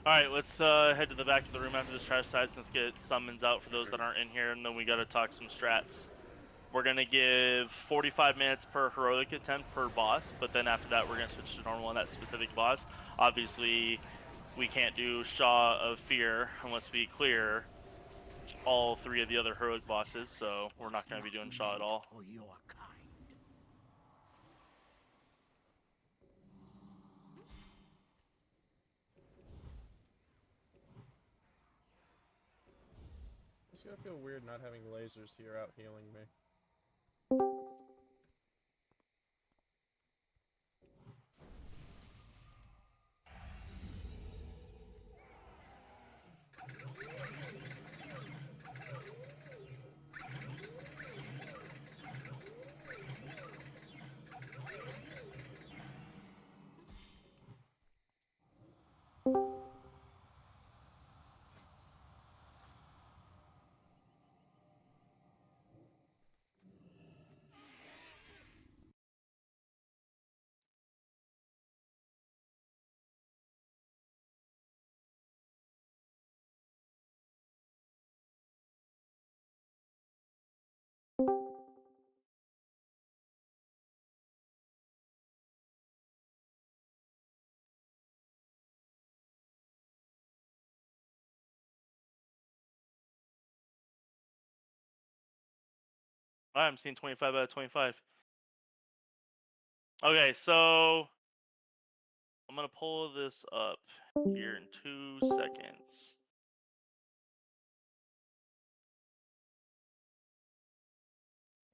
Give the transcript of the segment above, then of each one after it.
Alright, let's head to the back of the room after this trash side. Let's get summons out for those that aren't in here, and then we gotta talk some strats. We're gonna give 45 minutes per heroic attempt per boss, but then after that we're gonna switch to normal on that specific boss. Obviously, we can't do Shaw of Fear unless we clear all 3 of the other heroic bosses, so we're not gonna be doing Shaw at all. It's gonna feel weird not having lasers here out healing me. I'm seeing 25 out of 25. Okay, so I'm gonna pull this up here in 2 seconds.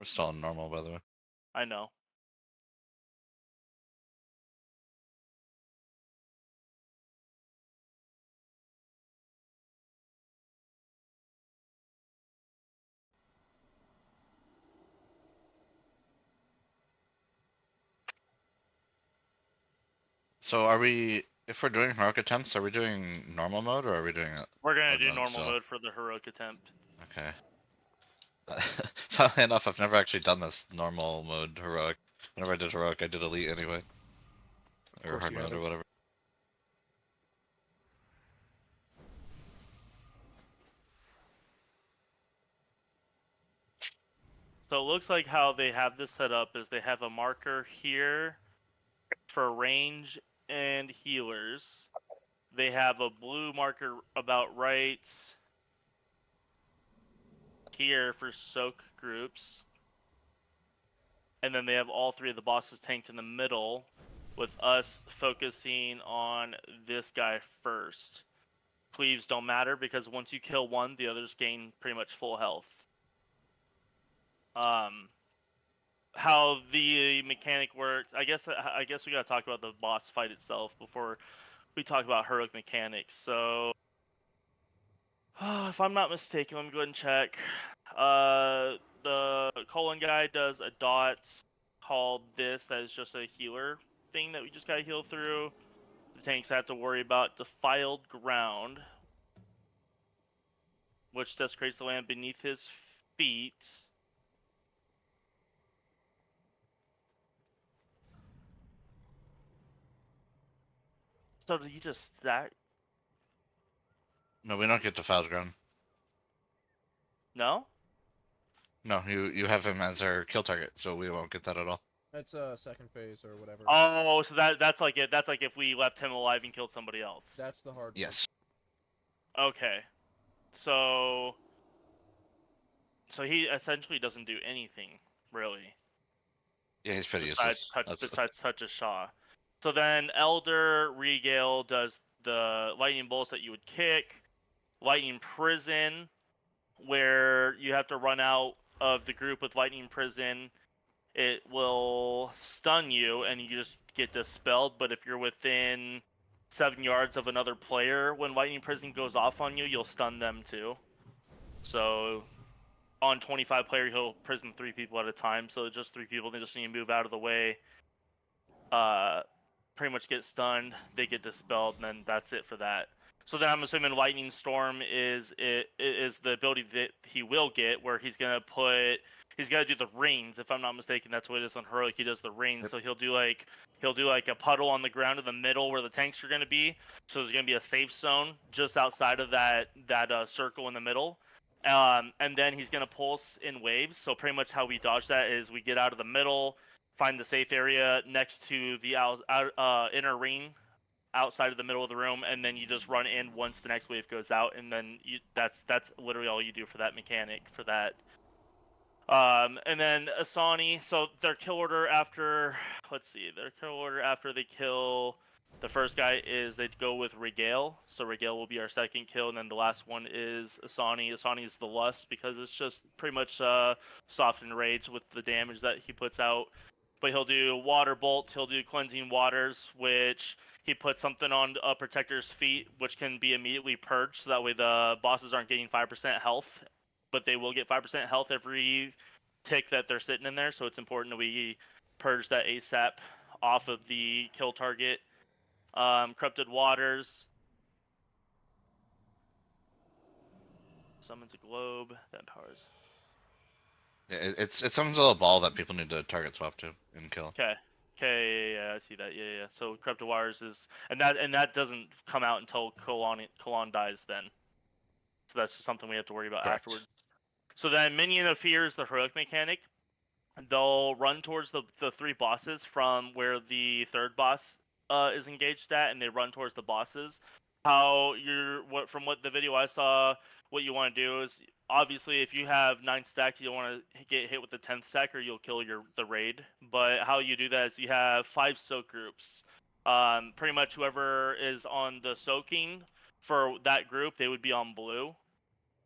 We're still on normal, by the way. I know. So are we, if we're doing heroic attempts, are we doing normal mode or are we doing We're gonna hard do mode normal still? mode for the heroic attempt. Okay. Funnily enough, I've never actually done this normal mode heroic. Whenever I did heroic, I did elite anyway. Or hard mode or whatever. So it looks like how they have this set up is they have a marker here for range and healers. They have a blue marker about right here for soak groups. And then they have all 3 of the bosses tanked in the middle, with us focusing on this guy first. Cleaves don't matter because once you kill one, the others gain pretty much full health. How the mechanic works, I guess we gotta talk about the boss fight itself before we talk about heroic mechanics. So, if I'm not mistaken, let me go ahead and check. The colon guy does a dot called this that is just a healer thing that we just gotta heal through. The tanks have to worry about defiled ground, which desecrates the land beneath his feet. So do you just stack? No, we don't get defiled ground. No? No, you have him as our kill target, so we won't get that at all. That's second phase or whatever. Oh, so that's like it. That's like if we left him alive and killed somebody else. That's the hard Yes. Okay. So he essentially doesn't do anything, really. Yeah, he's pretty Besides useless. touch a Shaw. So then Elder Regale does the lightning bolts that you would kick. Lightning Prison, where you have to run out of the group with Lightning Prison. It will stun you and you just get dispelled, but if you're within 7 yards of another player, when Lightning Prison goes off on you, you'll stun them too. So on 25 player, he'll prison 3 people at a time, so just 3 people, they just need to move out of the way. Pretty much get stunned, they get dispelled, and then that's it for that. So then I'm assuming Lightning Storm is the ability that he will get, where he's gonna do the rains. If I'm not mistaken, that's what it is on heroic. He does the rains, Yep. so he'll do like a puddle on the ground in the middle where the tanks are gonna be. So there's gonna be a safe zone just outside of that circle in the middle. And then he's gonna pulse in waves. So pretty much how we dodge that is we get out of the middle, find the safe area next to the inner ring outside of the middle of the room, and then you just run in once the next wave goes out, and then that's literally all you do for that mechanic for that. And then Asani, so their kill order after, their kill order after they kill the first guy is they go with Regale. So Regale will be our second kill, and then the last one is Asani. Asani is the Lust because it's just pretty much soft and rage with the damage that he puts out. But he'll do Water Bolt, he'll do Cleansing Waters, which he puts something on a Protector's feet, which can be immediately purged, so that way the bosses aren't getting 5% health, but they will get 5% health every tick that they're sitting in there, so it's important that we purge that ASAP off of the kill target. Corrupted Waters. Summons a globe that empowers. Yeah, it's some little ball that people need to target swap to and kill. Okay, yeah, I see that. Yeah. So Corrupted Waters is, and that doesn't come out until Kalon dies then. So that's just something we have to worry about Correct. afterwards. So then Minion of Fear is the heroic mechanic. They'll run towards the three bosses from where the third boss is engaged at, and they run towards the bosses. From what the video I saw, what you want to do is obviously if you have 9 stacks, you don't want to get hit with the 10th stack or you'll kill the raid. But how you do that is you have 5 soak groups. Pretty much whoever is on the soaking for that group, they would be on blue.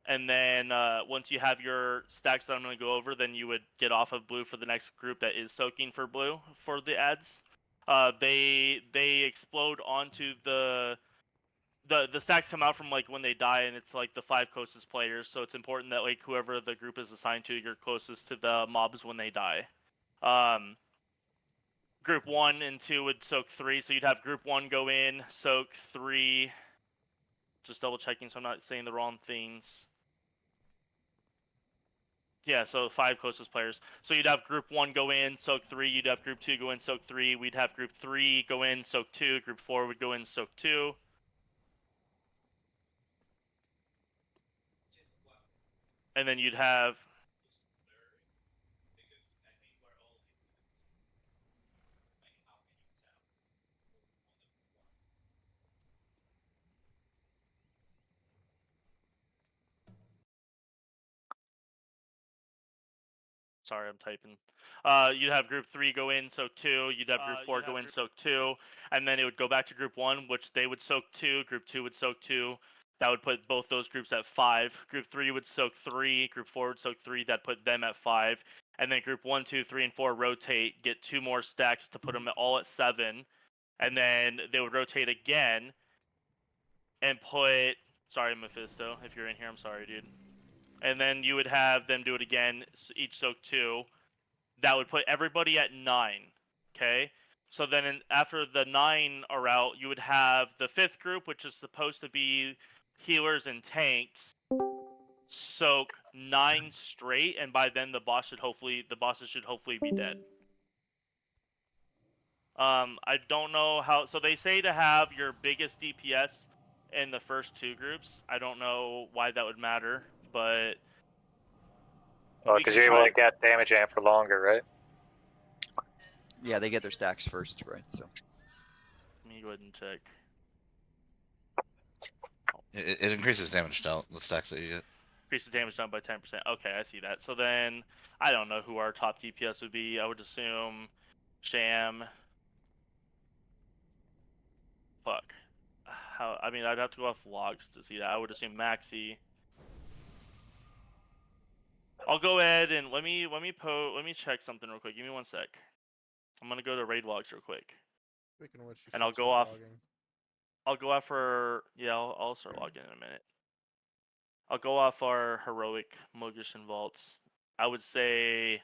And then once you have your stacks that I'm going to go over, then you would get off of blue for the next group that is soaking for blue for the ads. They explode onto the stacks come out from like when they die, and it's like the 5 closest players. So it's important that like whoever the group is assigned to, you're closest to the mobs when they die. Group 1 and 2 would soak 3, so you'd have group 1 go in, soak 3. Just double checking so I'm not saying the wrong things. Yeah, so 5 closest players. So you'd have group 1 go in, soak 3. You'd have group 2 go in, soak 3. We'd have group 3 go in, soak 2. Group 4 would go in, soak 2. And then you'd have... Sorry, I'm typing. You'd have group 3 go in, soak 2. You'd have group 4 go in, soak 2. And then it would go back to group 1, which they would soak 2. Group 2 would soak 2. That would put both those groups at 5. Group 3 would soak 3. Group 4 would soak 3. That put them at 5. And then group 1, 2, 3, and 4 rotate, get 2 more stacks to put them all at 7. And then they would rotate again and put... Sorry, Mephisto, if you're in here, I'm sorry, dude. And then you would have them do it again, each soak 2. That would put everybody at 9. Okay? So then after the 9 are out, you would have the 5th group, which is supposed to be healers and tanks, soak 9 straight, and by then the bosses should hopefully be dead. I don't know how... So they say to have your biggest DPS in the first 2 groups. I don't know why that would matter, but... Well, because you're able to get damage amp for longer, right? Yeah, they get their stacks first, right? So. Let me go ahead and check. It increases damage dealt, the stacks that you get. Increases damage done by 10%. Okay, I see that. So then, I don't know who our top DPS would be. I would assume Sham. Fuck. I mean, I'd have to go off logs to see that. I would assume Maxi. I'll go ahead and let me check something real quick. Give me 1 sec. I'm gonna go to raid logs real quick. Speaking of which, you And should I'll go start off. logging. I'll go off for I'll start logging in a minute. I'll go off our heroic Mogushin vaults. I would say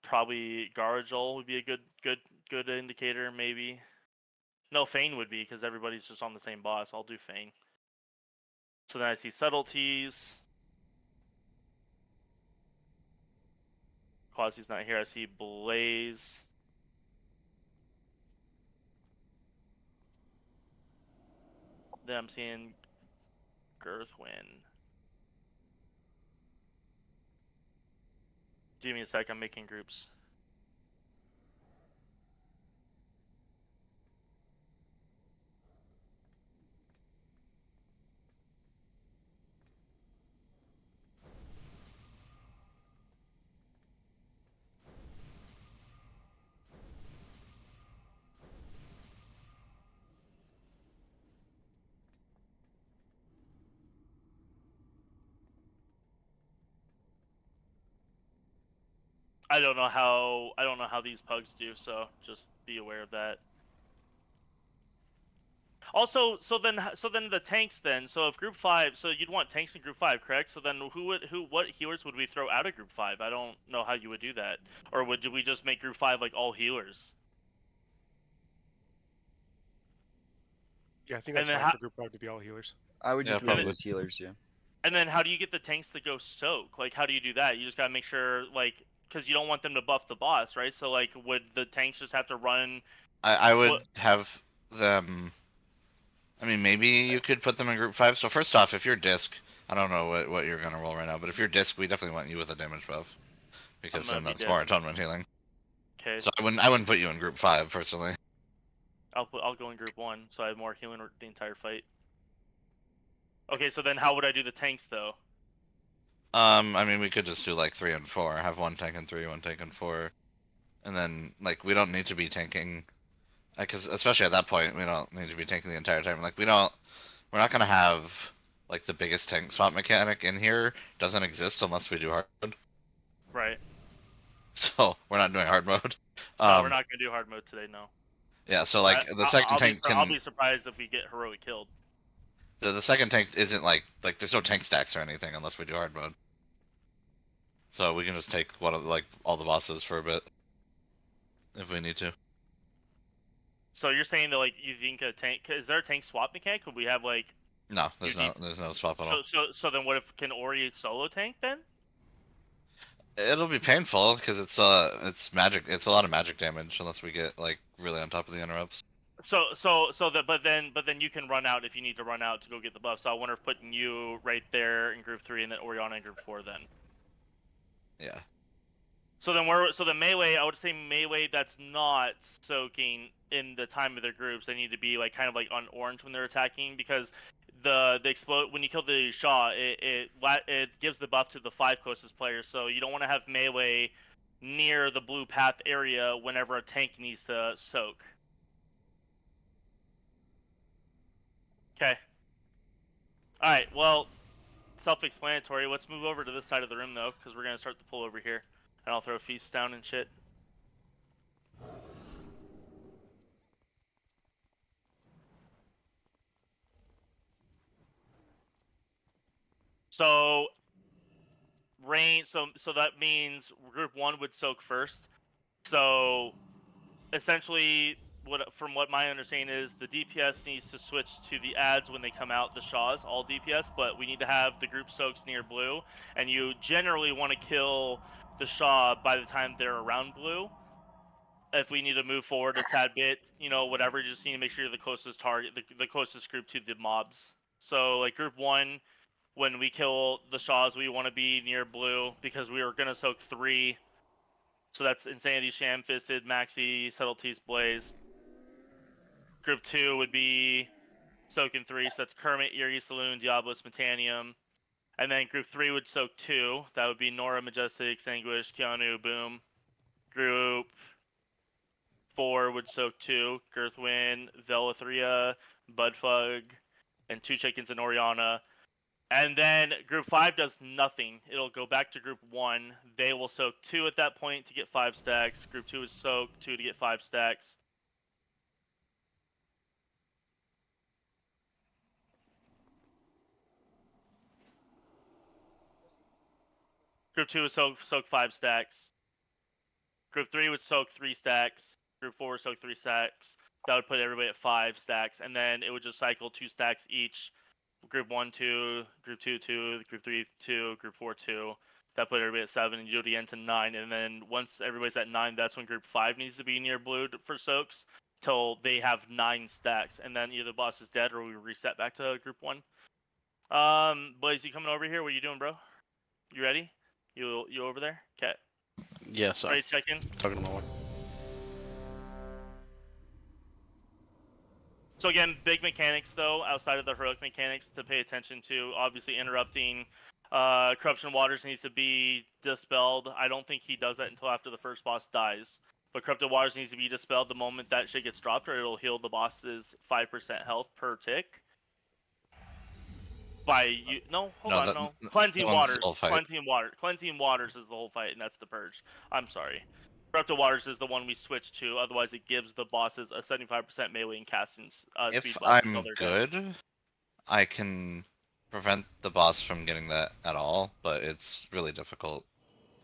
probably Garajol would be a good indicator, maybe. No, Fane would be because everybody's just on the same boss. I'll do Fane. So then I see subtleties. Quasi's not here. I see Blaze. Then I'm seeing Girthwin. Give me a sec. I'm making groups. I don't know how these pugs do, so just be aware of that. Also, so then the tanks then. So if group 5, so you'd want tanks in group 5, correct? So then what healers would we throw out of group 5? I don't know how you would do that. Or would we just make group 5 like all healers? Yeah, I think that's And then fine for group 5 to be all healers. I would Yeah, just leave it probably. as healers, yeah. And then how do you get the tanks to go soak? Like how do you do that? You just got to make sure like cuz you don't want them to buff the boss, right? So like would the tanks just have to run I would What- have them. I mean, maybe you could put them in group 5. So first off, if you're disc, I don't know what you're gonna roll right now, but if you're disc, we definitely want you with a damage buff because gonna then be that's more disc. atonement healing. Okay. So I wouldn't put you in group 5 personally. I'll go in group 1 so I have more healing the entire fight. Okay, so then how would I do the tanks though? I mean, we could just do like 3 and 4. Have one tank in 3, one tank in 4, and then like we don't need to be tanking, because especially at that point we don't need to be tanking the entire time. Like we're not gonna have like the biggest tank spot mechanic in here. Doesn't exist unless we do hard mode. Right. So we're not doing hard mode. No, we're not gonna do hard mode today. No. Yeah, so like the second tank I'll can. be surprised if we get heroic killed. The second tank isn't like there's no tank stacks or anything unless we do hard mode. So we can just take one of like all the bosses for a bit if we need to. So you're saying that like you think a tank? Is there a tank swap mechanic? Could we have like? No, there's You no swap at all. So then what if can Ori solo tank then? It'll be painful because it's magic. It's a lot of magic damage unless we get like really on top of the interrupts. But then you can run out if you need to run out to go get the buff. So I wonder if putting you right there in group 3 and then Oriana in group 4 then. Yeah. So the melee, I would say melee that's not soaking in the time of their groups. They need to be like kind of like on orange when they're attacking because the explode when you kill the Shaw, it gives the buff to the 5 closest players. So you don't want to have melee near the blue path area whenever a tank needs to soak. Okay. All right. Well, self-explanatory. Let's move over to this side of the room though, because we're gonna start the pull over here. And I'll throw feasts down and shit. So rain. So that means group 1 would soak first. So essentially, from what my understanding is, the DPS needs to switch to the ads when they come out. The Shaws, all DPS, but we need to have the group soaks near blue, and you generally want to kill the Shaw by the time they're around blue. If we need to move forward a tad bit, whatever, you just need to make sure you're the closest target, the closest group to the mobs. So, like, group 1, when we kill the Shaws, we want to be near blue because we are going to soak 3. So that's Insanity, Sham-Fisted, Maxi, Subtleties, Blaze. Group 2 would be soaking 3, so that's Kermit, Eerie, Saloon, Diablo, Smetanium. And then group 3 would soak 2. That would be Nora, Majestic, Sanguish, Keanu, Boom. Group 4 would soak 2, Girthwin, Velathria, Budfug, and 2 chickens and Oriana. And then group 5 does nothing. It'll go back to group 1. They will soak 2 at that point to get 5 stacks. Group 2 is soak 2 to get 5 stacks. Group 2 would soak 5 stacks. Group 3 would soak 3 stacks. Group 4 soak 3 stacks. That would put everybody at 5 stacks, and then it would just cycle 2 stacks each. Group 1, 2, Group 2, 2, Group 3, 2, Group 4, 2. That put everybody at 7, and you do it again to 9. And then once everybody's at 9, that's when Group 5 needs to be near blue for soaks till they have 9 stacks. And then either the boss is dead or we reset back to Group 1. Blaze, you coming over here? What are you doing, bro? You ready? You over there? Okay. Yes, Ready to check in? talking to my wife. So again, big mechanics though, outside of the heroic mechanics to pay attention to. Obviously, interrupting corruption waters needs to be dispelled. I don't think he does that until after the first boss dies. But corrupted waters needs to be dispelled the moment that shit gets dropped, or it'll heal the boss's 5% health per tick. Cleansing waters. Cleansing waters is the whole fight, and that's the purge. I'm sorry. Corrupted waters is the one we switch to. Otherwise, it gives the bosses a 75% melee and casting speed If buff I'm until they're dead. good, I can prevent the boss from getting that at all, but it's really difficult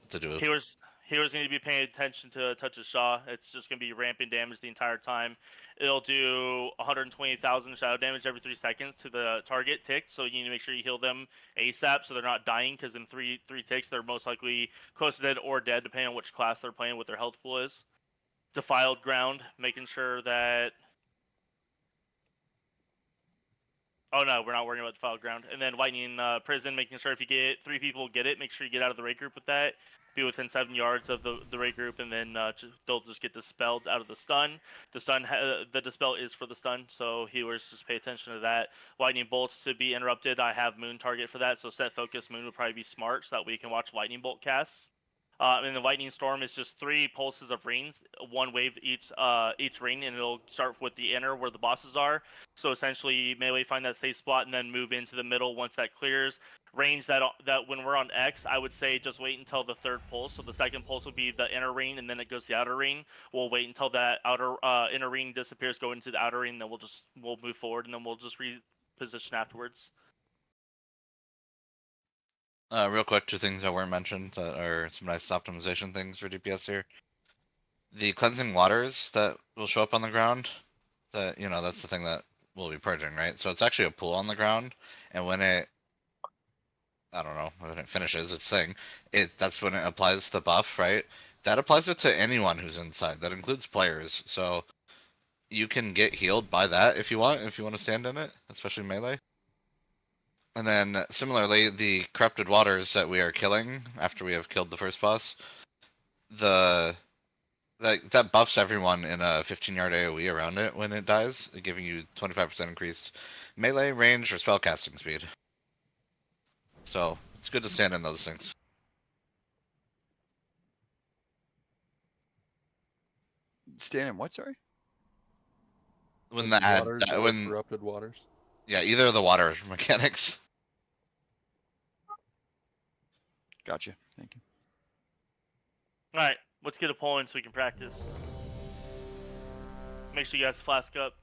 to do. Heroes need to be paying attention to Touch of Shaw. It's just going to be ramping damage the entire time. It'll do 120,000 shadow damage every 3 seconds to the target ticked, so you need to make sure you heal them ASAP so they're not dying, because in three ticks they're most likely close to dead or dead, depending on which class they're playing, what their health pool is. Defiled Ground, making sure that... Oh no, we're not worrying about Defiled Ground. And then Lightning Prison, making sure if you get 3 people get it, make sure you get out of the raid group with that. Be within 7 yards of the raid group, and then they'll just get dispelled out of the stun. The dispel is for the stun, so healers just pay attention to that. Lightning bolts to be interrupted. I have Moon target for that, so set focus Moon would probably be smart, so that way you can watch lightning bolt casts. And the lightning storm is just 3 pulses of rings, 1 wave each ring, and it'll start with the inner where the bosses are. So essentially, melee find that safe spot and then move into the middle once that clears. Range that when we're on X, I would say just wait until the 3rd pulse. So the 2nd pulse will be the inner ring, and then it goes to the outer ring. We'll wait until that inner ring disappears, go into the outer ring, then we'll move forward, and then we'll just reposition afterwards. Real quick, 2 things that weren't mentioned that are some nice optimization things for DPS here. The cleansing waters that will show up on the ground, that's the thing that we'll be purging, right? So it's actually a pool on the ground, and when it finishes its thing, that's when it applies the buff, right? That applies it to anyone who's inside. That includes players. So you can get healed by that if you want to stand in it, especially melee. And then similarly, the corrupted waters that we are killing after we have killed the first boss, that buffs everyone in a 15-yard AoE around it when it dies, giving you 25% increased melee, range, or spellcasting speed. So it's good to stand in those things. Stand in what, sorry? When the the ad, waters or corrupted waters. Yeah, either of the water mechanics. Gotcha. Thank you. All right, let's get a poll in so we can practice. Make sure you guys flask up.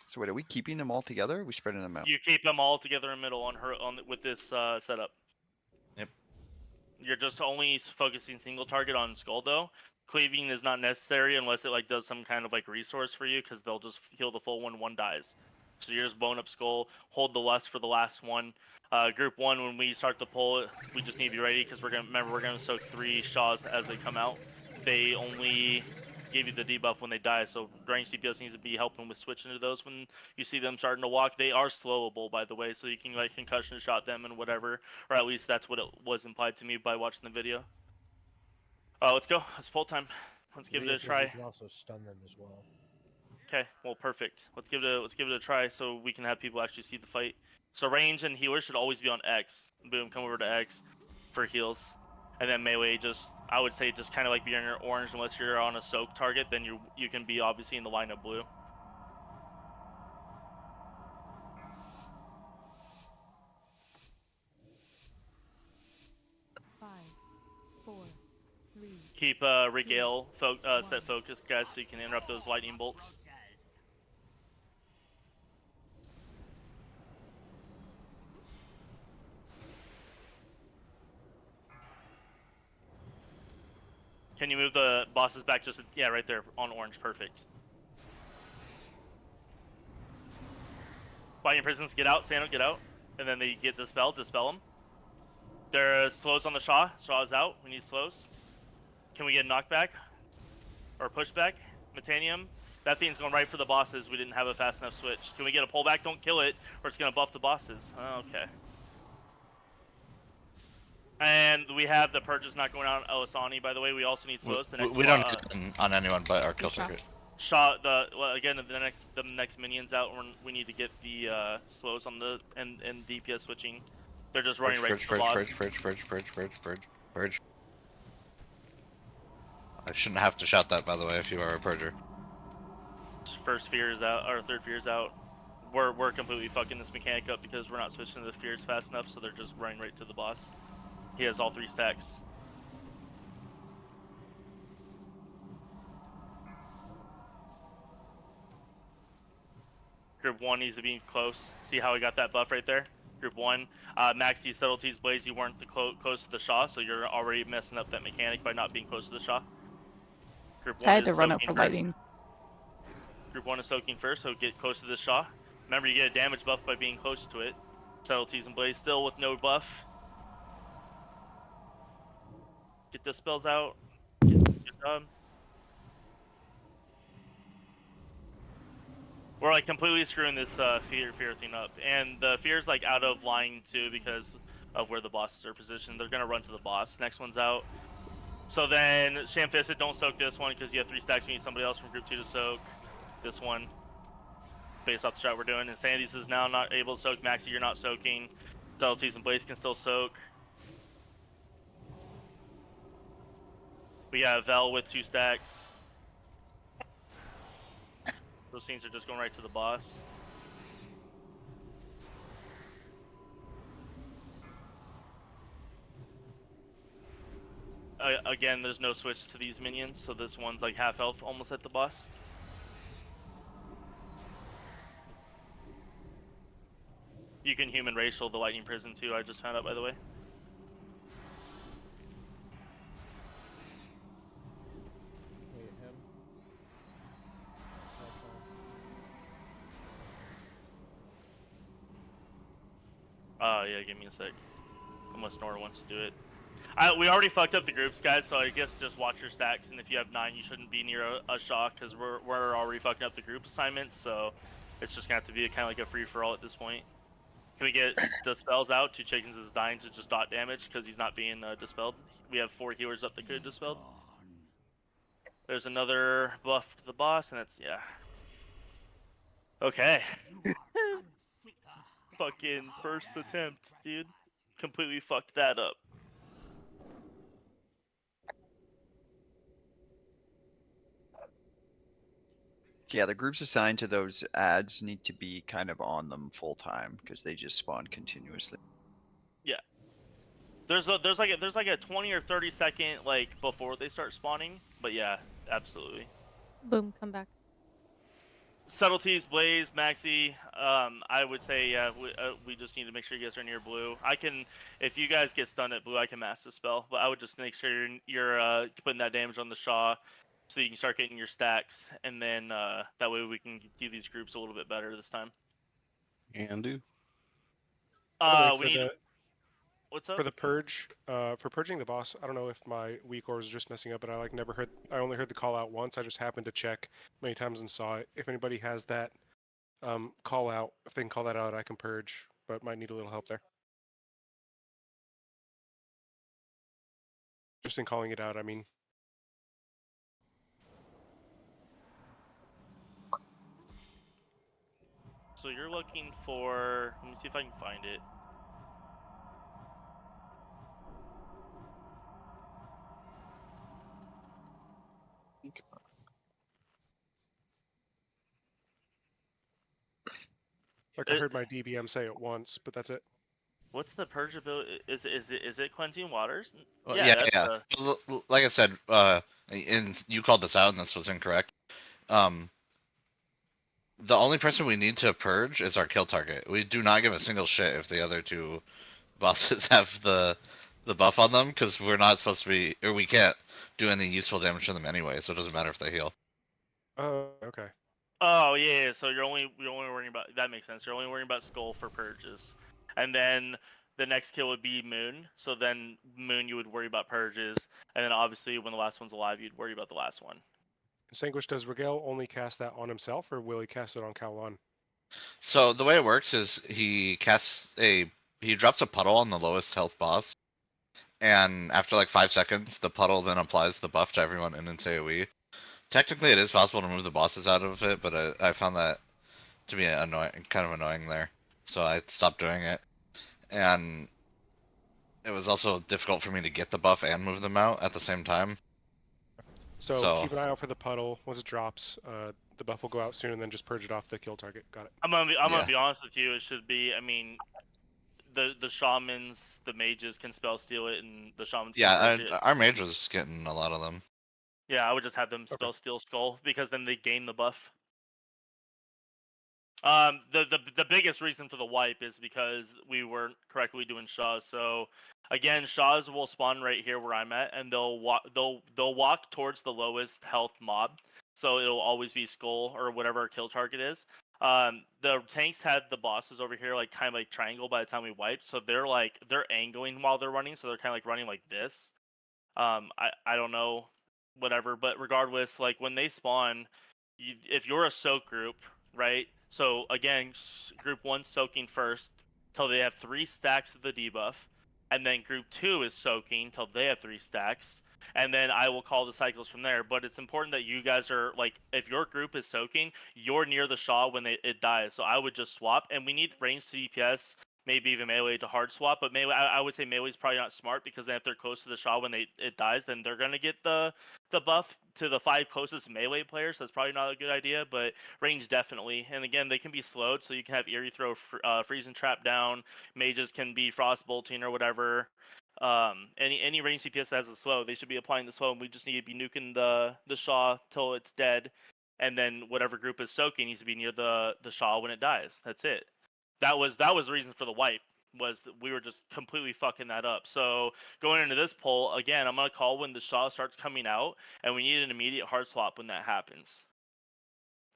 So wait, are we keeping them all together? Or are we spreading them out? You keep them all together in the middle with this setup. Yep. You're just only focusing single target on Skull though. Cleaving is not necessary unless it does some kind of resource for you, because they'll just heal the full one dies. So you're just blowing up Skull, hold the Lust for the last one. Group 1, when we start the pull, we just need to be ready, because we're gonna soak 3 Shaws as they come out. They only give you the debuff when they die, so ranged DPS needs to be helping with switching to those when you see them starting to walk. They are slowable, by the way, so you can concussion shot them and whatever, or at least that's what it was implied to me by watching the video. Let's go. It's pull time. Let's give it a try. You can also stun them as well. Okay, well, perfect. Let's give it a try so we can have people actually see the fight. So range and healer should always be on X. Boom, come over to X for heals, and then melee I would say just kind of be in your orange unless you're on a soak target. Then you can be obviously in the line of blue. Keep regale set focused, guys, so you can interrupt those lightning bolts. Can you move the bosses back just, yeah, right there on orange, perfect. Lightning Prisons, get out, Sando, get out. And then they get dispel them. There are slows on the Shaw. Shaw is out, we need slows. Can we get a knockback? Or pushback? Metanium? That thing's going right for the bosses, we didn't have a fast enough switch. Can we get a pullback? Don't kill it, or it's gonna buff the bosses. Oh, okay. And we have the purges not going out on Elisani, by the way. We also need slows. The next we don't get on anyone but our kill target. Shot again the next minions out. We need to get the slows on the and DPS switching. They're just running right to the boss. Purge. I shouldn't have to shout that, by the way, if you are a purger. First fear is out, or third fear is out. We're completely fucking this mechanic up because we're not switching to the fears fast enough, so they're just running right to the boss. He has all 3 stacks. Group 1 needs to be close. See how he got that buff right there? Group 1. Maxi, Subtleties, Blaze, you weren't close to the Shaw, so you're already messing up that mechanic by not being close to the Shaw. Group 1 I had to is run up soaking for first. lightning. Group 1 is soaking first, so get close to the Shaw. Remember, you get a damage buff by being close to it. Subtleties and Blaze still with no buff. Get the spells out. Good job. We're like completely screwing this fear thing up, and the fear's like out of line too because of where the bosses are positioned. They're gonna run to the boss. Next one's out. So then Shamfisted, don't soak this one because you have 3 stacks. We need somebody else from group 2 to soak this one based off the strat we're doing. And Sandy's is now not able to soak. Maxi, you're not soaking. Subtleties and Blaze can still soak. We got Vel with 2 stacks. Those things are just going right to the boss. Again, there's no switch to these minions, so this one's like half health almost at the boss. You can human racial the lightning prison too, I just found out, by the way. Wait, him? Yeah, give me a sec. Unless Nora wants to do it. We already fucked up the groups, guys, so I guess just watch your stacks, and if you have 9, you shouldn't be near a Shaw, because we're already fucking up the group assignments, so it's just gonna have to be kind of like a free-for-all at this point. Can we get dispels out? 2 chickens is dying to just dot damage, because he's not being dispelled. We have 4 healers up that could have dispelled. There's another buff to the boss, and that's, yeah. Okay. Fucking first attempt, dude. Completely fucked that up. Yeah, the groups assigned to those ads need to be kind of on them full time because they just spawn continuously. Yeah. There's like a 20 or 30 second like before they start spawning, but yeah, absolutely. Boom, come back. Subtleties, Blaze, Maxi. I would say yeah. We just need to make sure you guys are near blue. I can, if you guys get stunned at blue, I can mass the spell. But I would just make sure you're putting that damage on the Shaw, so you can start getting your stacks, and then that way we can do these groups a little bit better this time. Can do. We need. What's up? For the purge, for purging the boss, I don't know if my weak ore is just messing up, but I only heard the call out once. I just happened to check many times and saw it. If anybody has that call out, if they can call that out, I can purge, but might need a little help there. Just in calling it out, I mean. So you're looking for, let me see if I can find it. Like I heard my DBM say it once, but that's it. What's the purge ability? Is it cleansing waters? Well, Yeah. yeah. Like I said, and you called this out, and this was incorrect. The only person we need to purge is our kill target. We do not give a single shit if the other 2 bosses have the buff on them, because we're not supposed to be, or we can't do any useful damage to them anyway, so it doesn't matter if they heal. Oh, okay. Oh yeah, so you're only worrying about that makes sense. You're only worrying about Skull for purges, and then the next kill would be Moon. So then Moon you would worry about purges, and then obviously when the last one's alive, you'd worry about the last one. Distinguish, does Regale only cast that on himself, or will he cast it on Kowloon? So the way it works is he drops a puddle on the lowest health boss, and after like 5 seconds, the puddle then applies the buff to everyone in its AoE. Technically, it is possible to move the bosses out of it, but I found that to be kind of annoying there, so I stopped doing it. And it was also difficult for me to get the buff and move them out at the same time. So keep an eye out for the puddle. Once it drops, the buff will go out soon, and then just purge it off the kill target. Got it. I'm gonna be honest with you. It should be. I mean, the shamans, the mages can spell steal it, and the shamans. Yeah, can our mage was getting a lot of them. Yeah, I would just have them spell steal Skull because then they gain the buff. The biggest reason for the wipe is because we weren't correctly doing Shaws. So again, Shaws will spawn right here where I'm at, and they'll walk towards the lowest health mob. So it'll always be Skull or whatever our kill target is. The tanks had the bosses over here like kind of like triangle by the time we wiped, so they're angling while they're running, so they're kind of like running like this. I don't know, whatever, but regardless, like when they spawn, if you're a soak group, right? So again, group 1 soaking first till they have 3 stacks of the debuff, and then group 2 is soaking till they have 3 stacks, and then I will call the cycles from there. But it's important that you guys are like, if your group is soaking, you're near the Shaw when it dies. So I would just swap, and we need range to DPS. Maybe even melee to hard swap, but melee, I would say melee is probably not smart because then if they're close to the Shaw when it dies, then they're gonna get the buff to the 5 closest melee players. So that's probably not a good idea, but range definitely. And again, they can be slowed, so you can have Eerie throw freezing trap down. Mages can be frost bolting or whatever. Any range CPS that has a slow, they should be applying the slow, and we just need to be nuking the Shaw till it's dead, and then whatever group is soaking needs to be near the Shaw when it dies. That's it. That was the reason for the wipe, was that we were just completely fucking that up. So going into this poll, again, I'm going to call when the Shaw starts coming out, and we need an immediate hard swap when that happens.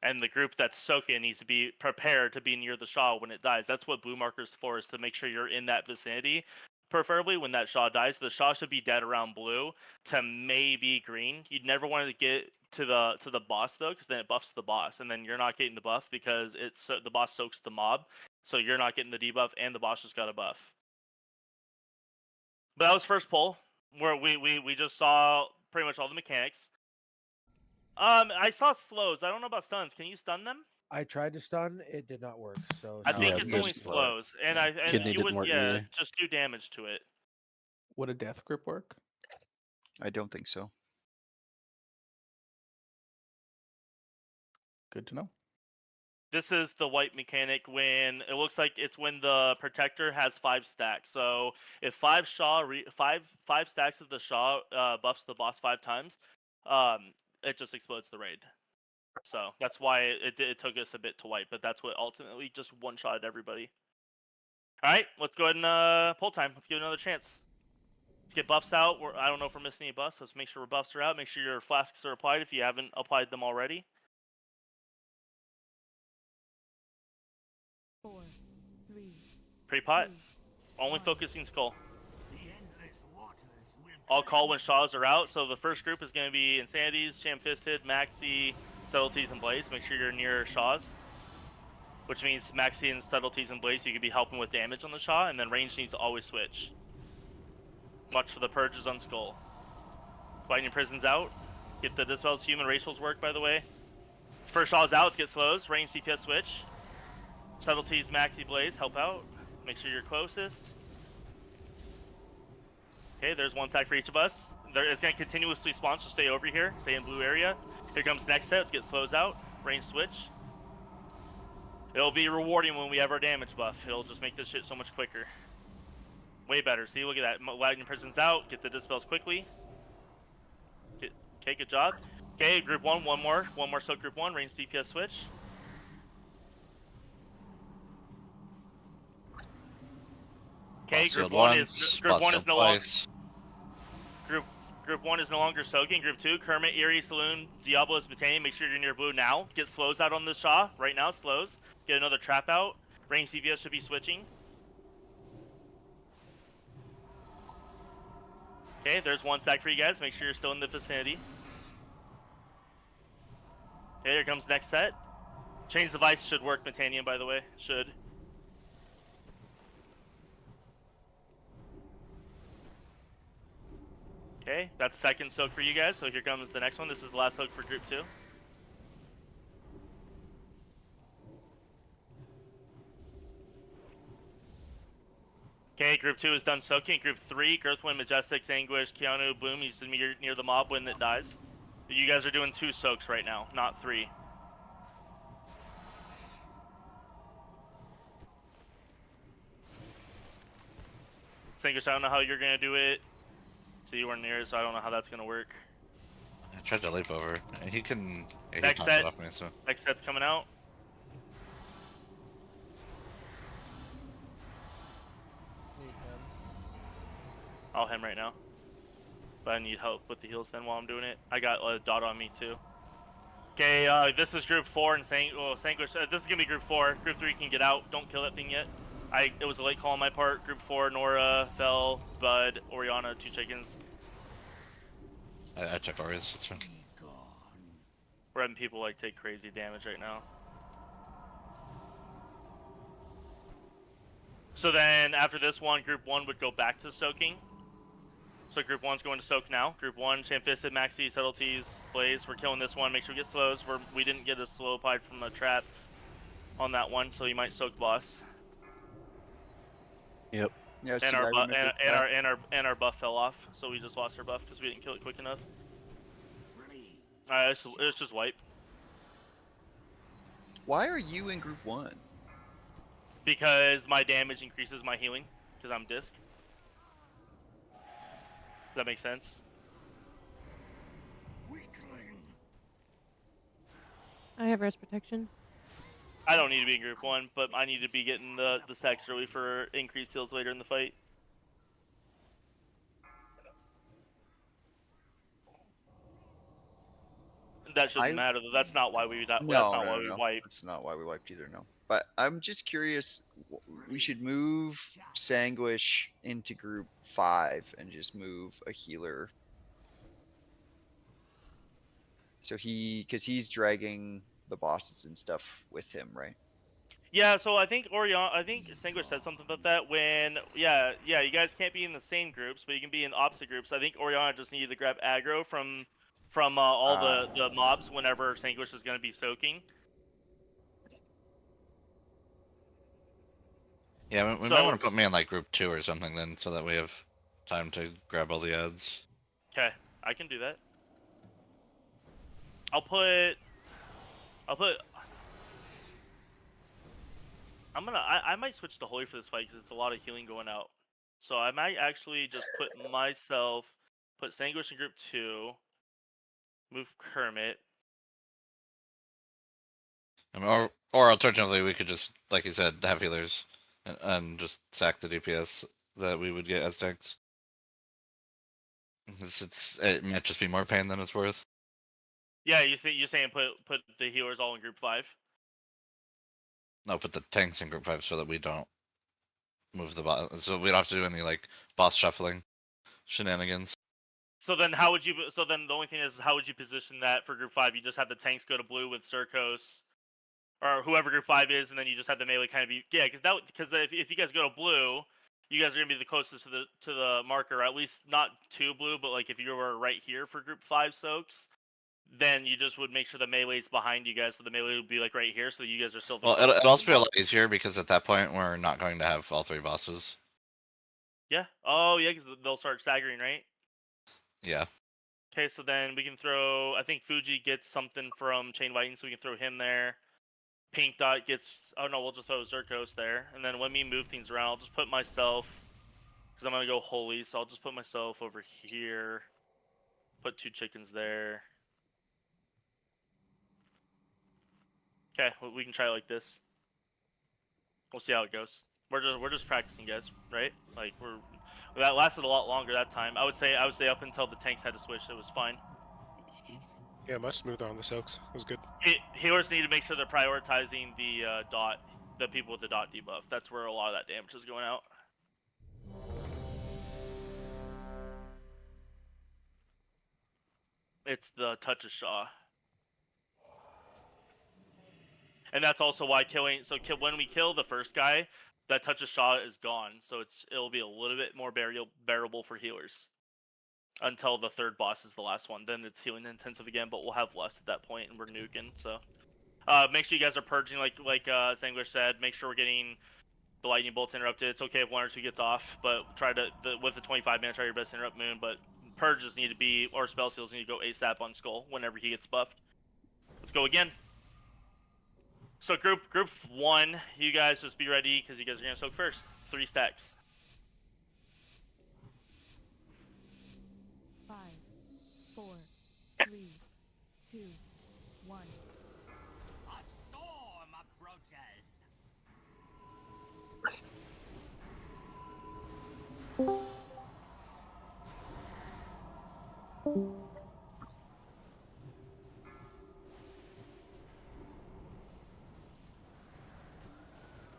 And the group that's soaking needs to be prepared to be near the Shaw when it dies. That's what blue marker's for, is to make sure you're in that vicinity. Preferably when that Shaw dies, the Shaw should be dead around blue to maybe green. You'd never want to get to the boss though, because then it buffs the boss, and then you're not getting the buff because the boss soaks the mob. So you're not getting the debuff, and the boss just got a buff. But that was first poll, where we just saw pretty much all the mechanics. I saw slows. I don't know about stuns. Can you stun them? I tried to stun, it did not work. So I think Yeah, it's good only slow. slows, and Kidney you didn't would work either. just do damage to it. Would a death grip work? I don't think so. Good to know. This is the wipe mechanic when it looks like it's when the protector has 5 stacks. So if 5 stacks of the Shaw buffs the boss 5 times, it just explodes the raid. So that's why it took us a bit to wipe, but that's what ultimately just one-shotted everybody. All right, let's go ahead and pull time. Let's give it another chance. Let's get buffs out. I don't know if we're missing any buffs. Let's make sure our buffs are out. Make sure your flasks are applied if you haven't applied them already. 4, 3. Pre-pot. Only focusing Skull. I'll call when Shaws are out. So the first group is going to be Insanities, Sham-Fisted, Maxi, Subtleties, and Blaze. Make sure you're near Shaws. Which means Maxi and Subtleties and Blaze, you could be helping with damage on the Shaw, and then range needs to always switch. Watch for the purges on Skull. Lightning Prison's out. Get the Dispels Human Racials work, by the way. First Shaw's out, let's get slows. Range DPS switch. Subtleties, Maxi, Blaze, help out. Make sure you're closest. Okay, there's 1 stack for each of us. It's going to continuously spawn, so stay over here. Stay in blue area. Here comes next set. Let's get slows out. Range switch. It'll be rewarding when we have our damage buff. It'll just make this shit so much quicker. Way better. See, look at that. Lightning Prison's out. Get the Dispels quickly. Okay, good job. Okay, group 1, one more soak group 1. Range DPS switch. Okay, group 1 is no longer. Group 1 is no longer soaking. Group 2, Kermit, Erie, Saloon, Diablo's, Botanian. Make sure you're near blue now. Get slows out on the Shaw right now. Slows. Get another trap out. Range CVS should be switching. Okay, there's one stack for you guys. Make sure you're still in the vicinity. Okay, here comes next set. Change device should work, Metanian, by the way. Should. Okay, that's second soak for you guys. So here comes the next one. This is the last soak for Group 2. Okay, Group 2 is done soaking. Group 3, Girthwind, Majestics, Anguish, Keanu, Bloom. He's near the mob when it dies. You guys are doing 2 soaks right now, not 3. Anguish, I don't know how you're going to do it. So you weren't near it, so I don't know how that's going to work. I tried to leap over. He can. Yeah, Next he knocked set. it off me, so. Next set's coming out. Need him. I'll hem right now. But I need help with the heals then while I'm doing it. I got a dot on me too. Okay, this is Group 4 and Sanguish. This is gonna be Group 4. Group 3 can get out. Don't kill that thing yet. It was a late call on my part. Group 4, Nora, Fel, Bud, Oriana, 2 chickens. I took Ori's. It's fine. We're having people like take crazy damage right now. So then after this one, Group 1 would go back to soaking. So Group 1's going to soak now. Group 1, Shamfisted, Maxi, Subtleties, Blaze. We're killing this one. Make sure we get slows. We didn't get a slow pied from a trap on that one, so you might soak boss. Yep. Yeah, And our buff fell off, so we just lost our buff because we didn't kill it quick enough. It's just wipe. Why are you in Group 1? Because my damage increases my healing, because I'm disc. Does that make sense? I have rest protection. I don't need to be in Group 1, but I need to be getting the stacks early for increased heals later in the fight. That shouldn't matter, though. That's not why we wiped. That's not why we wiped either, no. But I'm just curious, we should move Sanguish into Group 5 and just move a healer. So because he's dragging the bosses and stuff with him, right? Yeah, so I think Sanguish said something about that when, yeah, you guys can't be in the same groups, but you can be in opposite groups. I think Oriana just needed to grab aggro from all the mobs whenever Sanguish is going to be soaking. Yeah, we might want to put me in like Group 2 or something then, so that we have time to grab all the ads. Okay, I can do that. I might switch to Holy for this fight because it's a lot of healing going out. So I might actually just put Sanguish in Group 2, move Kermit. I mean, or alternatively, we could just, like you said, have healers and just sack the DPS that we would get as tanks. It might just be more pain than it's worth. Yeah, you're saying put the healers all in Group 5? No, put the tanks in Group 5 so that we don't move the boss. So we don't have to do any like boss shuffling shenanigans. So then the only thing is, how would you position that for Group 5? You just have the tanks go to blue with Zerkos, or whoever Group 5 is, and then you just have the melee kind of be, yeah, because if you guys go to blue, you guys are gonna be the closest to the marker, at least not too blue, but like if you were right here for Group 5 soaks, then you just would make sure the melee's behind you guys, so the melee would be like right here, so you guys are still. Well, it'll also be a lot easier because at that point we're not going to have all 3 bosses. Yeah. Oh yeah, because they'll start staggering, right? Yeah. Okay, so then we can throw. I think Fuji gets something from Chain Lightning, so we can throw him there. Pink Dot gets. Oh no, we'll just throw Zerkos there, and then when we move things around, I'll just put myself, because I'm gonna go Holy, so I'll just put myself over here. Put 2 chickens there. Okay, we can try it like this. We'll see how it goes. We're just practicing, guys, right? Like That lasted a lot longer that time. I would say up until the tanks had to switch, it was fine. Yeah, much smoother on the soaks. It was good. Healers need to make sure they're prioritizing the people with the dot debuff. That's where a lot of that damage is going out. It's the touch of Shaw. And that's also why when we kill the first guy, that touch of Shaw is gone. So it'll be a little bit more bearable for healers. Until the third boss is the last one. Then it's healing intensive again, but we'll have less at that point and we're nuking, so. Make sure you guys are purging like Sanguish said. Make sure we're getting the lightning bolts interrupted. It's okay if 1 or 2 gets off, but try to with the 25 minutes, try your best to interrupt Moon. But purges need to be, or spell seals need to go ASAP on Skull whenever he gets buffed. Let's go again. So group 1, you guys just be ready because you guys are gonna soak first. 3 stacks. 5, 4, 3, 2, 1. A storm approaches.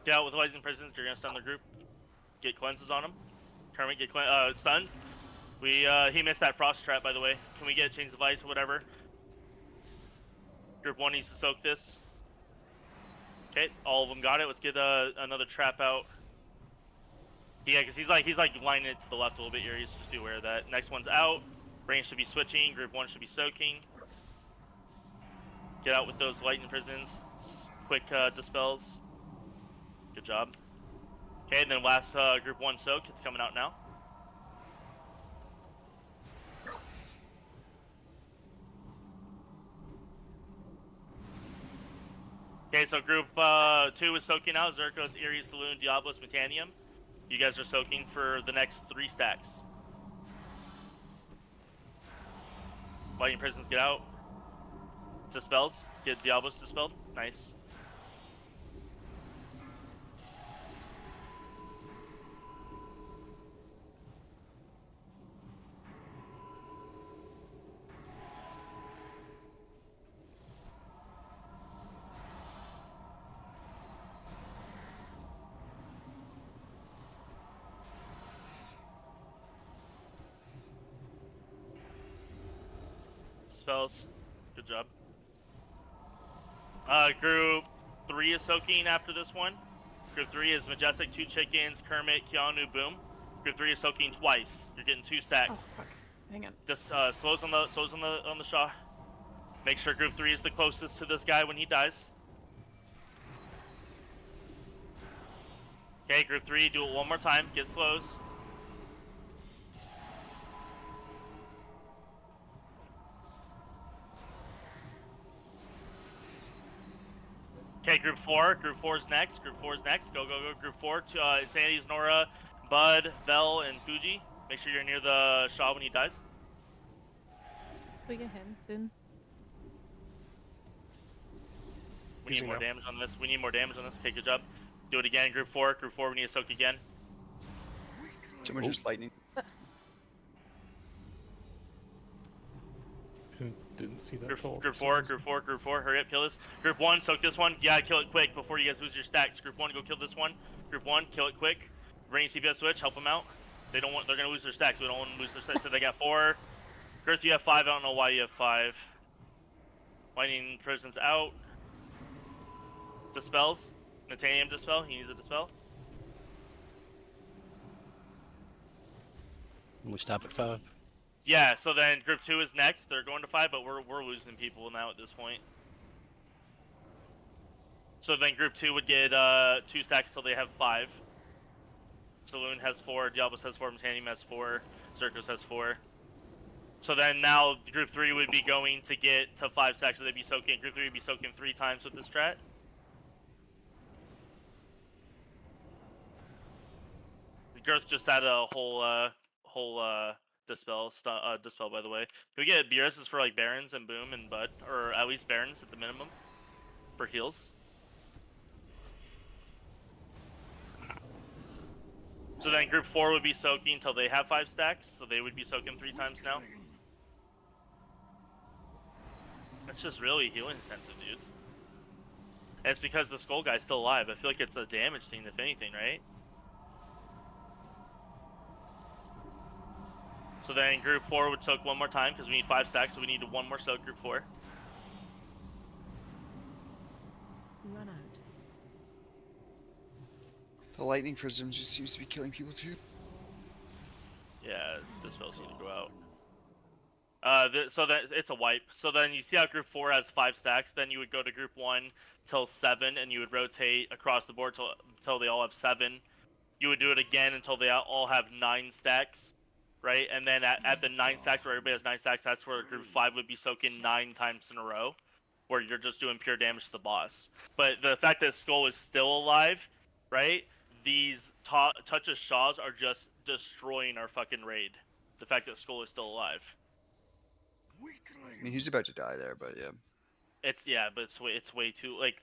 Get out with Rising Prisons. You're gonna stun the group. Get cleanses on him. Kermit, get stunned. He missed that frost trap, by the way. Can we get chains of ice or whatever? Group 1 needs to soak this. Okay, all of them got it. Let's get another trap out. Yeah, because he's like lining it to the left a little bit here. Just be aware of that. Next one's out. Range should be switching. Group 1 should be soaking. Get out with those lightning prisons. Quick dispels. Good job. Okay, and then last group 1 soak. It's coming out now. Okay, so group 2 is soaking out. Zerkos, Eerie, Saloon, Diablos, Metanium. You guys are soaking for the next 3 stacks. Lightning Prisons, get out. Dispels. Get Diablos dispelled. Nice. Spells. Good job. Group 3 is soaking after this one. Group 3 is Majestic, 2 Chickens, Kermit, Keanu, Boom. Group 3 is soaking twice. You're getting 2 stacks. Oh, fuck. Hang on. Just slows on the Shaw. Make sure Group 3 is the closest to this guy when he dies. Okay, Group 3, do it one more time. Get slows. Okay, Group 4. Group 4 is next. Group 4 is next. Go, go, go. Group 4. Insanity's Nora, Bud, Vel, and Fuji. Make sure you're near the Shaw when he dies. We get him soon. We need more damage on this. We need more damage on this. Okay, good job. Do it again, Group 4. Group 4, we need to soak again. Someone just lightning. Didn't see that. Group 4. Hurry up, kill this. Group 1, soak this one. Yeah, kill it quick before you guys lose your stacks. Group 1, go kill this one. Group 1, kill it quick. Bring CPS switch, help them out. They're gonna lose their stacks. We don't want to lose their stacks. So they got 4. Girth, you have 5. I don't know why you have 5. Lightning Prison's out. Dispels. Natanium dispel. He needs a dispel. We stop at 5. Yeah, so then Group 2 is next. They're going to 5, but we're losing people now at this point. So then Group 2 would get 2 stacks till they have 5. Saloon has 4, Diablos has 4, Metanium has 4, Zerkos has 4. So then now Group 3 would be going to get to 5 stacks, so they'd be soaking. Group 3 would be soaking 3 times with this strat. Girth just had a whole dispel, by the way. Can we get Beerus's for like Barons and Boom and Bud, or at least Barons at the minimum for heals? So then group 4 would be soaking until they have 5 stacks, so they would be soaking 3 times now. It's just really healing intensive, dude. And it's because the skull guy's still alive. I feel like it's a damage thing, if anything, right? So then group 4 would soak 1 more time because we need 5 stacks, so we need 1 more soak group 4. Run out. The lightning prism just seems to be killing people too. Yeah, the spells need to go out. So that it's a wipe. So then you see how group 4 has 5 stacks. Then you would go to group 1 till 7, and you would rotate across the board till they all have 7. You would do it again until they all have 9 stacks, right? And then at the 9 stacks, where everybody has 9 stacks, that's where group 5 would be soaking 9 times in a row, where you're just doing pure damage to the boss. But the fact that Skull is still alive, right? These touch of Shaws are just destroying our fucking raid. The fact that Skull is still alive. I mean, he's about to die there, but yeah. But it's way too like.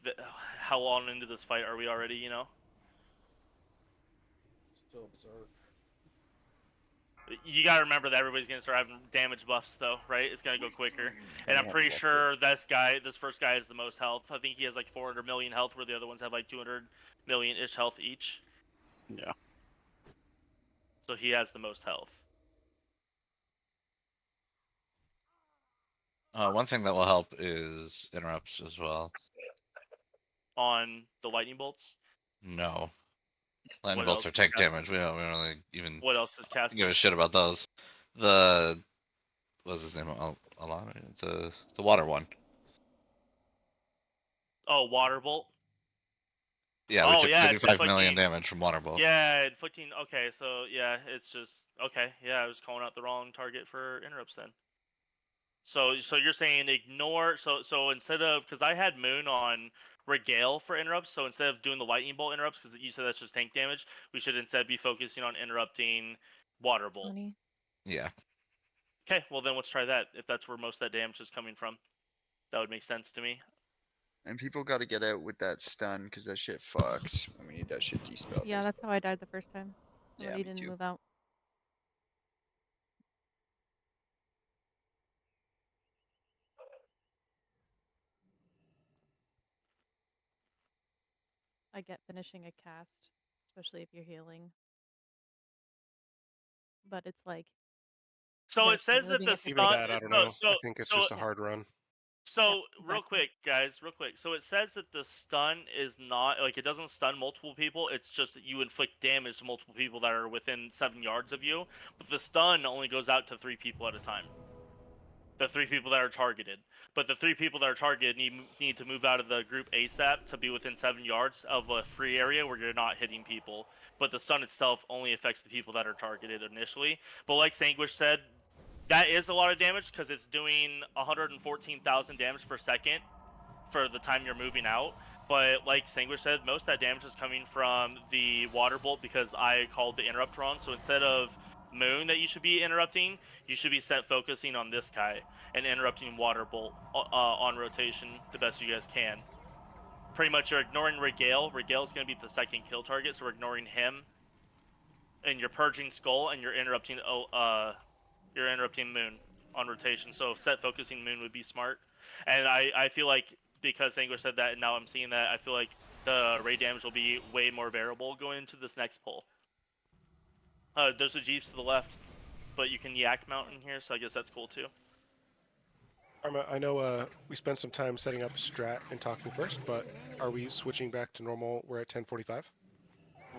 How long into this fight are we already? You know. Still observe. You gotta remember that everybody's gonna start having damage buffs, though, right? It's gonna go quicker, and I'm pretty sure this first guy, has the most health. I think he has like 400 million health, where the other ones have like 200 million-ish health each. Yeah. So he has the most health. One thing that will help is interrupts as well. On the lightning bolts. No. Lightning What bolts else are is tank casted? damage. We don't really even What else is casted? give a shit about those. What's his name? Alana? The water one. Oh, water bolt. Yeah, we Oh took yeah, it's 35 million inflicting damage from water bolt. Yeah, inflicting. Okay, so yeah, it's just okay. Yeah, I was calling out the wrong target for interrupts then. So you're saying ignore. So instead of, because I had Moon on Regale for interrupts, so instead of doing the lightning bolt interrupts, because you said that's just tank damage, we should instead be focusing on interrupting water bolt. 20. Yeah. Okay, well then let's try that. If that's where most of that damage is coming from, that would make sense to me. And people got to get out with that stun because that shit fucks. And we need that shit dispelled. Yeah, that's how I died the first time. Yeah, Somebody me didn't too. move out. I get finishing a cast, especially if you're healing. But it's like. So gotta it keep says that moving the it to Even stun. that, I don't know. So I think it's just a hard run. So real exactly. quick, guys, real quick. So it says that the stun is not like, it doesn't stun multiple people. It's just that you inflict damage to multiple people that are within 7 yards of you. But the stun only goes out to 3 people at a time. The 3 people that are targeted. But the 3 people that are targeted need to move out of the group ASAP to be within 7 yards of a free area where you're not hitting people. But the stun itself only affects the people that are targeted initially. But like Sanguish said, that is a lot of damage because it's doing 114,000 damage per second for the time you're moving out. But like Sanguish said, most of that damage is coming from the water bolt because I called the interrupt wrong. So instead of Moon that you should be interrupting, you should be focusing on this guy and interrupting water bolt on rotation the best you guys can. Pretty much you're ignoring Regale. Regale is going to be the second kill target, so we're ignoring him. And you're purging Skull and you're interrupting Moon on rotation. So set focusing Moon would be smart. And I feel like because Anguish said that and now I'm seeing that, I feel like the raid damage will be way more bearable going into this next pull. There's a Jeeps to the left, but you can Yak mount in here, so I guess that's cool too. Arma, I know we spent some time setting up strat and talking first, but are we switching back to normal? We're at 10:45.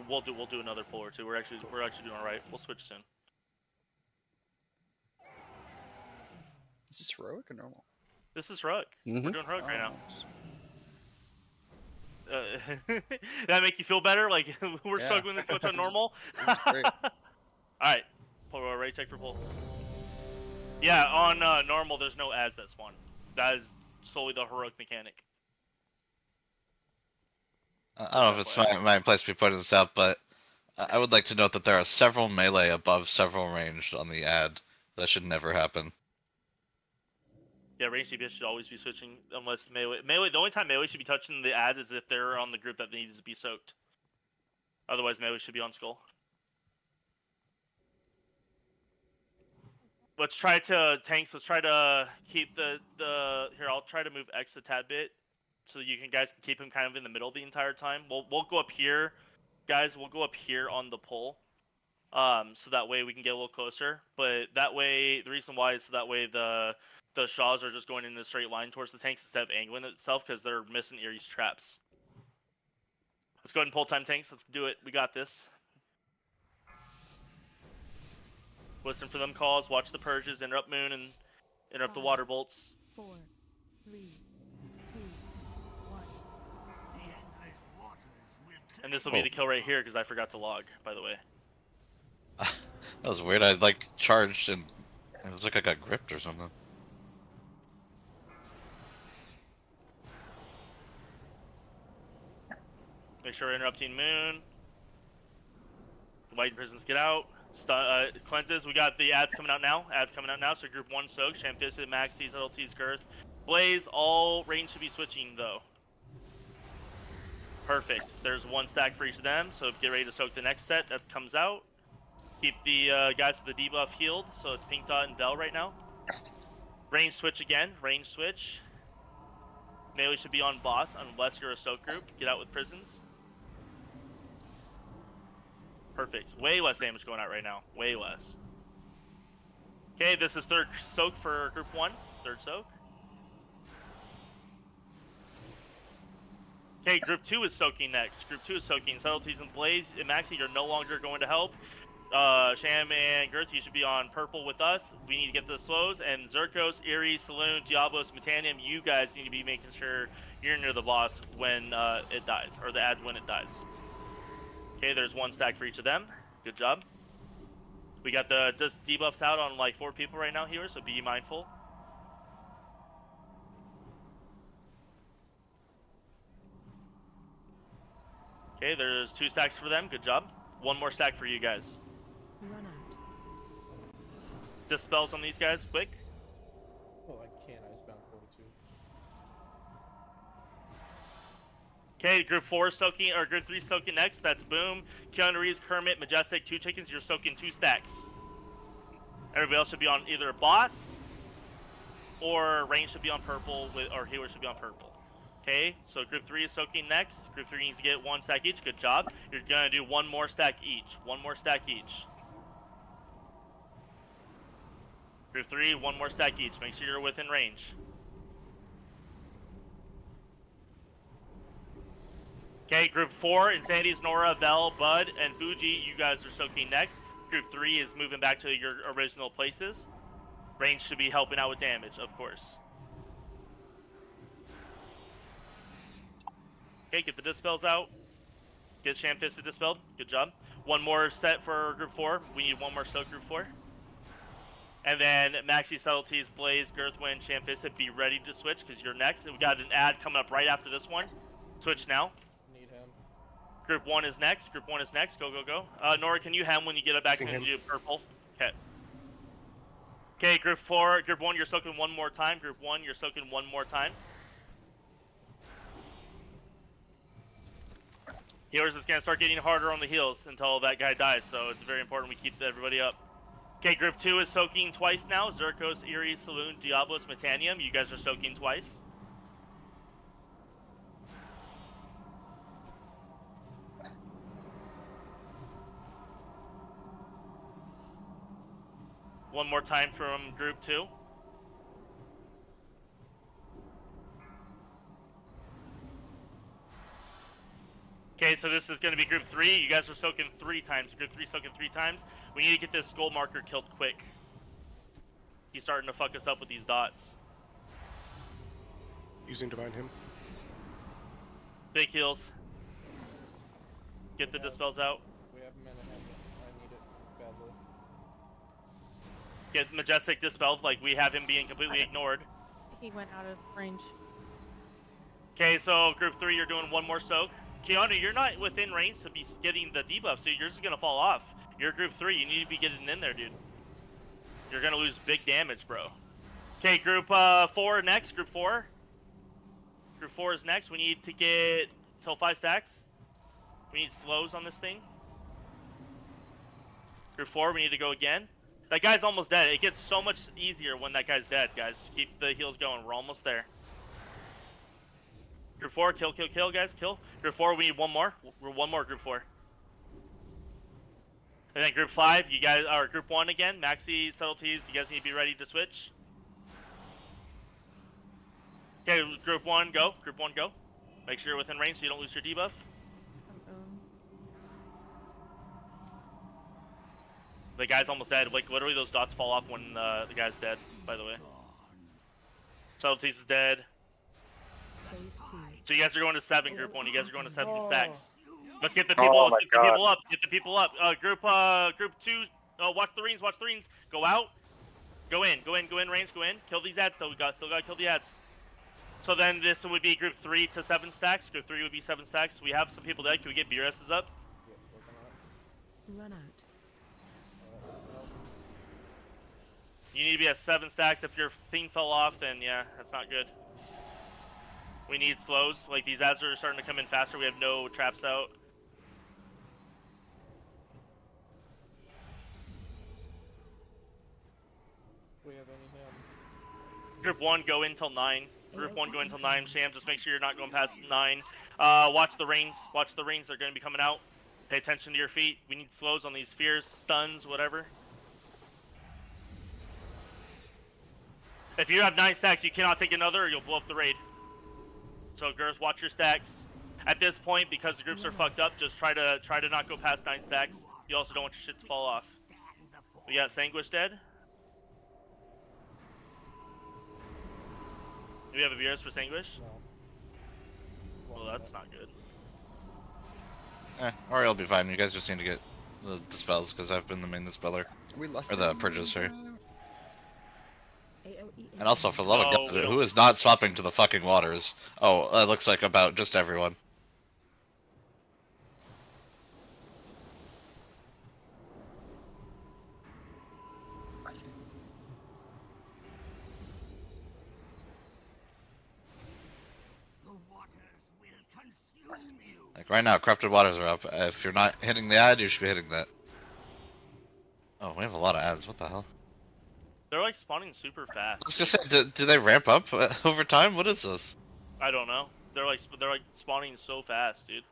We'll do another pull or two. We're actually doing all right. We'll switch soon. Is this heroic or normal? This is heroic. We're doing heroic right now. That make you feel better? Like we're struggling this much on normal? This is great. Alright. Pull right check for pull. Yeah, on normal there's no ads that spawn. That is solely the heroic mechanic. I don't know if it's my place to be pointing this out, but I would like to note that there are several melee above several ranged on the ad. That should never happen. Yeah, ranged DPS should always be switching unless melee. The only time melee should be touching the ad is if they're on the group that needs to be soaked. Otherwise, melee should be on Skull. Let's try to tanks. Let's try to keep the here. I'll try to move X a tad bit, so you guys can keep him kind of in the middle the entire time. We'll go up here, guys. We'll go up here on the pole, so that way we can get a little closer. But that way, the reason why is so that way the Shaws are just going in a straight line towards the tanks instead of angling itself because they're missing Erie's traps. Let's go ahead and pull time tanks. Let's do it. We got this. Listen for them calls. Watch the purges. Interrupt moon and interrupt the water bolts. 4, 3, 2, 1. And this will be the kill right here because I forgot to log, by the way. That was weird. I like charged and it was like I got gripped or something. Make sure we're interrupting moon. White prisons get out. Cleanses. We got the ads coming out now. So group 1 soak, Shamfisted, Maxi, Subtleties, Girth, Blaze. All range should be switching though. Perfect. There's 1 stack for each of them. So get ready to soak the next set that comes out. Keep the guys with the debuff healed. So it's Pink Dot and Vel right now. Range switch again. Range switch. Melee should be on boss unless you're a soak group. Get out with prisons. Perfect. Way less damage going out right now. Way less. Okay, this is 3rd soak for group 1. 3rd soak. Okay, group 2 is soaking next. Group 2 is soaking. Subtleties and Blaze. Maxi, you're no longer going to help. Sham and Girth, you should be on purple with us. We need to get the slows. And Zerkos, Eerie, Saloon, Diablos, Metanium, you guys need to be making sure you're near the boss when it dies. Or the ad when it dies. Okay, there's 1 stack for each of them. Good job. We got the debuffs out on like 4 people right now here, so be mindful. Okay, there's 2 stacks for them. Good job. 1 more stack for you guys. Run out. Dispels on these guys, quick. Oh, I can't. I just found 42. Okay, group 4 soaking, or group 3 soaking next. That's Boom, Keanu Reeves, Kermit, Majestic, 2 chickens. You're soaking 2 stacks. Everybody else should be on either boss or range should be on purple, or healer should be on purple. Okay, so group 3 is soaking next. Group 3 needs to get 1 stack each. Good job. You're gonna do 1 more stack each. 1 more stack each. Group 3, 1 more stack each. Make sure you're within range. Okay, group 4, Insanities, Nora, Vel, Bud, and Fuji, you guys are soaking next. Group 3 is moving back to your original places. Range should be helping out with damage, of course. Okay, get the dispels out. Get Shamfisted dispelled. Good job. 1 more set for group 4. We need 1 more soak group 4. And then Maxi, Subtleties, Blaze, Girthwind, Shamfisted, be ready to switch because you're next. And we got an ad coming up right after this one. Switch now. Need him. Group 1 is next. Group 1 is next. Go, go, go. Nora, can you hem when you get it back into purple? Okay. Okay, group 4. Group 1, you're soaking 1 more time. Group 1, you're soaking 1 more time. Healers is going to start getting harder on the heals until that guy dies, so it's very important we keep everybody up. Okay, group 2 is soaking twice now. Zerkos, Eerie, Saloon, Diablos, Metanium. You guys are soaking twice. One more time from group 2. Okay, so this is going to be group 3. You guys are soaking 3 times. Group 3 soaking 3 times. We need to get this skull marker killed quick. He's starting to fuck us up with these dots. Using Divine Hymn. Big heals. Get the dispels out. We have him in a hand. I need it badly. Get Majestic dispelled, like we have him being completely ignored. He went out of range. Okay, so group 3, you're doing 1 more soak. Keanu, you're not within range to be getting the debuff, so you're just gonna fall off. You're group 3, you need to be getting in there, dude. You're gonna lose big damage, bro. Okay, group 4 next, group 4. Group 4 is next. We need to get till 5 stacks. We need slows on this thing. Group 4, we need to go again. That guy's almost dead. It gets so much easier when that guy's dead, guys. Keep the heals going. We're almost there. Group 4, kill, kill, kill, guys, kill. Group 4, we need one more. We're one more, Group 4. And then Group 5, you guys are Group 1 again. Maxi, subtleties, you guys need to be ready to switch. Okay, Group 1, go. Group 1, go. Make sure you're within range so you don't lose your debuff. The guy's almost dead. Like, literally, those dots fall off when the guy's dead, by the way. Subtleties is dead. So you guys are going to 7, Group 1. You guys are going to 7 stacks. Let's get the people. Let's get the people up. Get the people up. Group 2. Watch the rings. Watch the rings. Go out. Go in. Go in. Go in range. Go in. Kill these ads. Still got to kill the ads. So then this would be Group 3 to 7 stacks. Group 3 would be 7 stacks. We have some people dead. Can we get BRSs up? Run out. You need to be at 7 stacks. If your thing fell off, then yeah, that's not good. We need slows. Like, these ads are starting to come in faster. We have no traps out. We have any him. Group 1, go in till 9. Group 1, go in till 9. Sham, just make sure you're not going past 9. Watch the rings. Watch the rings. They're going to be coming out. Pay attention to your feet. We need slows on these fears, stuns, whatever. If you have 9 stacks, you cannot take another or you'll blow up the raid. So, Girth, watch your stacks. At this point, because the groups are fucked up, just try to not go past 9 stacks. You also don't want your shit to fall off. We got Sanguish dead. Do we have a BRS for Sanguish? No. Well, that's not good. Ori will be fine. You guys just need to get the dispels because I've been the main dispeller. We lost Or the purges, sorry. AOE And also, for the love Oh, of we God, don't- who is not swapping to the fucking waters? Oh, it looks like about just everyone. The waters will consume you. Like, right now, corrupted waters are up. If you're not hitting the ad, you should be hitting that. Oh, we have a lot of ads. What the hell? They're like spawning super fast. I was gonna say, do they ramp up over time? What is this? I don't know. They're like spawning so fast, dude.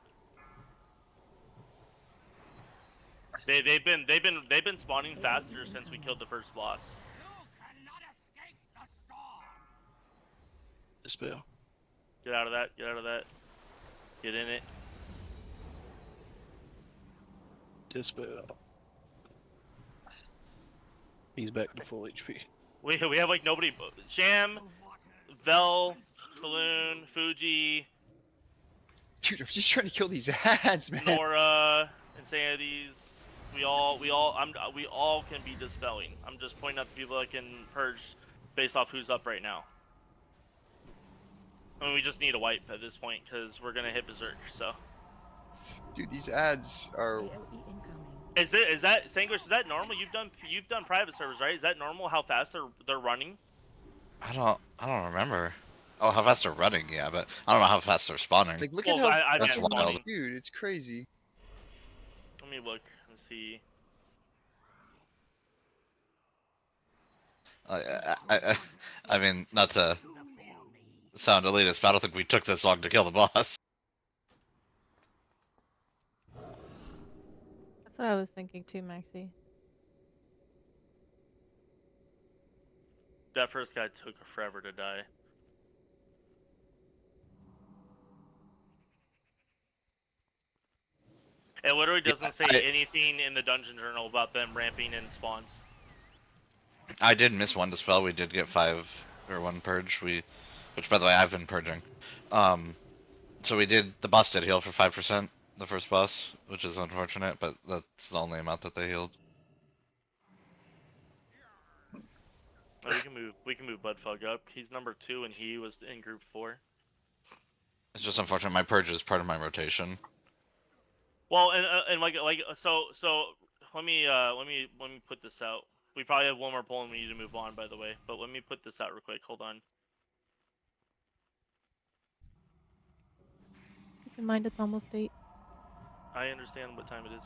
They've been spawning faster since we killed the first boss. You cannot escape the storm. Dispel. Get out of that. Get out of that. Get in it. Dispel. He's back to full HP. We have like nobody. Sham, Vel, Saloon, Fuji, Dude, I'm just trying to kill these ads, man. Nora, Insanities. We all can be dispelling. I'm just pointing out the people that can purge based off who's up right now. I mean, we just need a wipe at this point because we're gonna hit Berserk. So. Dude, these ads are. AOE incoming. Is that Sanguish? Is that normal? You've done private servers, right? Is that normal? How fast they're running? I don't remember. Oh, how fast they're running, yeah, but I don't know how fast they're spawning. Like, look Well, at how. I That's meant spawning. wild. Dude, it's crazy. Let me look and see. I mean, not to sound elitist, but I don't think we took this long to kill the boss. That's what I was thinking too, Maxi. That first guy took forever to die. It literally doesn't say anything in the dungeon journal about them ramping in spawns. I did miss one dispel. We did get 5 or 1 purge. Which by the way, I've been purging. So we did. The boss did heal for 5%. The first boss, which is unfortunate, but that's the only amount that they healed. Oh, we can move Budfug up. He's number 2 and he was in group 4. It's just unfortunate. My purge is part of my rotation. Well, and so let me put this out. We probably have one more poll and we need to move on, by the way. But let me put this out real quick. Hold on. Keep in mind it's almost 8. I understand what time it is.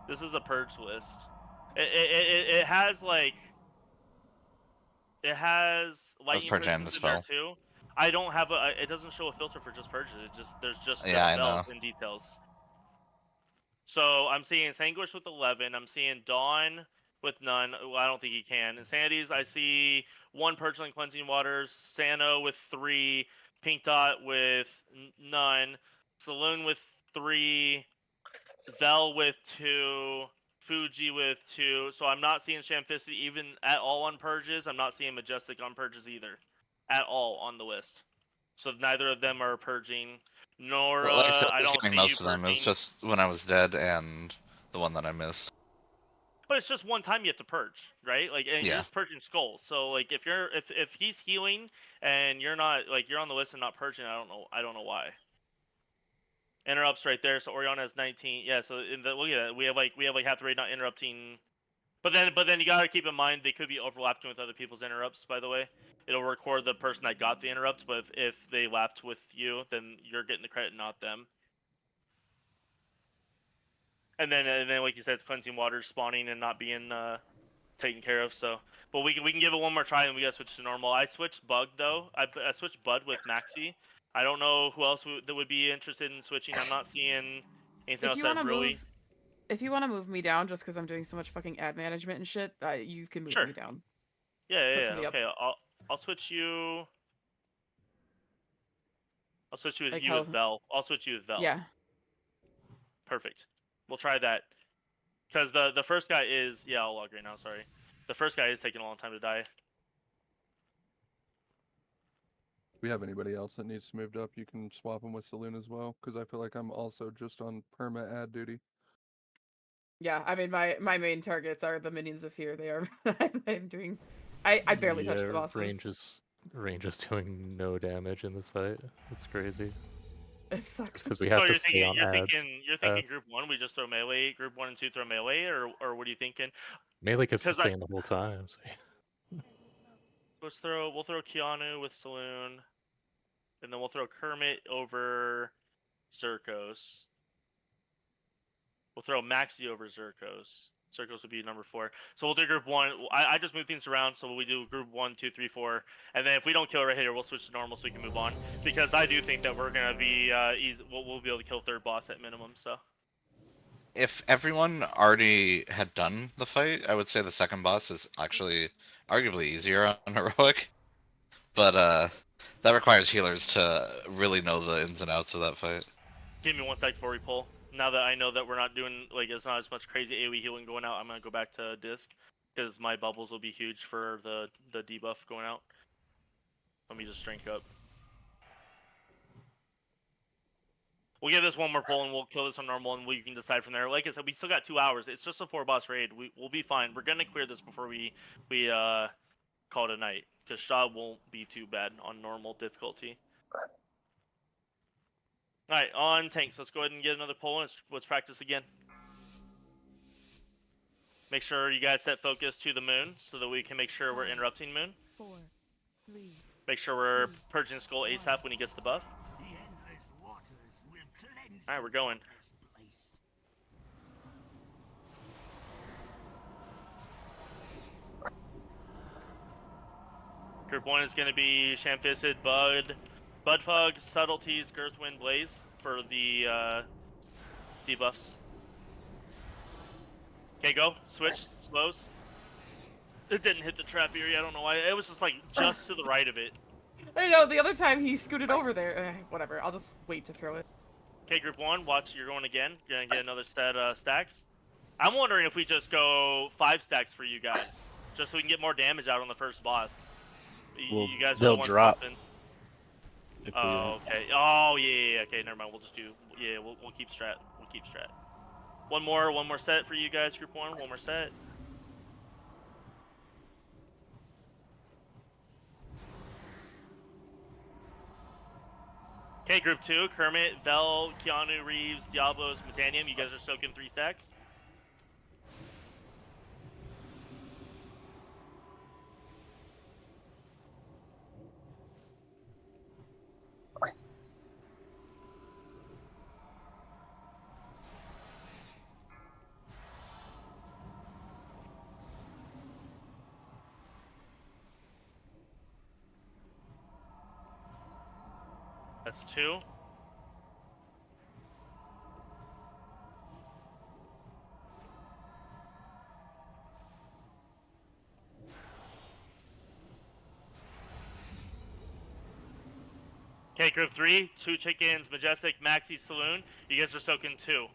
This is a purge list. It has like it has lightning purge and prisons the in there spell. too. I don't have a. It doesn't show a filter for just purges. There's just the Yeah, I spells know. and details. So I'm seeing Sanguish with 11. I'm seeing Dawn with none. Well, I don't think he can. Insanities, I see 1 Purging Cleansing Waters. Sano with 3. Pink Dot with none. Saloon with 3. Vel with 2. Fuji with 2. So I'm not seeing Shamfisty even at all on purges. I'm not seeing Majestic on purges either. At all on the list. So neither of them are purging. Nor Well, like I said, I I was don't getting see you most of them. It was purging. just when I was dead and the one that I missed. But it's just one time you have to purge, right? Like, and you're Yeah. just purging skulls. So like, if he's healing and you're not, like, you're on the list and not purging, I don't know why. Interrupts right there. So Oriana has 19. Yeah. So in the look at that, we have like half the raid not interrupting. But then you gotta keep in mind they could be overlapping with other people's interrupts. By the way, it'll record the person that got the interrupt. But if they lapped with you, then you're getting the credit, not them. And then like you said, it's cleansing water spawning and not being taken care of. So, but we can give it one more try and we gotta switch to normal. I switched Bug though. I switched Bud with Maxi. I don't know who else that would be interested in switching. I'm not seeing anything else that really. If you want to move me down, just because I'm doing so much fucking ad management and shit, you can move Sure. me down. Yeah. Okay, I'll switch you. I'll switch you with Like you how- with Vel. I'll switch you with Vel. Yeah. Perfect. We'll try that. Because the first guy is I'll log right now. Sorry, the first guy is taking a long time to die. If we have anybody else that needs to move up, you can swap them with Saloon as well, because I feel like I'm also just on perma ad duty. Yeah, I mean my main targets are the minions of fear. They are I'm doing. I barely touch the bosses. Range is doing no damage in this fight. It's crazy. It sucks. Because we have to stay on you're ads. thinking group 1 we just throw melee, group 1 and 2 throw melee, or what are you thinking? Melee gets sustained the whole time. So. We'll throw Keanu with Saloon, and then we'll throw Kermit over Zerkos. We'll throw Maxi over Zerkos. Zerkos would be number 4. So we'll do group 1. I just move things around, so we do group 1, 2, 3, 4, and then if we don't kill right here, we'll switch to normal so we can move on. Because I do think that we're gonna be easy. We'll be able to kill third boss at minimum. So. If everyone already had done the fight, I would say the second boss is actually arguably easier on heroic. But that requires healers to really know the ins and outs of that fight. Give me 1 sec before we pull. Now that I know that we're not doing, like, it's not as much crazy AoE healing going out, I'm gonna go back to disc because my bubbles will be huge for the debuff going out. Let me just drink up. We'll give this one more pull and we'll kill this on normal and we can decide from there. Like I said, we still got 2 hours. It's just a 4-boss raid. We'll be fine. We're gonna clear this before we call it a night because Shaw won't be too bad on normal difficulty. Alright, on tanks. Let's go ahead and get another pull and let's practice again. Make sure you guys set focus to the moon so that we can make sure we're interrupting moon. 4, 3. Make sure we're purging skull ASAP when he gets the buff. Alright, we're going. Group 1 is going to be Shamfisted, Budfug, Subtleties, Girthwind, Blaze for the debuffs. Okay, go. Switch. Slows. It didn't hit the trap area. I don't know why. It was just like just to the right of it. I know, the other time he scooted over there. Whatever, I'll just wait to throw it. Okay, group 1, watch. You're going again. You're going to get another set stacks. I'm wondering if we just go 5 stacks for you guys. Just so we can get more damage out on the first boss. Well, you guys are they'll the ones drop. helping. Oh, okay. Oh, yeah. Okay, never mind. We'll just do. Yeah, we'll keep strat. We'll keep strat. One more set for you guys, group 1. One more set. Okay, group 2. Kermit, Vel, Keanu, Reeves, Diablos, Metanium. You guys are soaking 3 stacks. That's 2. Okay, group 3, 2 chickens, Majestic, Maxi, Saloon. You guys are soaking 2.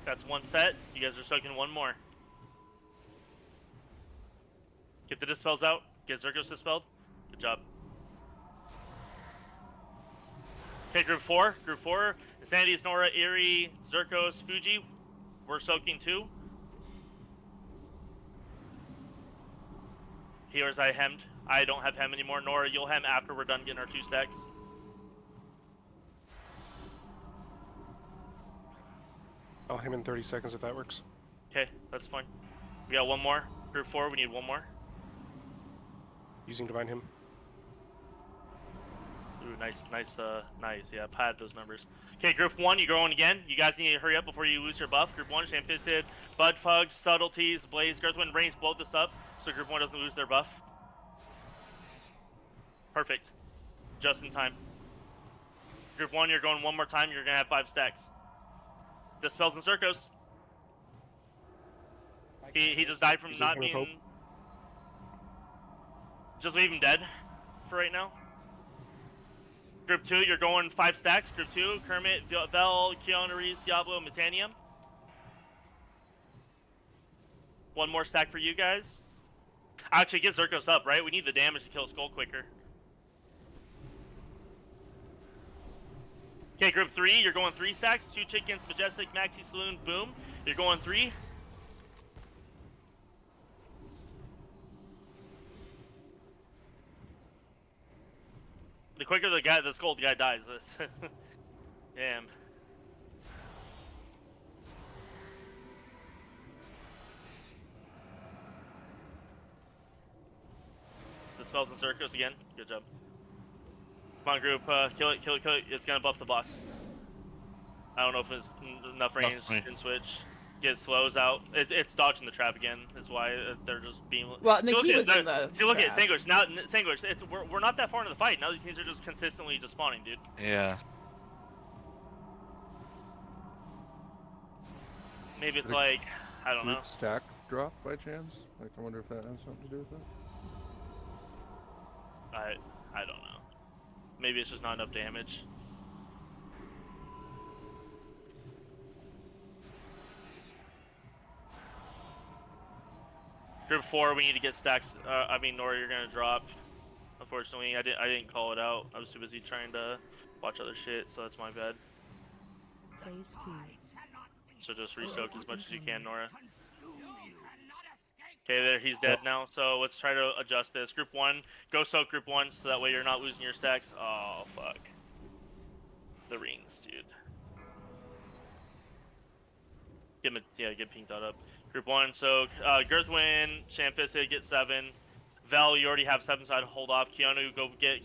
That's 1 set. You guys are soaking 1 more. Get the dispels out. Get Zergos dispelled. Good job. Okay, group 4. Group 4. Insanities, Nora, Eerie, Zerkos, Fuji. We're soaking 2. Here's I hemmed. I don't have hem anymore. Nora, you'll hem after we're done getting our 2 stacks. I'll hem in 30 seconds if that works. Okay, that's fine. We got 1 more. Group 4, we need 1 more. Using Divine Hymn. Ooh, nice. Yeah, pad those numbers. Okay, group 1, you're going again. You guys need to hurry up before you lose your buff. Group 1, Shamfisted, Budfug, Subtleties, Blaze, Girthwind, Range, blow this up so group 1 doesn't lose their buff. Perfect. Just in time. Group 1, you're going 1 more time. You're going to have 5 stacks. Dispels and Zerkos. He just died from not being... Just leave him dead for right now. Group 2, you're going 5 stacks. Group 2, Kermit, Vel, Keanu Reeves, Diablo, Metanium. 1 more stack for you guys. Actually, get Zerkos up, right? We need the damage to kill Skull quicker. Okay, group 3, you're going 3 stacks. 2 chickens, Majestic, Maxi, Saloon, boom. You're going 3. The quicker the Skull guy dies, this. Damn. The spells and Zerkos again. Good job. Come on, group. Kill it. It's gonna buff the boss. I don't know if it's enough range in switch. Get slows out. It's dodging the trap again. That's why they're just being. Well, see, he was in the look trap. at Sandwich. Now, Sandwich. We're not that far into the fight. Now these things are just consistently just spawning, dude. Yeah. Maybe it's like, I don't know. Stack drop by chance? Like, I wonder if that has something to do with it. I don't know. Maybe it's just not enough damage. Group 4, we need to get stacks. I mean, Nora, you're gonna drop. Unfortunately, I didn't call it out. I was too busy trying to watch other shit, so that's my bad. Phase 2. So just re-soak as much as you can, Nora. Okay, there, he's dead now. So let's try to adjust this. Group 1, go soak group 1, so that way you're not losing your stacks. Oh fuck. The rings, dude. Get pink dot up. Group 1, so Girthwind, Shamfisted, get 7. Vel, you already have 7, so I'd hold off. Keanu,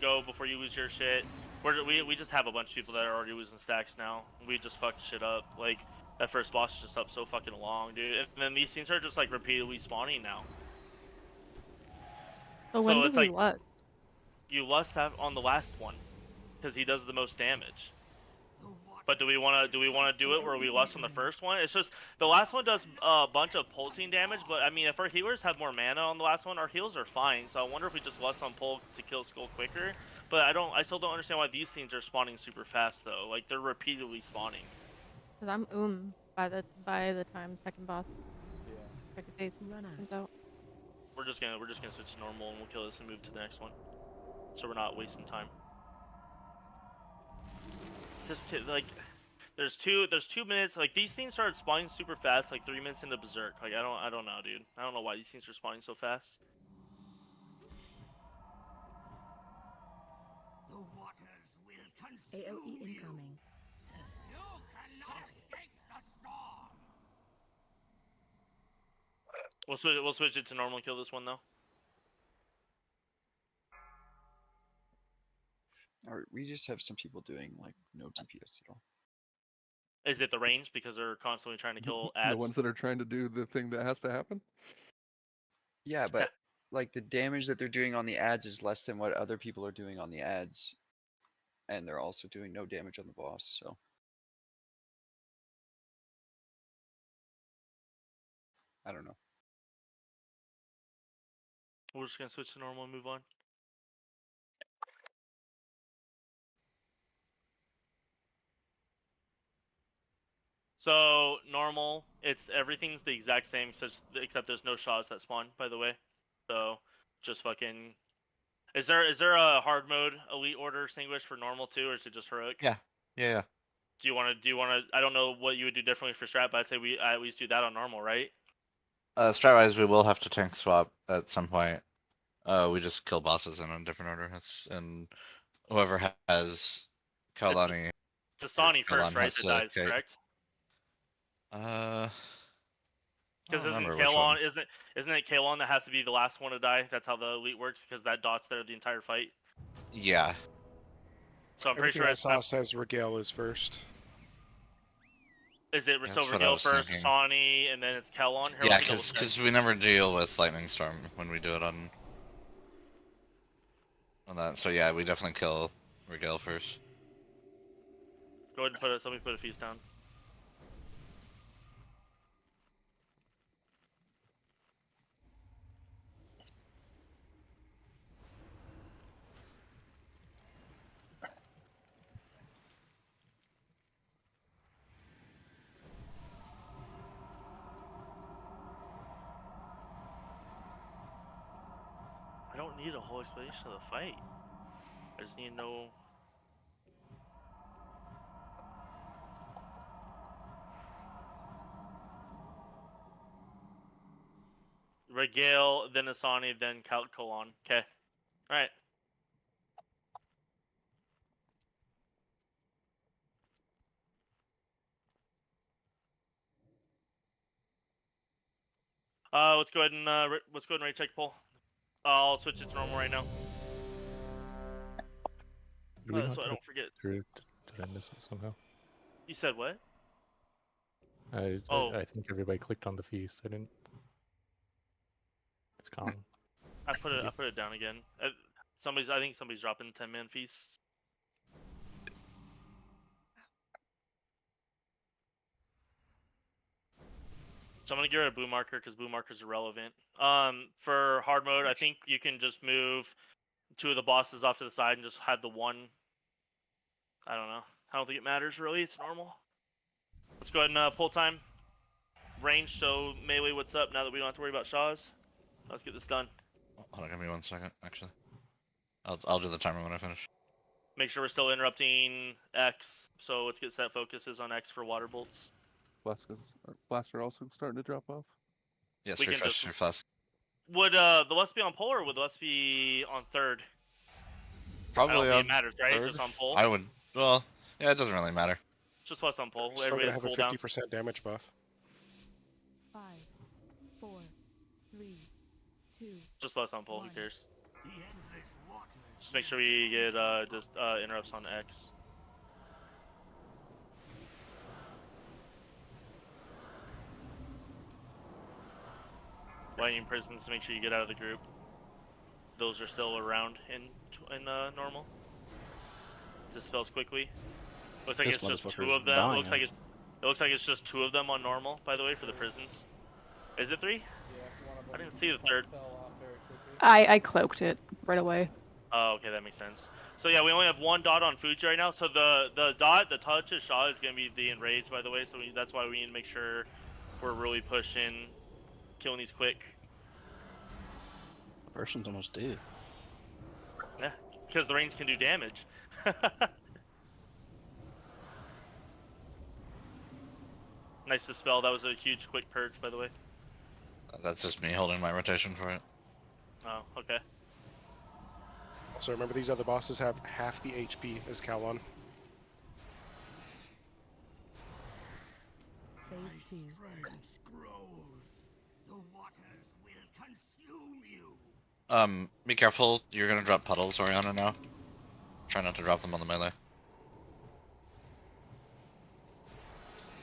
go before you lose your shit. We just have a bunch of people that are already losing stacks now. We just fucked shit up. Like, that first boss is just up so fucking long, dude. And then these things are just like repeatedly spawning now. So when it's do we like, lust? You lust have on the last one, because he does the most damage. But do we want to do it where we lust on the first one? It's just the last one does a bunch of pulsing damage, but I mean, if our healers have more mana on the last one, our heals are fine. So I wonder if we just lust on pull to kill Skull quicker. But I still don't understand why these things are spawning super fast though. Like they're repeatedly spawning. Cause I'm by the time second boss. Yeah. Second phase comes out. We're just gonna switch to normal and we'll kill this and move to the next one. So we're not wasting time. This kid, like, there's 2 minutes. Like these things started spawning super fast, like 3 minutes into Berserk. Like I don't know, dude. I don't know why these things are spawning so fast. The waters will consume AOE you. incoming. You cannot escape the storm. We'll switch it to normal and kill this one though. Or we just have some people doing like no DPS at all. Is it the range because they're constantly trying to kill The ads? ones that are trying to do the thing that has to happen. Yeah, but like the damage that they're doing on the ads is less than what other people are doing on the ads, and they're also doing no damage on the boss. So I don't know. We're just gonna switch to normal and move on. So normal, it's everything's the exact same, except there's no Shaws that spawn. By the way, so just fucking. Is there a hard mode elite order extinguish for normal too, or is it just heroic? Yeah. Yeah. Do you want to? I don't know what you would do differently for strat, but I'd say we at least do that on normal, right? Strat-wise, we will have to tank swap at some point. We just kill bosses in a different order. And whoever has Kaolani. It's Asani first, right? That dies, okay. correct? I Because don't isn't remember which one. Kaolon isn't it Kaolon that has to be the last one to die? That's how the elite works, because that dot's there the entire fight. Yeah. So I'm pretty Everything sure I saw says Regale is first. Is it That's so what I Regale was first, thinking. Asani, and then it's Kaolon? Here, Yeah, let me double check. because we never deal with Lightning Storm when we do it on that. So yeah, we definitely kill Regale first. Go ahead and put it. Somebody put a feast down. I don't need a whole explanation of the fight. I just need to know. Regale, then Asani, then Kaolon. Okay. Alright. Let's go ahead and rate check poll. I'll switch it to normal right now. Did we not So I get don't forget. through? Did I miss it somehow? You said what? I think everybody clicked on the feast. I didn't. It's gone. I put it down again. I think somebody's dropping 10-man feasts. So I'm gonna get rid of blue marker because blue marker's irrelevant. For hard mode, I think you can just move 2 of the bosses off to the side and just have the one. I don't know. I don't think it matters really. It's normal. Let's go ahead and pull time. Range. So melee, what's up? Now that we don't have to worry about Shaws, let's get this done. Hold on, give me 1 second. Actually, I'll do the timer when I finish. Make sure we're still interrupting X. So let's get set focuses on X for water bolts. Blaster also starting to drop off. Yes, We can refresh your flask. Would the West be on pole or would the West be on third? Probably I don't think on it matters, right? third. Just on pole. I would. Well, yeah, it doesn't really matter. Just West on pole. Still Everybody gonna has have a cooldowns. 50% damage buff. 5, 4, 3, 2. Just West on pole. Who cares? The endless waters. Just make sure we get just interrupts on X. Lightning prisons. Make sure you get out of the group. Those are still around in normal. Dispels quickly. Looks like This it's just 2 motherfucker's of them. dying. It looks like it's just 2 of them on normal. By the way, for the prisons. Is it 3? Yeah, one of I them didn't see the third. fell off very quickly. I cloaked it right away. Oh, okay, that makes sense. So yeah, we only have 1 dot on Fuji right now. So the touch of shot is gonna be the enrage, by the way. So that's why we need to make sure we're really pushing, killing these quick. The person's almost dead. Yeah, because the range can do damage. Nice dispel. That was a huge quick purge, by the way. That's just me holding my rotation for it. Oh, okay. Also, remember these other bosses have half the HP as Kaolon. Phase 2. Strength grows. The waters will consume you. Be careful. You're gonna drop puddles, Oriana, now. Try not to drop them on the melee.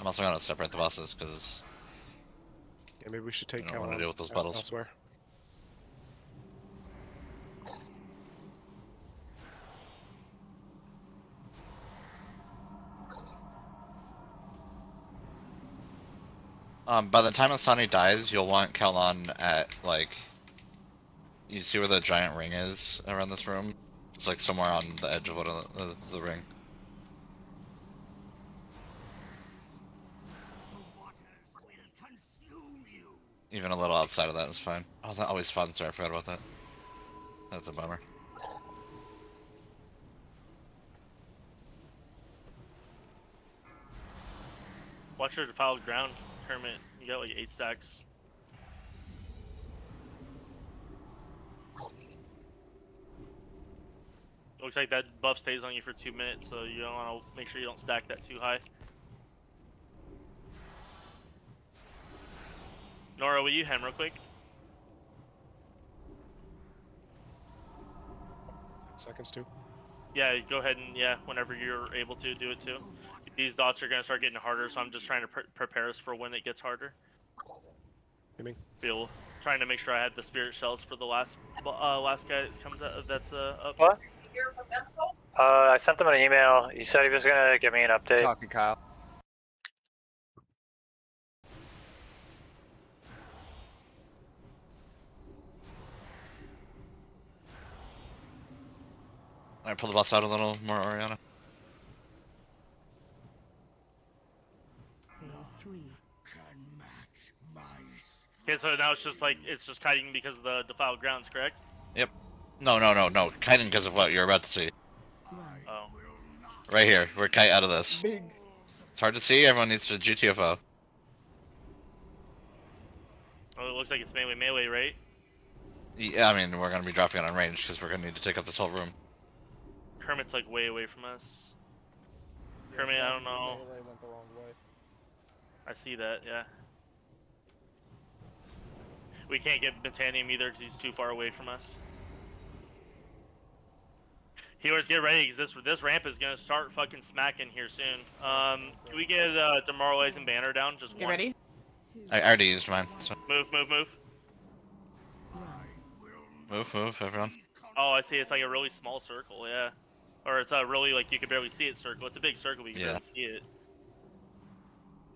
I'm also gonna separate the bosses because Yeah, maybe we should take I don't want to deal with those battles. elsewhere. By the time Asani dies, you'll want Kalon at, like... You see where the giant ring is around this room? It's like somewhere on the edge of the ring. Even a little outside of that is fine. Oh, that always spawns there, I forgot about that. That's a bummer. Watch your defiled ground, Kermit. You got like 8 stacks. Looks like that buff stays on you for 2 minutes, so you don't want to make sure you don't stack that too high. Nora, will you hem real quick? Seconds too. Yeah, go ahead and whenever you're able to do it too. These dots are gonna start getting harder, so I'm just trying to prepare us for when it gets harder. Feel trying to make sure I have the spirit shells for the last guy that comes out. That's up. What? I sent him an email. He said he was gonna give me an update. Talking, Kyle. Alright, pull the boss out a little more, Oriana. Phase 3. Okay, so now it's just kiting because of the defiled grounds, correct? Yep. No. Kiting because of what you're about to see. Oh. Right here. We're kite out of this. Big. It's hard to see. Everyone needs to GTFO. Oh, it looks like it's melee, right? Yeah, I mean, we're going to be dropping it on range because we're going to need to take up this whole room. Kermit's like way away from us. Kermit, I don't know. Melee went the wrong way. I see that, yeah. We can't get Botanium either because he's too far away from us. Healers, get ready because this ramp is gonna start fucking smacking here soon. Can we get Demoralizing Banner down? Just Get one. ready. I already used mine. So. Move. Move, everyone. Oh, I see. It's like a really small circle, yeah. Or it's a really like you can barely see it circle. It's a big circle, but you can barely see it.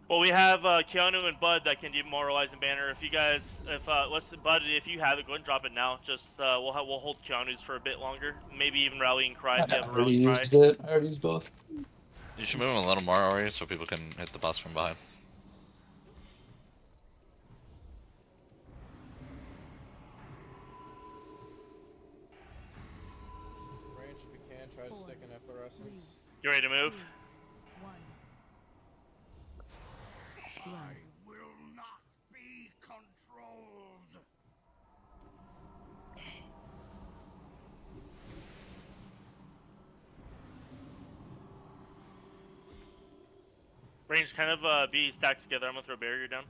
Well, we have Keanu and Bud that can demoralize and banner. If you guys, Bud, if you have it, go ahead and drop it now. Just we'll hold Keanu's for a bit longer. Maybe even rallying cry if you have a rallying cry. I already used both. You should move them a little more, Ori, so people can hit the boss from behind. Range if you can, try to stick an efflorescence. You ready to move? I will not be controlled. Range kind of be stacked together. I'm gonna throw a barrier down.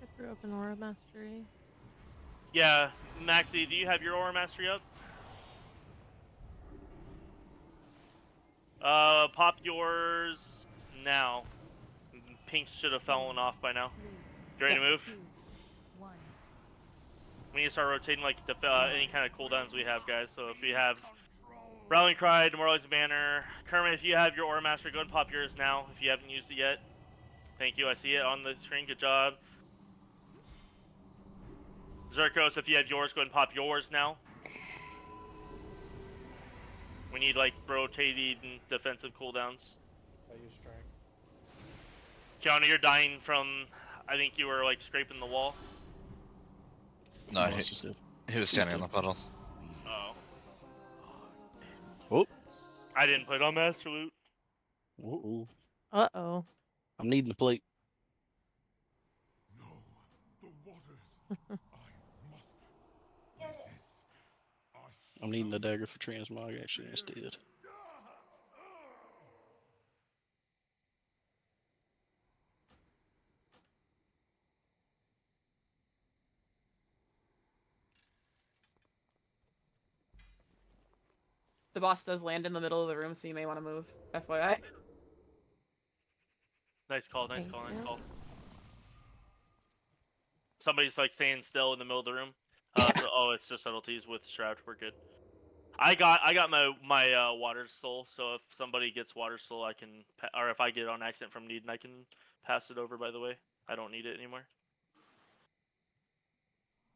I threw up an aura mastery. Yeah, Maxie, do you have your aura mastery up? Pop yours now. Pinks should have fallen off by now. You ready to move? We need to start rotating like any kind of cooldowns we have, guys. So if you have Rallying Cry, Demoralizing Banner, Kermit, if you have your Aura Master, go ahead and pop yours now if you haven't used it yet. Thank you, I see it on the screen. Good job. Zerkos, if you have yours, go ahead and pop yours now. We need like rotating defensive cooldowns. I use strength. Keanu, you're dying from, I think you were like scraping the wall. No, he was standing on the puddle. Oh. Oh. I didn't put it on Master Loot. Uh-oh. Uh-oh. I'm needing the plate. I'm needing the dagger for transmog actually instead. The boss does land in the middle of the room, so you may want to move. FYI. Nice call, nice call, nice call. Somebody's like staying still in the middle of the room. Oh, it's just subtleties with Shroud. We're good. I got my water soul, so if somebody gets water soul, I can, or if I get it on accident from Need, I can pass it over. By the way, I don't need it anymore.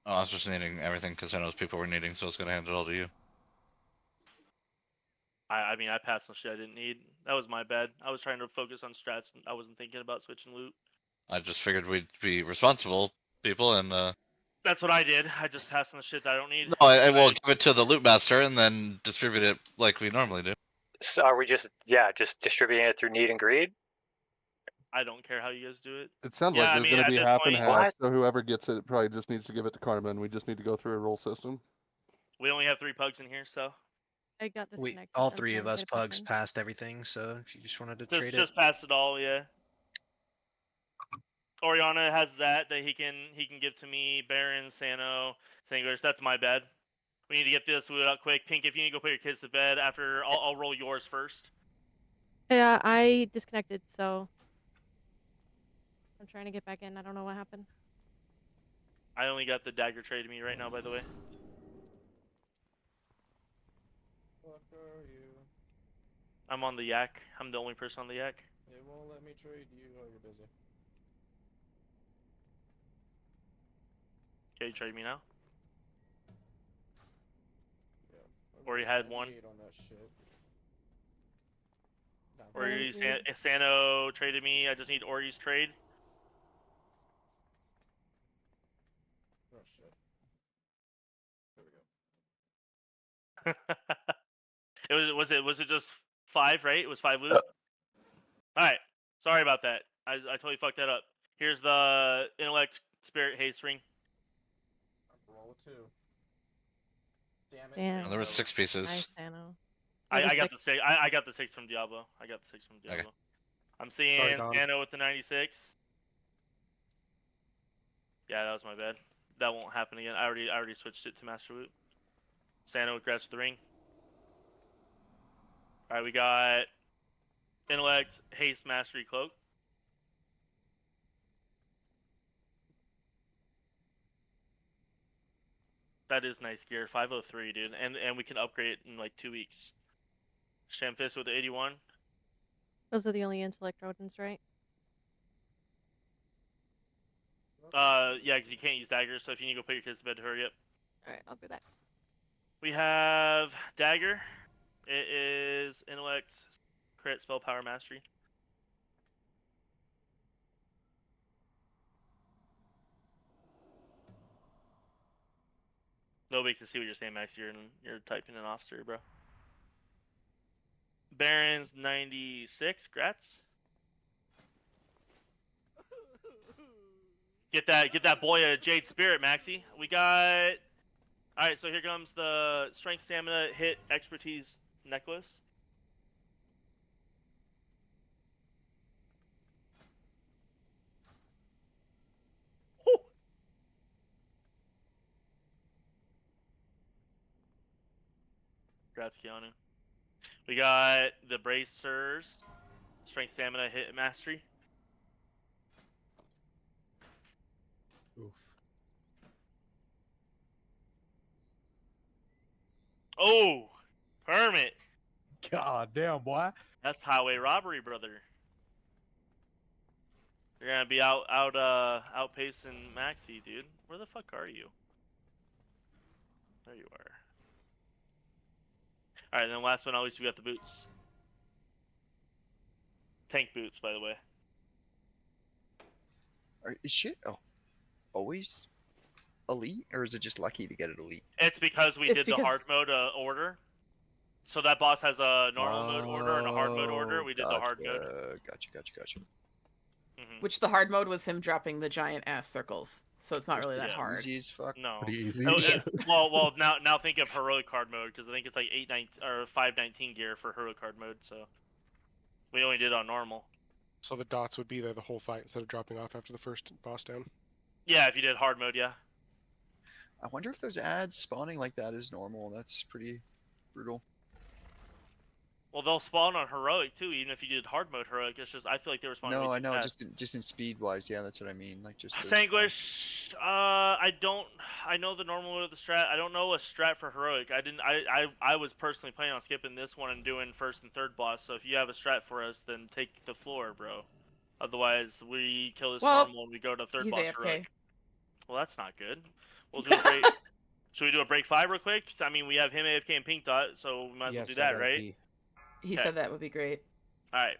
Oh, I was just needing everything because I know people were needing, so I was gonna hand it all to you. I mean, I passed some shit I didn't need. That was my bad. I was trying to focus on strats. And I wasn't thinking about switching loot. I just figured we'd be responsible people and That's what I did. I just passed on the shit that I don't need. No, I will give it to the loot master and then distribute it like we normally do. So are we just distributing it through need and greed? I don't care how you guys do it. It sounds like there's going to be half and half, so whoever gets it probably just needs to give it to Karma, and we just need to go through a roll system. We only have 3 pugs in here, so. I got this. All 3 of us pugs passed everything, so if you just wanted to trade it. Just pass it all, yeah. Oriana has that he can give to me. Baron, Sano, Sanguish. That's my bad. We need to get this loot out quick. Pink, if you need to go put your kids to bed, after I'll roll yours first. Yeah, I disconnected, so I'm trying to get back in. I don't know what happened. I only got the dagger trade to me right now, by the way. Fuck are you? I'm on the yak. I'm the only person on the yak. It won't let me trade you. Oh, you're busy. Okay, you trade me now? Yeah. Or you had one? On that shit. Or Sano traded me. I just need Ori's trade. Oh shit. There we go. was it just 5, right? It was 5 loot? Alright. Sorry about that. I totally fucked that up. Here's the intellect spirit haste ring. Roll 2. Damn it. Damn. Oh, there were 6 pieces. Nice, Sano. I got the 6. I got the 6 from Diablo. Okay. I'm seeing Sano with the 96. Yeah, that was my bad. That won't happen again. I already switched it to Master Loot. Sano grabs the ring. Alright, we got Intellect, Haste, Mastery, Cloak. That is nice gear. 503, dude. And we can upgrade it in like 2 weeks. Shamfist with 81. Those are the only intellect rodents, right? Yeah, because you can't use daggers, so if you need to go put your kids to bed, hurry up. Alright, I'll be back. We have Dagger. It is Intellect, Crit, Spell, Power, Mastery. Nobody can see what you're saying, Max. You're typing an officer, bro. Baron's 96. Grats. Get that boy a Jade Spirit, Maxi. We got. All right, so here comes the Strength, Stamina, Hit, Expertise necklace. Woo! Congrats, Keanu. We got the Bracers, Strength, Stamina, Hit, Mastery. Oof. Oh, Hermit. God damn, boy. That's highway robbery, brother. You're gonna be outpacing Maxi, dude. Where the fuck are you? There you are. All right, and then last but not least, we got the boots. Tank boots, by the way. Is shit always elite, or is it just lucky to get it elite? It's because we did the hard mode order. So that boss has a normal mode order and a hard mode order. We did the hard mode. Gotcha. Which the hard mode was him dropping the giant ass circles, so it's not really that hard. Easy as fuck. No. Pretty easy. Well, now think of heroic card mode, because I think it's like 819 or 519 gear for heroic card mode. So we only did on normal. So the dots would be there the whole fight instead of dropping off after the first boss down. Yeah, if you did hard mode, yeah. I wonder if those ads spawning like that is normal. That's pretty brutal. Well, they'll spawn on heroic too, even if you did hard mode heroic. It's just I feel like they were spawning No, way I too know. fast. Just in speed wise, yeah, that's what I mean. Like just those Sanguish, I don't. I know the normal mode of the strat. I don't know a strat for heroic. I was personally planning on skipping this one and doing first and third boss. So if you have a strat for us, then take the floor, bro. Otherwise, we kill this Well, normal and we go to third he's boss AFK. heroic. Well, that's not good. We'll do a break. Should we do a break 5 real quick? I mean, we have him AFK and Pink Dot, so we might as well do that, right? He Okay. said that would be great. All right.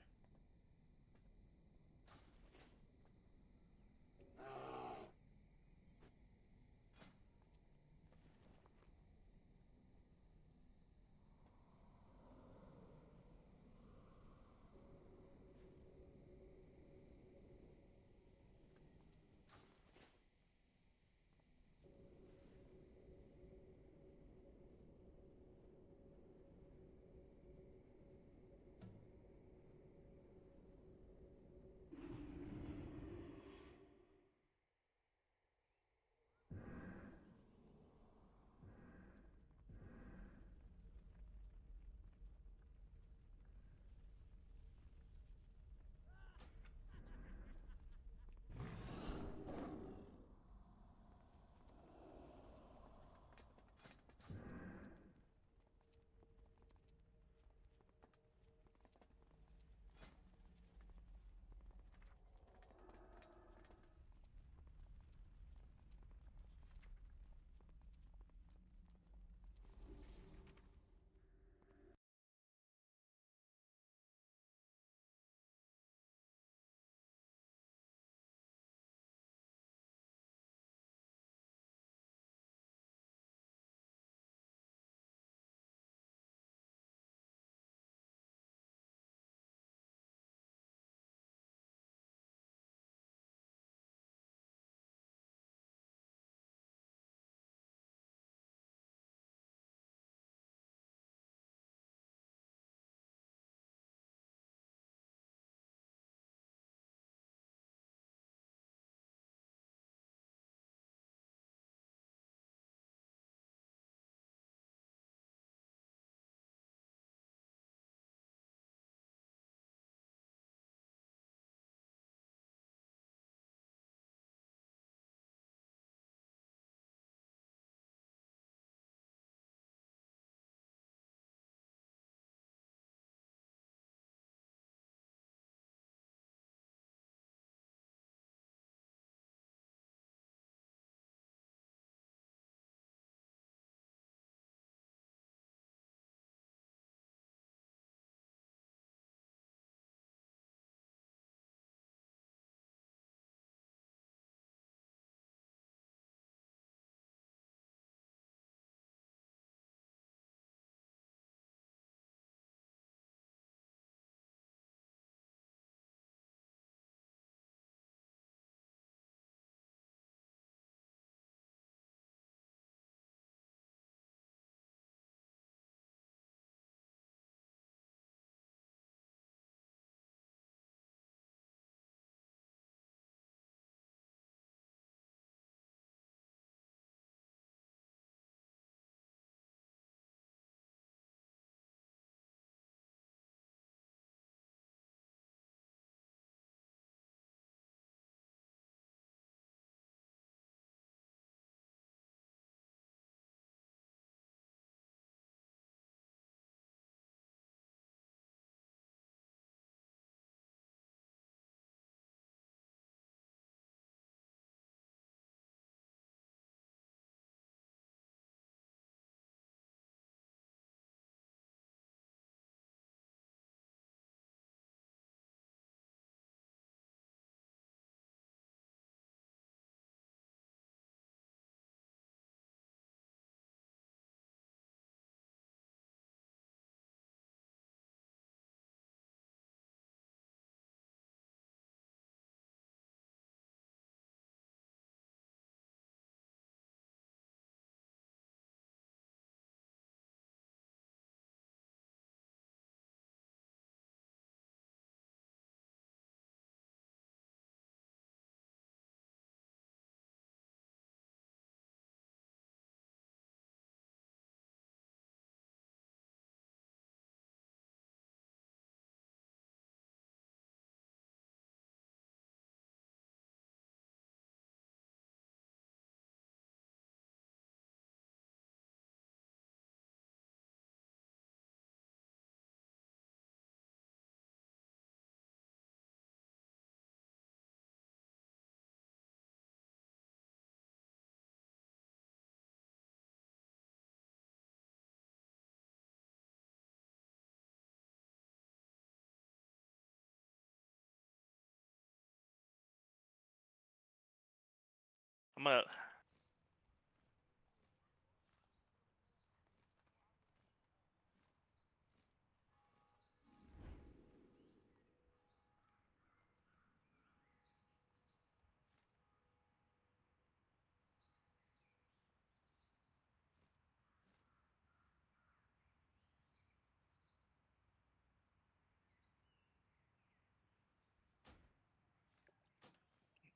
gonna.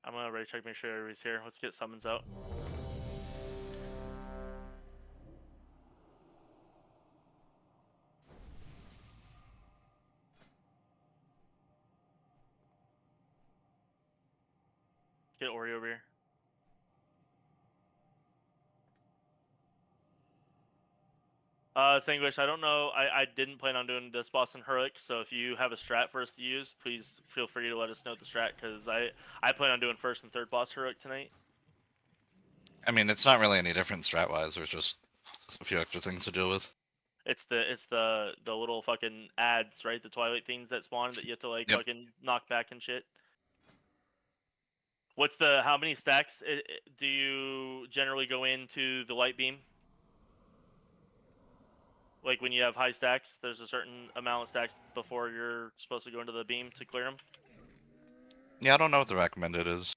I'm gonna ready check, make sure everybody's here. Let's get summons out. Get Ori over here. Sanguish, I don't know. I didn't plan on doing this boss in Heroic, so if you have a strat for us to use, please feel free to let us know the strat, because I plan on doing first and third boss Heroic tonight. I mean, it's not really any different strat-wise. There's just a few extra things to deal with. It's the little fucking ads, right? The Twilight things that spawn that you have to like fucking knock back and shit. What's how many stacks do you generally go into the light beam? Like when you have high stacks, there's a certain amount of stacks before you're supposed to go into the beam to clear them. Yeah, I don't know what the recommended is.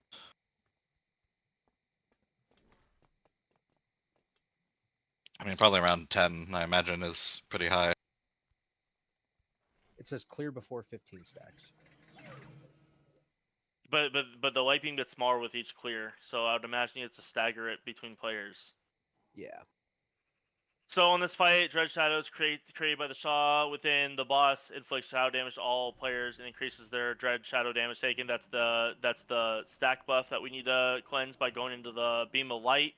I mean, probably around 10, I imagine, is pretty high. It says clear before 15 stacks. But the light beam gets smaller with each clear, so I would imagine you have to stagger it between players. Yeah. So in this fight, Dread Shadows created by the Shaw within the boss inflicts shadow damage to all players and increases their Dread Shadow damage taken. That's the stack buff that we need to cleanse by going into the Beam of Light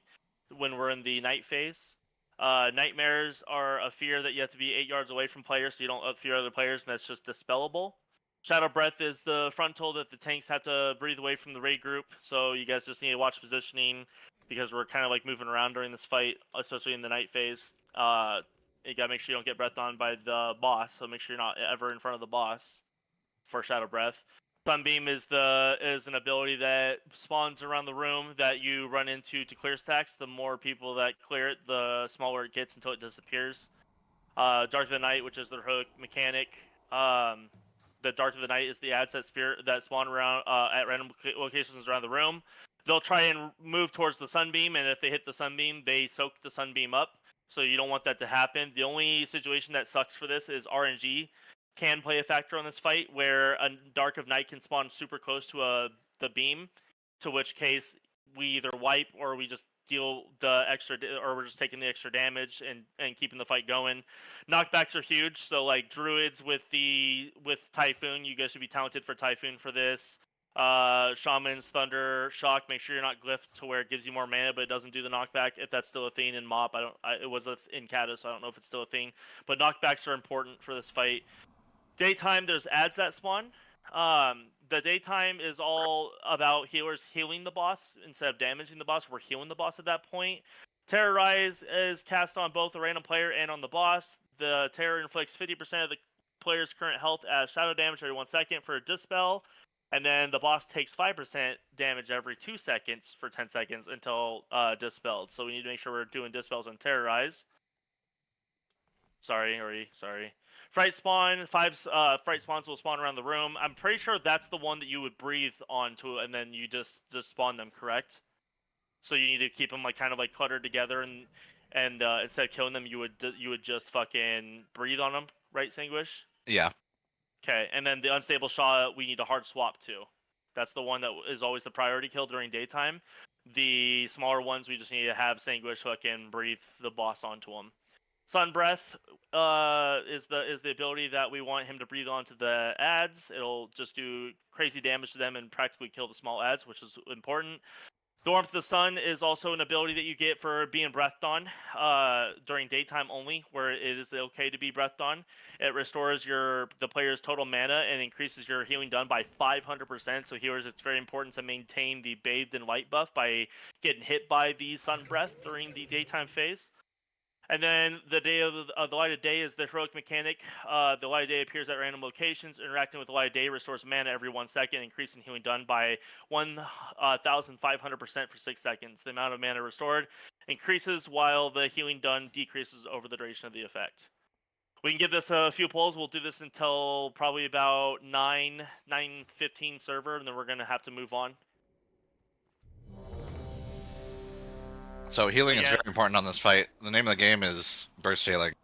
when we're in the night phase. Nightmares are a fear that you have to be 8 yards away from players, so you don't fear other players, and that's just dispellable. Shadow Breath is the frontal that the tanks have to breathe away from the raid group, so you guys just need to watch positioning, because we're kind of like moving around during this fight, especially in the night phase. You gotta make sure you don't get breathed on by the boss, so make sure you're not ever in front of the boss for Shadow Breath. Sunbeam is an ability that spawns around the room that you run into to clear stacks. The more people that clear it, the smaller it gets until it disappears. Dark of the Night, which is the hook mechanic. The Dark of the Night is the ads that spawn around at random locations around the room. They'll try and move towards the sunbeam, and if they hit the sunbeam, they soak the sunbeam up. So you don't want that to happen. The only situation that sucks for this is RNG can play a factor on this fight, where a Dark of Night can spawn super close to the beam, to which case we either wipe or we just deal the extra, or we're just taking the extra damage and keeping the fight going. Knockbacks are huge, so like druids with Typhoon, you guys should be talented for Typhoon for this. Shamans, Thunder, Shock, make sure you're not glyphed to where it gives you more mana, but it doesn't do the knockback. If that's still a thing in MoP, it was in Kata, so I don't know if it's still a thing. But knockbacks are important for this fight. Daytime, there's ads that spawn. The daytime is all about healers healing the boss instead of damaging the boss. We're healing the boss at that point. Terrorize is cast on both the random player and on the boss. The terror inflicts 50% of the player's current health as shadow damage every 1 second for a dispel. And then the boss takes 5% damage every 2 seconds for 10 seconds until dispelled. So we need to make sure we're doing dispels on Terrorize. Sorry. Fright Spawn, 5 Fright Spawns will spawn around the room. I'm pretty sure that's the one that you would breathe onto, and then you just spawn them, correct? So you need to keep them like kind of like cluttered together, and instead of killing them, you would just fucking breathe on them, right, Sanguish? Yeah. Okay, and then the Unstable Shaw, we need a hard swap to. That's the one that is always the priority kill during daytime. The smaller ones, we just need to have Sanguish fucking breathe the boss onto them. Sun Breath is the ability that we want him to breathe onto the ads. It'll just do crazy damage to them and practically kill the small ads, which is important. The Warmth of the Sun is also an ability that you get for being breathed on during daytime only, where it is okay to be breathed on. It restores the player's total mana and increases your healing done by 500%. So healers, it's very important to maintain the Bathed in Light buff by getting hit by the Sun Breath during the daytime phase. And then the day of the light of day is the heroic mechanic. The light of day appears at random locations. Interacting with the light of day restores mana every 1 second, increasing healing done by 1,500% for 6 seconds. The amount of mana restored increases while the healing done decreases over the duration of the effect. We can give this a few pulls. We'll do this until probably about 9:15 server, and then we're gonna have to move on. So healing is Yeah. very important on this fight. The name of the game is burst healing.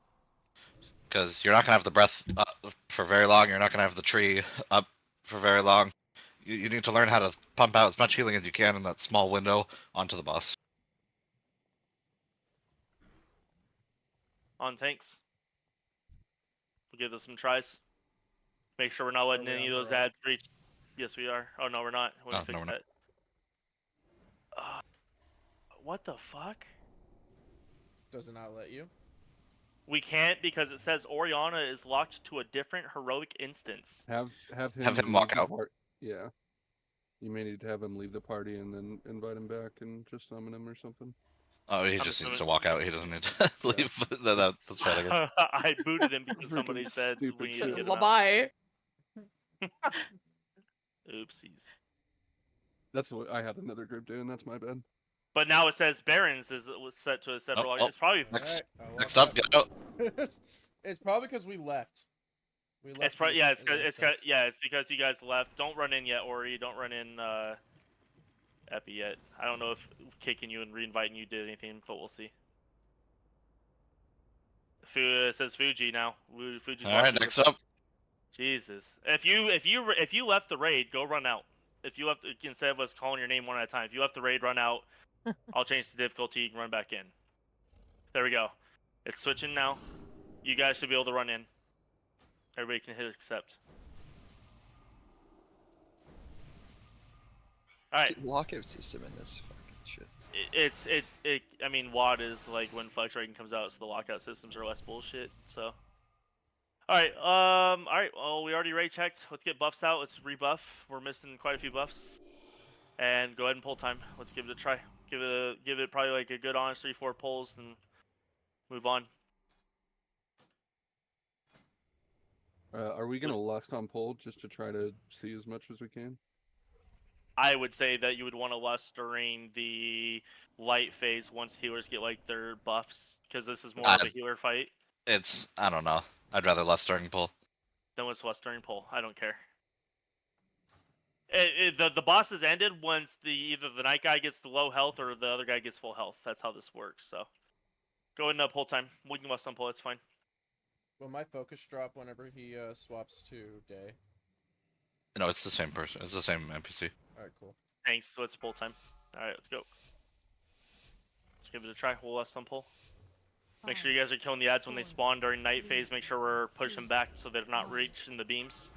Because you're not going to have the breath up for very long. You're not going to have the tree up for very long. You need to learn how to pump out as much healing as you can in that small window onto the boss. On tanks. We'll give this some tries. Make sure we're not letting any of those ads reach. Yes, we are. Oh, no, we're not. We'll Oh, fix no, we're that. What the fuck? Does it not let you? We can't because it says Oriana is locked to a different heroic instance. Have him walk leave the out. Yeah. You may need to have him leave the party and then invite him back and just summon him or something. Oh, he just needs to walk out. He doesn't need to leave. That's fine, I guess. I booted him because somebody Freaking said stupid we need to shit. get him out. Bye. Oopsies. That's what I had another group doing. That's my bad. But now it says Barons was set to a separate. It's probably next Alright, up, get out. It's probably because we left. We left. It's probably in it's because you guys left. Don't run in yet, Ori. Don't run in Epi yet. I don't know if kicking you and reinviting you did anything, but we'll see. It says Fuji now. Fuji's All right, next up. Jesus. If you left the raid, go run out. If you left, instead of us calling your name one at a time, if you left the raid, run out. I'll change the difficulty. You can run back in. There we go. It's switching now. You guys should be able to run in. Everybody can hit accept. All right. Lockout system in this fucking shit. I mean, WAD is like when Flex Rating comes out, so the lockout systems are less bullshit. So. Alright, well, we already raid checked. Let's get buffs out. Let's rebuff. We're missing quite a few buffs. And go ahead and pull time. Let's give it a try. Give it probably like a good honest 3-4 pulls and move on. Are we gonna lust on pull just to try to see as much as we can? I would say that you would want to lust during the light phase once healers get like their buffs, because this is more of a healer fight. I don't know. I'd rather lust during pull. Then let's lust during pull. I don't care. The boss is ended once either the night guy gets the low health or the other guy gets full health. That's how this works. So go ahead and pull time. We can lust on pull. It's fine. Will my focus drop whenever he swaps to day? No, it's the same person. It's the same NPC. Alright, cool. Thanks. So it's pull time. Alright, let's go. Let's give it a try. We'll lust on pull. Make sure you guys are killing the ads when they spawn during night phase. Make sure we're pushing back so they're not reaching the beams.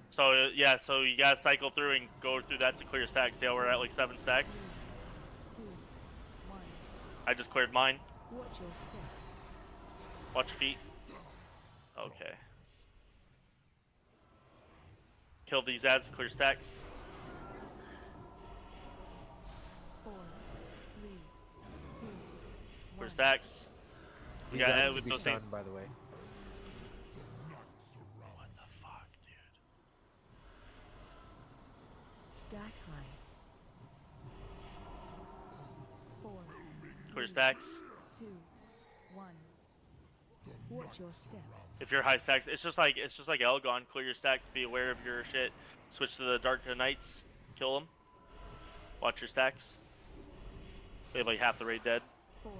So yeah, so you gotta cycle through and go through that to clear stacks. See how we're at like 7 stacks? I just cleared mine. Watch your feet. Okay. Kill these ads, clear stacks. 4, 3, 2, Clear stacks. We These got ads with could be those things. stunned, by the way. What the fuck, dude? Stack high. 4, Clear stacks. 2, 1. Watch your step. If you're high stacks, it's just like Elgon. Clear your stacks. Be aware of your shit. Switch to the Dark Knights. Kill them. Watch your stacks. We have like half the raid dead. 4,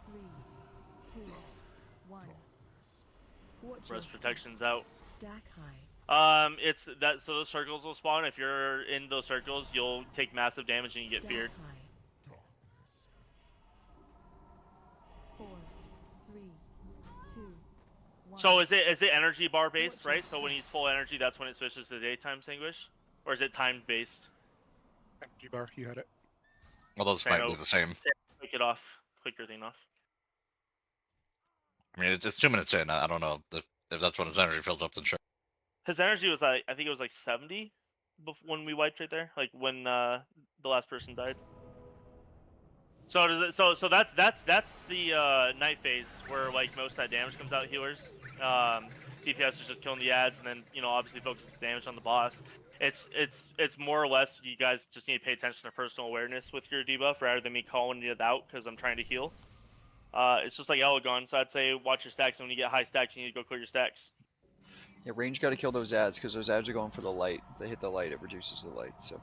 3, 2, 1. Watch your Rest step. protection's out. Stack high. It's that. So those circles will spawn. If you're in those circles, you'll take massive damage and you get Stack feared. high. 4, 3, 2, 1. So is it energy bar based, right? So when he's full energy, that's when it switches to daytime extinguish, or is it time based? Energy bar, you had it. Well, those might be the same. Click it off. Click your thing off. I mean, it's 2 minutes in. I don't know if that's when his energy fills up, then sure. His energy was like, I think it was like 70. when we wiped right there, like when the last person died. So that's the night phase where like most of that damage comes out healers. DPS is just killing the ads, and then obviously focuses damage on the boss. It's more or less you guys just need to pay attention to personal awareness with your debuff rather than me calling it out because I'm trying to heal. It's just like Elgon, so I'd say watch your stacks, and when you get high stacks, you need to go clear your stacks. Yeah, range got to kill those ads because those ads are going for the light. If they hit the light, it reduces the light. So.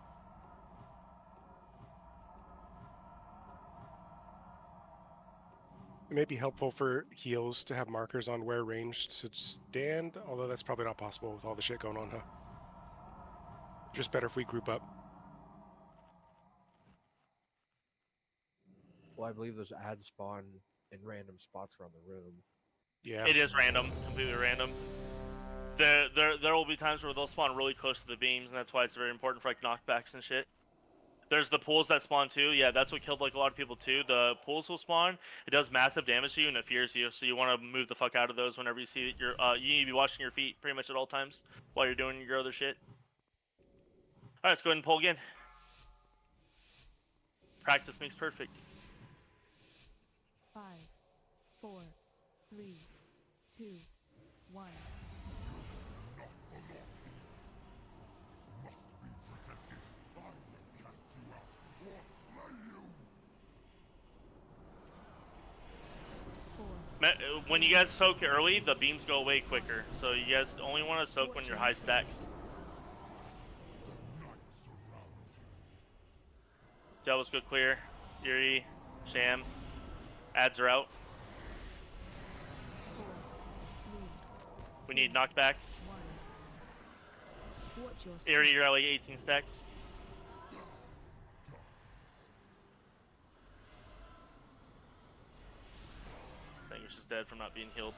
It may be helpful for heals to have markers on where ranged to stand, although that's probably not possible with all the shit going on, huh? Just better if we group up. Well, I believe those ads spawn in random spots around the room. Yeah. It is random, completely random. There will be times where they'll spawn really close to the beams, and that's why it's very important for like knockbacks and shit. There's the pools that spawn too. Yeah, that's what killed like a lot of people too. The pools will spawn. It does massive damage to you and it fears you. So you want to move the fuck out of those whenever you see that you're. You need to be watching your feet pretty much at all times while you're doing your other shit. All right, let's go ahead and pull again. Practice makes perfect. 5, 4, 3, 2, 1. When you guys soak early, the beams go away quicker. So you guys only want to soak when you're high stacks. Devils go clear. Eerie, Sham. Ads are out. We need knockbacks. Eerie, you're at like 18 stacks. Sanguish is dead from not being healed.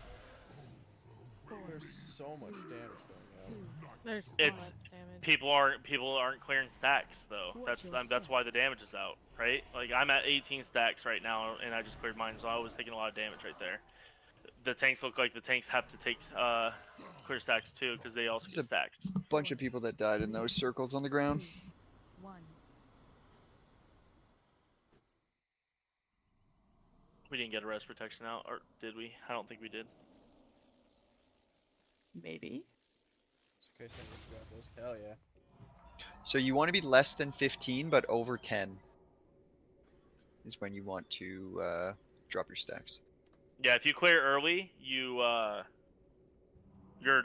There's so much damage going on. There's so It's much damage. people aren't clearing stacks though. That's why the damage is out, right? Like I'm at 18 stacks right now, and I just cleared mine, so I was taking a lot of damage right there. The tanks look like the tanks have to take clear stacks too, because they also get stacks. A bunch of people that died in those circles on the ground. 1. We didn't get a rest protection out, or did we? I don't think we did. Maybe. It's okay, Sanguish got this. Hell yeah. So you want to be less than 15, but over 10 is when you want to drop your stacks. Yeah, if you clear early, you're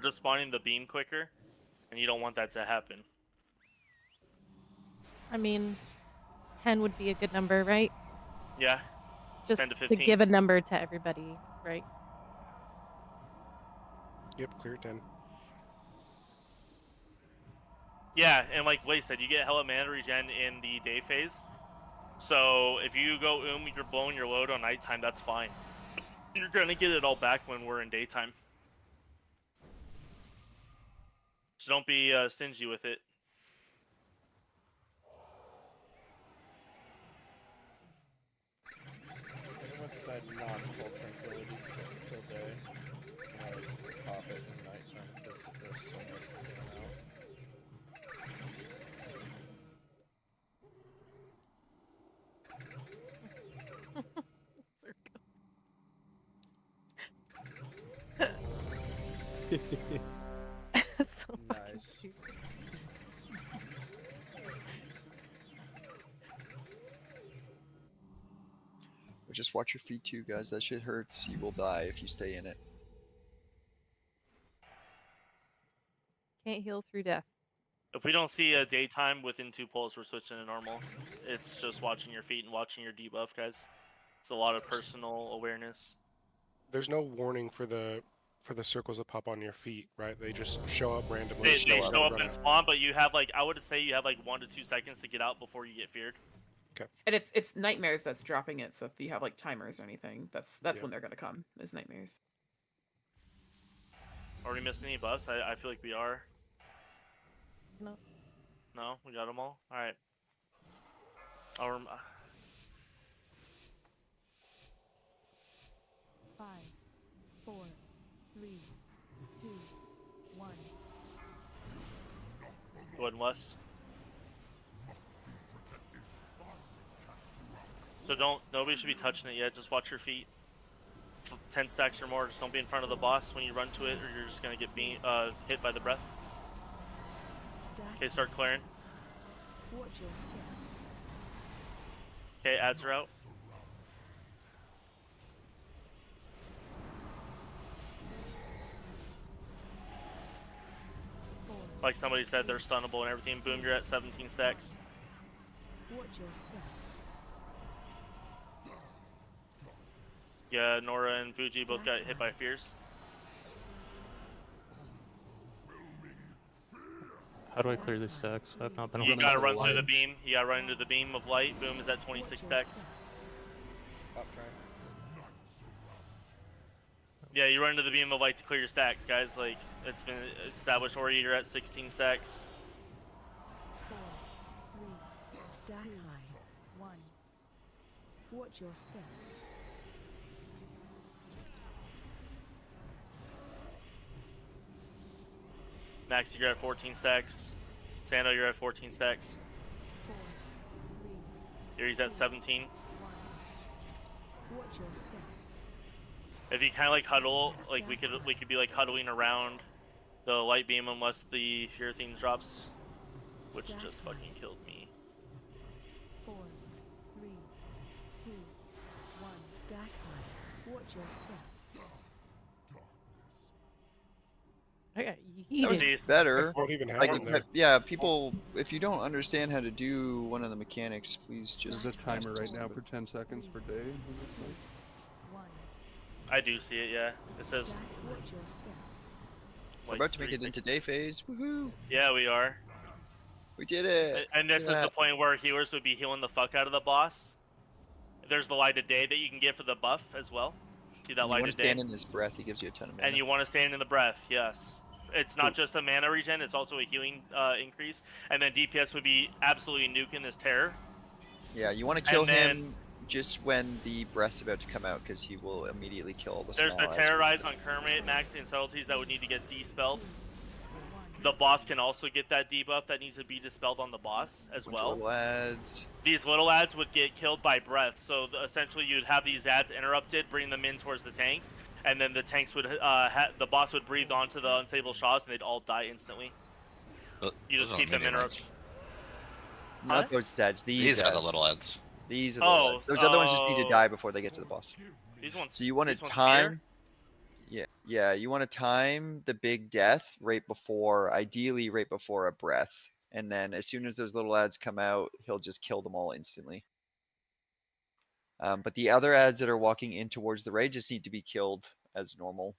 just spawning the beam quicker, and you don't want that to happen. I mean, 10 would be a good number, right? Yeah. Just 10 to to 15. give a number to everybody, right? Yep, clear 10. Yeah, and like Blaze said, you get hella mana regen in the day phase. So if you go you're blowing your load on nighttime, that's fine. You're gonna get it all back when we're in daytime. So don't be stingy with it. Anyone decide not to hold tranquility till day? Like pop it in nighttime because there's so much going out. So fucking Nice. stupid. But just watch your feet too, guys. That shit hurts. You will die if you stay in it. Can't heal through death. If we don't see a daytime within 2 pulls, we're switching to normal. It's just watching your feet and watching your debuff, guys. It's a lot of personal awareness. There's no warning for the circles that pop on your feet, right? They just show up randomly. They show up run and out. spawn, but you have like, I would say you have like 1 to 2 seconds to get out before you get feared. Okay. And it's nightmares that's dropping it. So if you have like timers or anything, that's when they're gonna come. Is nightmares. Are we missing any buffs? I feel like we are. No. No, we got them all. All right. I'll 5, 4, 3, 2, 1. Go ahead and west. So nobody should be touching it yet. Just watch your feet. 10 stacks or more. Just don't be in front of the boss when you run to it, or you're just gonna get hit by the breath. Okay, start clearing. Okay, ads are out. Like somebody said, they're stunnable and everything. Boom, you're at 17 stacks. Yeah, Nora and Fuji both got hit by fears. How do I clear these stacks? I've not been. You gotta run through the beam. You gotta run into the beam of light. Boom is at 26 stacks. Yeah, you run into the beam of light to clear your stacks, guys. Like, it's been established already. You're at 16 stacks. 4, 3, stack high. 1. Watch your step. Max, you're at 14 stacks. Sando, you're at 14 stacks. 4, 3, Yuri's at 17. 1. Watch your step. If you kind of like huddle, like we could be like huddling around the light beam unless the fear thing drops, which just fucking killed me. 4, 3, 2, 1. Stack high. Watch your step. I got That was yeeted. better. Won't even Like, happen there. yeah, people, if you don't understand how to do one of the mechanics, please There's just. a timer right now for 10 seconds per day. I do see it, yeah. It says. We're about to make it into day phase. Woohoo! Yeah, we are. We did it. And this is the point where healers would be healing the fuck out of the boss. There's the light of day that you can get for the buff as well. See that You light want of to day? stand in his breath. He gives you a ton of mana. And you want to stand in the breath, yes. It's not just a mana regen, it's also a healing increase. And then DPS would be absolutely nuking this terror. Yeah, you want to kill him just when the breath's about to come out, because he will immediately kill all the There's the small terrorize on Kermit, Max, and subtleties that would need to get dispelled. The boss can also get that debuff that needs to be dispelled on the boss as well. Little ads. These little ads would get killed by breath, so essentially you'd have these ads interrupted, bring them in towards the tanks, and then the tanks would, the boss would breathe onto the unstable shots, and they'd all die instantly. You just keep them interrupted. Not those ads. These are ads. the little ads. These are the little ads. Those other ones just need to die before they get to the boss. These ones. So you want to these ones time. Yeah. You want to time the big death right before, ideally right before a breath, and then as soon as those little ads come out, he'll just kill them all instantly. But the other ads that are walking in towards the raid just need to be killed as normal.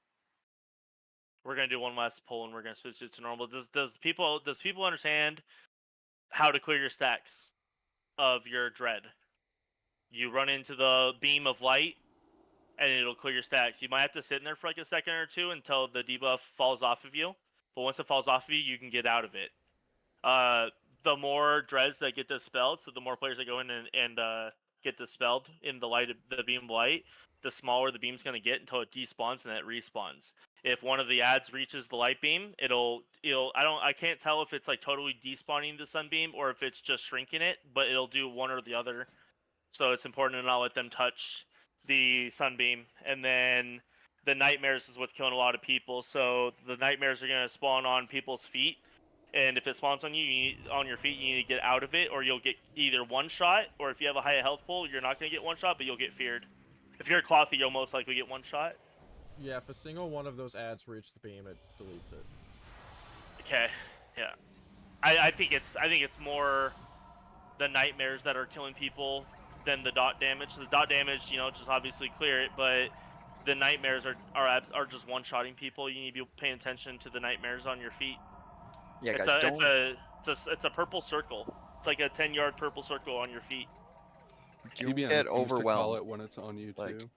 We're gonna do one last poll, and we're gonna switch it to normal. Does people understand how to clear your stacks of your dread? You run into the beam of light, and it'll clear your stacks. You might have to sit in there for like a second or two until the debuff falls off of you. But once it falls off of you, you can get out of it. The more dreads that get dispelled, so the more players that go in and get dispelled in the light of the beam of light, the smaller the beam's going to get until it despawns and then it respawns. If one of the ads reaches the light beam, I can't tell if it's like totally despawning the sunbeam or if it's just shrinking it, but it'll do one or the other. So it's important to not let them touch the sunbeam. And then the nightmares is what's killing a lot of people. So the nightmares are going to spawn on people's feet. And if it spawns on you, on your feet, you need to get out of it, or you'll get either one shot, or if you have a high health pool, you're not going to get one shot, but you'll get feared. If you're a clothy, you'll most likely get one shot. Yeah, if a single one of those ads reach the beam, it deletes it. Okay, yeah. I think it's more the nightmares that are killing people than the dot damage. The dot damage, just obviously clear it, but the nightmares are just one-shotting people. You need to be paying attention to the nightmares on your feet. Yeah, it's guys, it's a purple circle. It's like a 10-yard purple circle on your feet. Don't get overwhelmed. Call it when it's on you too.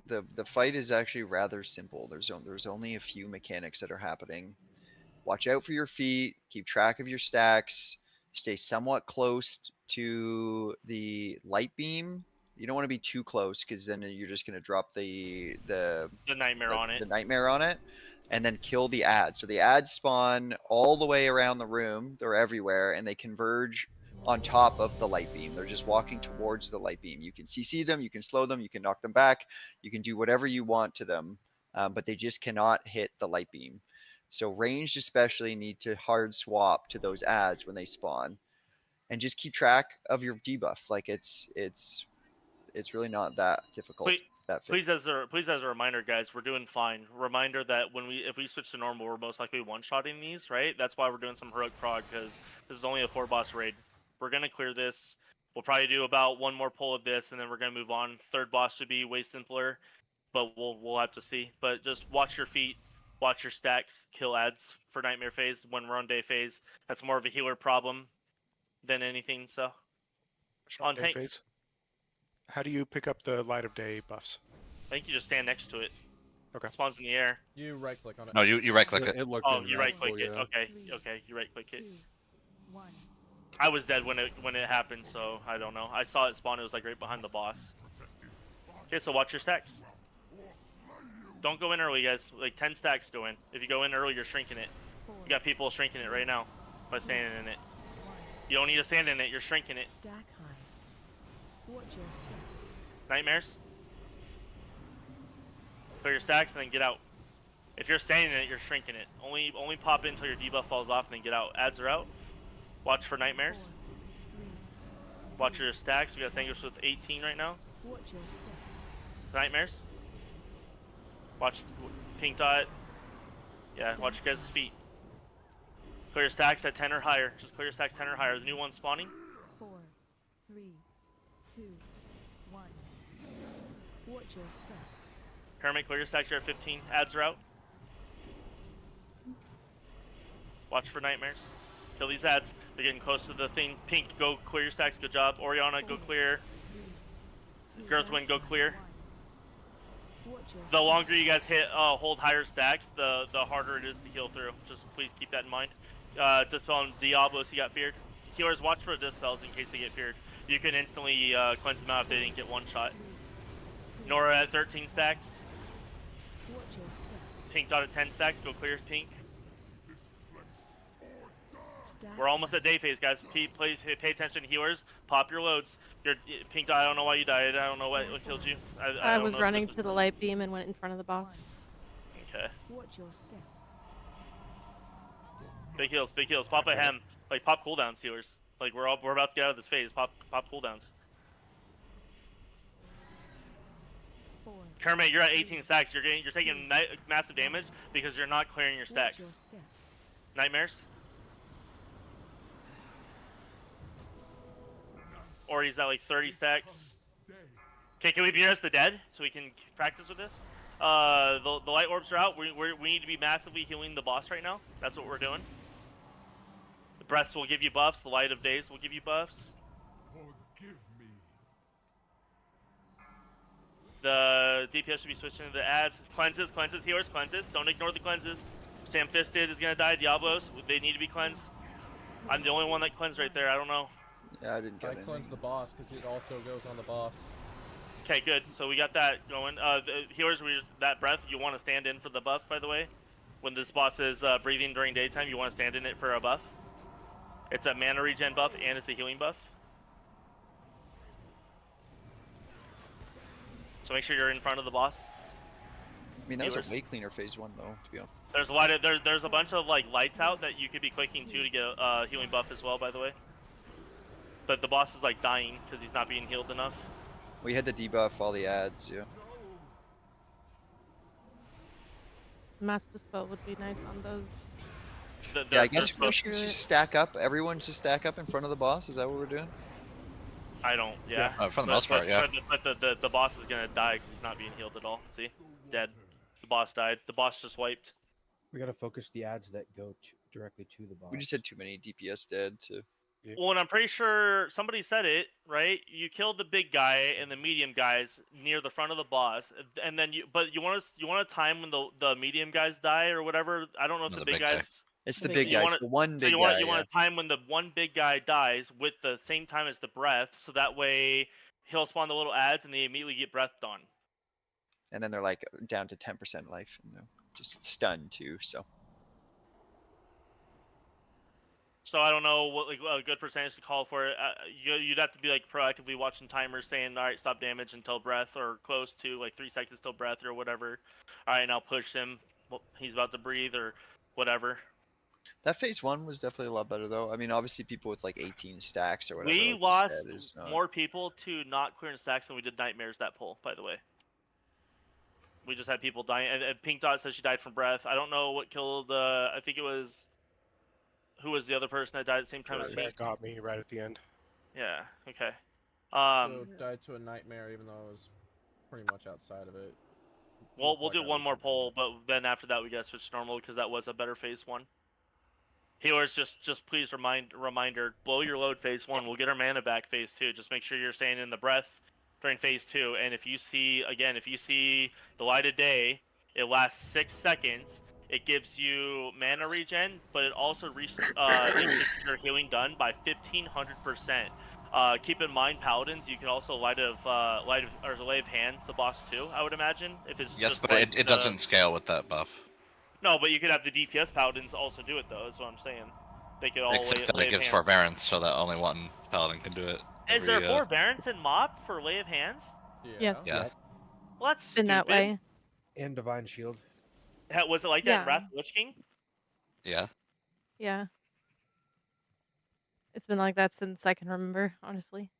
The fight is actually rather simple. There's only a few mechanics that are happening. Watch out for your feet. Keep track of your stacks. Stay somewhat close to the light beam You don't want to be too close because then you're just going to drop the nightmare on it. The nightmare on it, and then kill the ads. So the ads spawn all the way around the room. They're everywhere, and they converge on top of the light beam. They're just walking towards the light beam. You can CC them, you can slow them, you can knock them back, you can do whatever you want to them, but they just cannot hit the light beam. So ranged especially need to hard swap to those ads when they spawn, and just keep track of your debuff. Like it's really not that difficult. Please, as a reminder, guys, we're doing fine. Reminder that if we switch to normal, we're most likely one-shotting these, right? That's why we're doing some heroic prog, because this is only a 4-boss raid. We're gonna clear this. We'll probably do about one more pull of this, and then we're gonna move on. Third boss should be way simpler, but we'll have to see. But just watch your feet, watch your stacks, kill ads for nightmare phase when we're on day phase. That's more of a healer problem than anything. So on Day tanks. phase. How do you pick up the light of day buffs? I think you just stand next to it. Okay. It spawns in the air. You right click on it. No, you right click it. Oh, you right click it. Okay, you right click it. I was dead when it happened, so I don't know. I saw it spawn. It was like right behind the boss. Okay, so watch your stacks. Don't go in early, guys. Like 10 stacks go in. If you go in early, you're shrinking it. You got people shrinking it right now by standing in it. You don't need to stand in it. You're shrinking it. Nightmares. Clear your stacks and then get out. If you're standing in it, you're shrinking it. Only pop in until your debuff falls off and then get out. Ads are out. Watch for nightmares. Watch your stacks. We got Sanguis with 18 right now. Nightmares. Watch pink dot. Yeah, watch your guys' feet. Clear your stacks at 10 or higher. Just clear your stacks 10 or higher. The new one's spawning. 4, 3, 2, 1. Watch your step. Kermit, clear your stacks. You're at 15. Ads are out. Watch for nightmares. Kill these ads. They're getting close to the thing. Pink, go clear your stacks. Good job. Oriana, go clear. Girthwin, go clear. The longer you guys hold higher stacks, the harder it is to heal through. Just please keep that in mind. Dispel and Diablos, he got feared. Healers, watch for dispels in case they get feared. You can instantly cleanse them out if they didn't get one shot. Nora at 13 stacks. Pink dot at 10 stacks. Go clear pink. We're almost at day phase, guys. Pay attention, healers. Pop your loads. Your pink dot. I don't know why you died. I don't know what killed you. I was running to the light beam and went in front of the boss. Okay. Watch your step. Big heals, big heals. Pop a hem. Like pop cooldowns, healers. Like we're about to get out of this phase. Pop cooldowns. Kermit, you're at 18 stacks. You're taking massive damage because you're not clearing your stacks. Nightmares. Or he's at like 30 stacks. Okay, can we be nearest the dead so we can practice with this? The light orbs are out. We need to be massively healing the boss right now. That's what we're doing. The breaths will give you buffs. The light of days will give you buffs. The DPS should be switching to the ads. Cleanses, healers, cleanses. Don't ignore the cleanses. Sam Fisted is gonna die. Diablos, they need to be cleansed. I'm the only one that cleansed right there. I don't know. Yeah, I didn't get anything. Cleanse the boss because it also goes on the boss. Okay, good. So we got that going. The healers, that breath, you want to stand in for the buff, by the way. When this boss is breathing during daytime, you want to stand in it for a buff. It's a mana regen buff and it's a healing buff. So make sure you're in front of the boss. I mean, that was a way cleaner phase 1 though, to be honest. There's there's a bunch of like lights out that you could be clicking to get a healing buff as well, by the way. But the boss is like dying because he's not being healed enough. We had the debuff all the ads, yeah. Mass dispel would be nice on those. Yeah, I guess we should just stack up. Everyone just stack up in front of the boss. Is that what we're doing? I don't. Yeah. For the most part, yeah. But the boss is gonna die because he's not being healed at all. See, dead. The boss died. The boss just wiped. We gotta focus the ads that go directly to the boss. We just had too many DPS dead too. Well, and I'm pretty sure somebody said it, right? You killed the big guy and the medium guys near the front of the boss, and then you want a time when the medium guys die or whatever. I don't know if the big guys. It's the Big big You guy. want It's the one so big you guy. want Yeah. a time when the one big guy dies with the same time as the breath, so that way he'll spawn the little ads and they immediately get breathed on. And then they're like down to 10% life, and they're just stunned too. So So I don't know what like a good percentage to call for it. You'd have to be like proactively watching timers, saying, "All right, stop damage until breath," or close to like 3 seconds till breath, or whatever. All right, now push him. Well, he's about to breathe, or whatever. that phase 1 was definitely a lot better though. I mean, obviously people with like 18 stacks or whatever. We like you lost said, is not... more people to not clearing stacks than we did nightmares that pull. By the way, we just had people dying. And Pink Dot says she died from breath. I don't know what killed. I think it was. Who was the other person that died at the same time as Nightmare Pink? got me right at the end. Yeah. Okay. So died to a nightmare, even though I was pretty much outside of it. Well, we'll do one more poll, but then after that we gotta switch to normal because that was a better phase 1. Healers, just please reminder, blow your load phase 1. We'll get our mana back phase 2. Just make sure you're staying in the breath during phase 2. And if you see the light of day, it lasts 6 seconds. It gives you mana regen, but it also increases your healing done by 1500%. Keep in mind, paladins, you can also lay of hands the boss too. I would imagine if it's Yes, just but like it doesn't scale with that buff. No, but you could have the DPS paladins also do it though. Is what I'm saying. They could all Except that lay it of gives hands. forbearance, so that only one paladin can do it. Is there forbearance in MoP for lay of hands? Yes. Yeah. Yep. Well, that's Been that stupid. way. And Divine Shield. Was it like that in Yeah. Wrath of the Lich King? Yeah. Yeah. It's been like that since I can remember, honestly.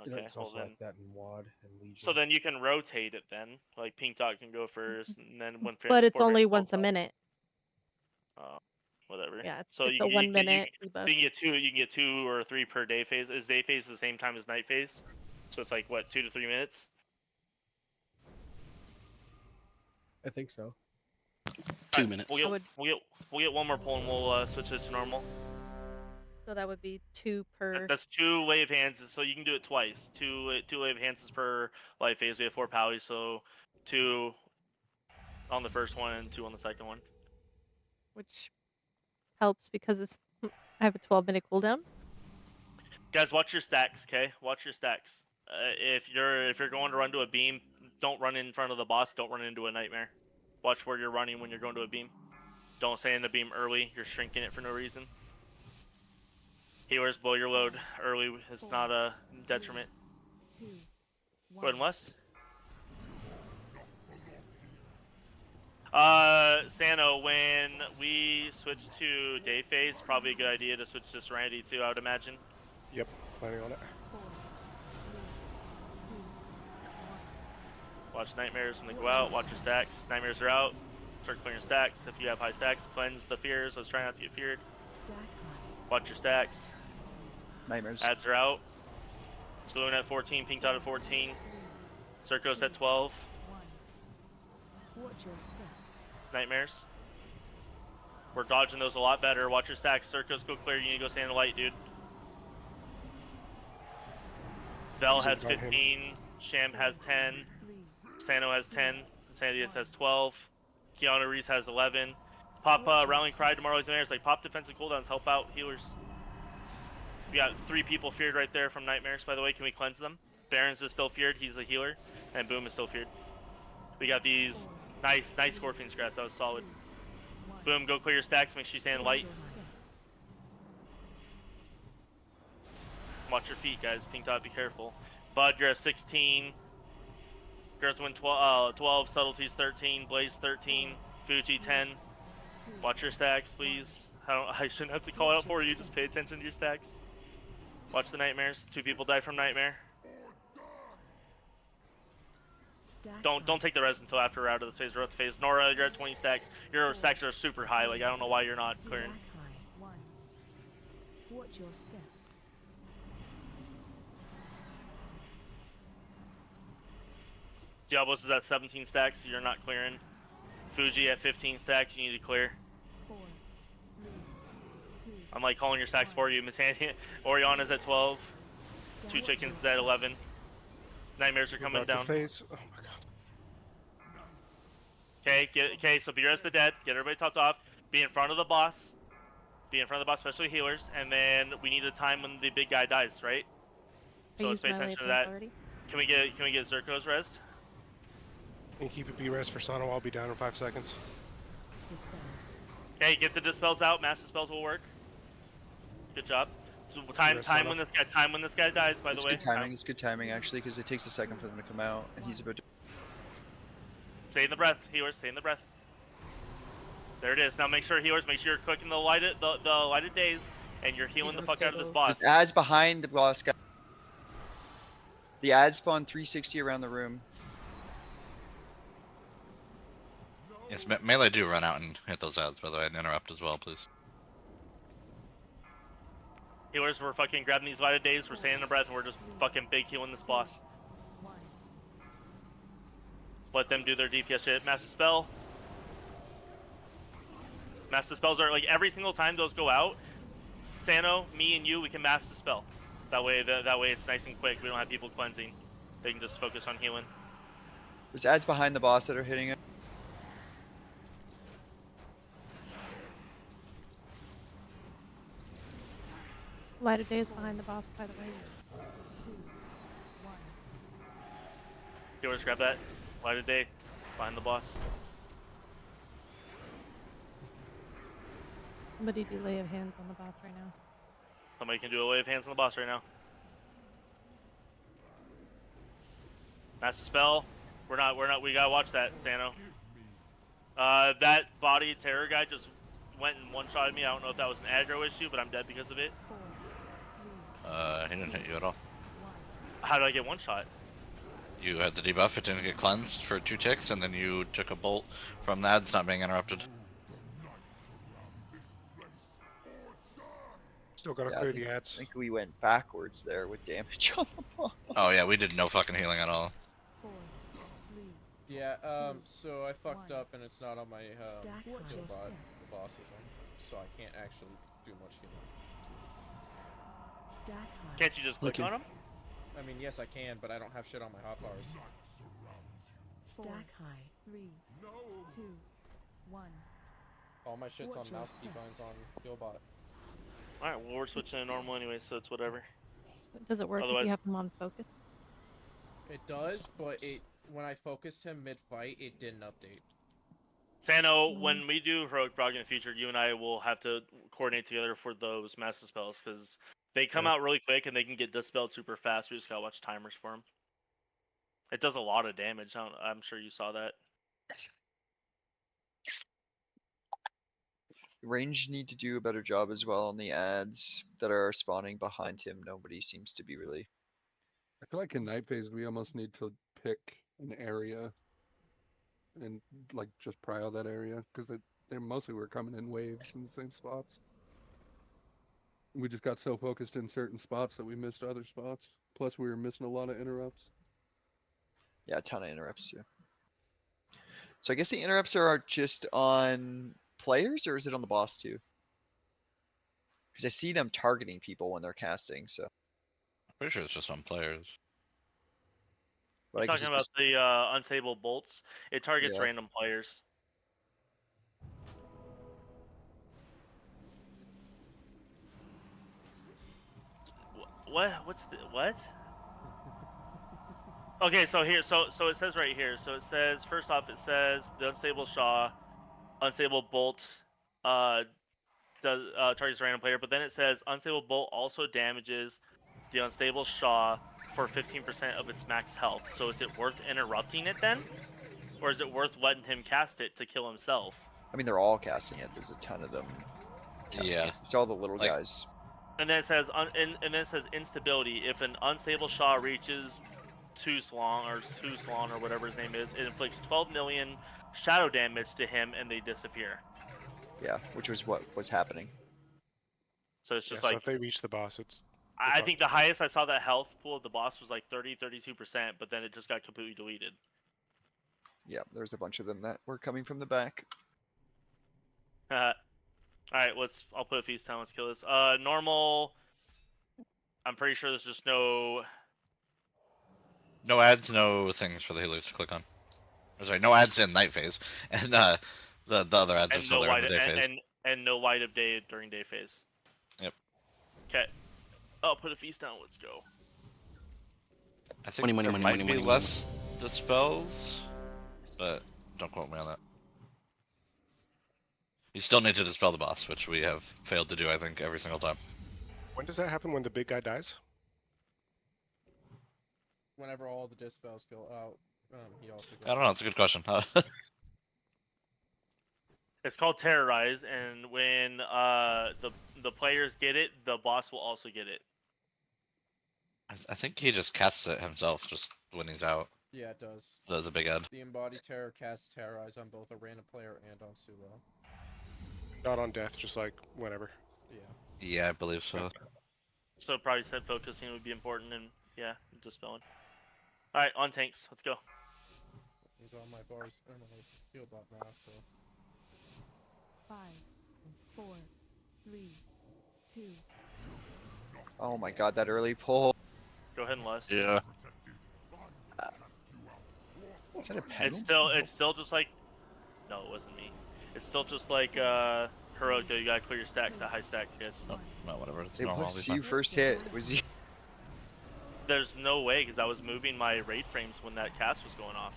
Okay, It's well also then. like that in WoD and Legion. So then you can rotate it then. Like Pink Dot can go first, and then when But it's forbearance only goes once a up. minute. Whatever. Yeah, it's So a you 1 minute you debuff. can get two. You can get 2 or 3 per day phase. Is day phase the same time as night phase? So it's like what, 2 to 3 minutes? I think so. 2 minutes. We'll get one more pull and we'll switch it to normal. So that would be 2 per. That's 2 lay of hands, so you can do it twice. 2 lay of hands per life phase. We have 4 pallies, so 2 on the first one and 2 on the second one. Which helps because it's I have a 12-minute cooldown. Guys, watch your stacks, okay? Watch your stacks. If you're going to run to a beam, don't run in front of the boss. Don't run into a nightmare. Watch where you're running when you're going to a beam. Don't stay in the beam early. You're shrinking it for no reason. Healers, blow your load early. It's not a detriment. Go ahead and Wes. Sano, when we switch to day phase, probably a good idea to switch to Serenity too, I would imagine. Yep, planning on it. Watch Nightmares when they go out. Watch your stacks. Nightmares are out. Start clearing stacks. If you have high stacks, cleanse the fears. Let's try not to get feared. Watch your stacks. Nightmares. Ads are out. Saloon at 14. Pink Dot at 14. Circos at 12. Nightmares. We're dodging those a lot better. Watch your stacks. Circos, go clear. You need to go stand in the light, dude. Vel has 15. Sham has 10. Sano has 10. Sandius has 12. Keanu Reeves has 11. Pop Rallying Cry tomorrow's Nightmares. Like, pop defensive cooldowns. Help out healers. We got 3 people feared right there from Nightmares, by the way. Can we cleanse them? Barons is still feared. He's the healer. And Boom is still feared. We got these nice Scorpion's Grass. That was solid. Boom, go clear your stacks. Make sure you stand light. Watch your feet, guys. Pink Dot, be careful. Bud, you're at 16. Girthwin 12. Subtleties 13. Blaze 13. Fuji 10. Watch your stacks, please. I shouldn't have to call out for you. Just pay attention to your stacks. Watch the Nightmares. 2 people die from Nightmare. Don't take the res until after we're out of this phase. We're out the phase. Nora, you're at 20 stacks. Your stacks are super high. Like, I don't know why you're not clearing. Watch your step. Diablos is at 17 stacks, so you're not clearing. Fuji at 15 stacks, you need to clear. I'm like calling your stacks for you. Oriana's at 12. 2 chickens is at 11. Nightmares are coming down. Phase. Oh my god. Okay, so be res the dead. Get everybody topped off. Be in front of the boss. Be in front of the boss, especially healers, and then we need a time when the big guy dies, right? I So let's used pay my attention to lay of hands that. already. Can we get Zerko's rest? And keep it B-res for Sano. I'll be down in 5 seconds. Dispel. Okay, get the dispels out. Mass dispels will work. Good job. So time when this guy dies. By It's the way, good timing. It's good timing actually, because it takes a second for them to come out, and he's about to. Stay in the breath, healers. Stay in the breath. There it is. Now make sure healers, make sure you're clicking the lighted days, and you're healing the fuck out of this boss. There's ads behind the boss guy. The ads spawn 360 around the room. Yes, melee do run out and hit those ads, by the way, and interrupt as well, please. Healers, we're fucking grabbing these lighted days, we're staying in the breath, and we're just fucking big healing this boss. Let them do their DPS shit. Master spell. Master spells are like every single time those go out, Sano, me, and you, we can master spell. That way it's nice and quick. We don't have people cleansing. They can just focus on healing. There's ads behind the boss that are hitting it. Light of day is behind the boss, by the way. 2, 1. Healers, grab that. Light of day behind the boss. Somebody do lay of hands on the boss right now. Somebody can do a lay of hands on the boss right now. Master spell. We gotta watch that, Sano. That body terror guy just went and one-shotted me. I don't know if that was an aggro issue, but I'm dead because of it. He didn't hit you at all. How did I get one shot? You had the debuff, it didn't get cleansed for 2 ticks, and then you took a bolt from the ads not being interrupted. Still gotta Yeah, clear the ads. I think we went backwards there with damage on the boss. Oh yeah, we did no fucking healing at all. 4, 3. Yeah, so I fucked up and it's not on my Stack kill your bot, step. the boss's one, so I can't actually do much healing. Stack high. Can't you just click on him? I mean, yes I can, but I don't have shit on my hotbars. Stack high. 3, 2, 1. All my shit's on Watch your mouse step. keybinds on Killbot. Alright, well we're switching to normal anyway, so it's whatever. Does it work if Otherwise- you have him on focus? It does, but when I focused him mid-fight, it didn't update. Sano, when we do heroic Prog in the future, you and I will have to coordinate together for those master spells, because they come out really quick and they can get dispelled super fast. We just gotta watch timers for them. It does a lot of damage. I'm sure you saw that. Range need to do a better job as well on the ads that are spawning behind him. Nobody seems to be really. I feel like in night phase we almost need to pick an area and like just prio that area, because they mostly were coming in waves in the same spots. We just got so focused in certain spots that we missed other spots. Plus we were missing a lot of interrupts. Yeah, a ton of interrupts too. So I guess the interrupts are just on players, or is it on the boss too? Because I see them targeting people when they're casting. So. Pretty sure it's just on players. But You're I guess talking it's about the unstable bolts. It targets Yeah. random players. What? What's the what? Okay, so here, so it says right here. So it says first off, it says the unstable bolt, does targets a random player, but then it says unstable bolt also damages the unstable Shaw for 15% of its max health. So is it worth interrupting it then, or is it worth letting him cast it to kill himself? I mean, they're all casting it. There's a ton of them. Casting Yeah. it. It's all the little Like- guys. And then it says and then it says instability. If an unstable Shaw reaches Tuzlong or whatever his name is, it inflicts 12 million shadow damage to him and they disappear. Yeah, which was what was happening. So it's Yeah, just so like if they reach the boss, it's. I think the highest I saw that health pool of the boss was like 32%, but then it just got completely deleted. Yeah, there's a bunch of them that were coming from the back. Alright, I'll put a feast down, let's kill this. Normal, I'm pretty sure there's just no ads, no things for the healers to click on. Or sorry, no ads in night phase, and the other ads are and still no there in light the day phase. and no light of day during day phase. Yep. Okay. I'll put a feast down. Let's go. I think there might be less dispels, but don't quote me on that. You still need to dispel the boss, which we have failed to do, I think, every single time. When does that happen? When the big guy dies? Whenever all the dispels go out, he also goes I don't know. out. It's a good question. It's called Terrorize, and when the players get it, the boss will also get it. I think he just casts it himself, just when he's out. Yeah, it does. The big head. The Embodied Terror casts Terrorize on both a random player and on Sulo. Not on death, just like whenever. Yeah. Yeah, I believe so. So probably set focusing would be important, and yeah, dispelling. All right, on tanks. Let's go. He's on my bars or my field bot now, so. 5, 4, 3, 2. Oh my god, that early pull. Go ahead and lust. Yeah. Is that a penalty? It's still just like. No, it wasn't me. It's still just like Heroica. You gotta clear your stacks at high stacks, guys. Oh, no, whatever. It's It normal. was you first hit. Was you? There's no way, because I was moving my raid frames when that cast was going off.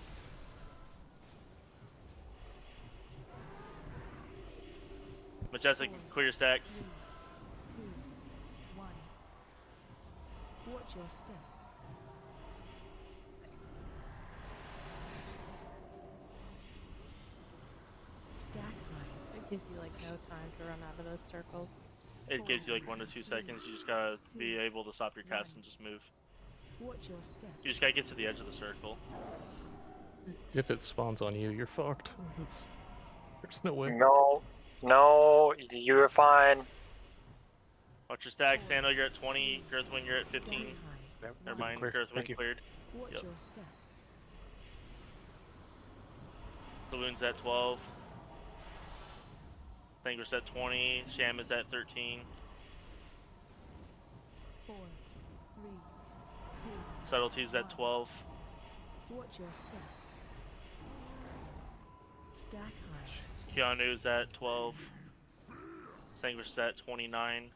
Majestic, clear your stacks. 3, 2, 1. Watch your step. Stack high. It gives you like no time to run out of those circles. It gives you like 1 to 2 seconds. You just gotta be able to stop your cast and just move. Watch your step. You just gotta get to the edge of the circle. If it spawns on you, you're fucked. There's no way. No, you're fine. Watch your stacks. Sano, you're at 20. Girthwing, you're at 15. Never mind. Clear. Girthwing Thank you. cleared. Watch Yep. your step. Saloon's at 12. Stanger's at 20. Sham is at 13. 4, 3, 2. Subtlety's at 12. Watch your step. Stack high. Keanu's at 12. Stanger's at 29.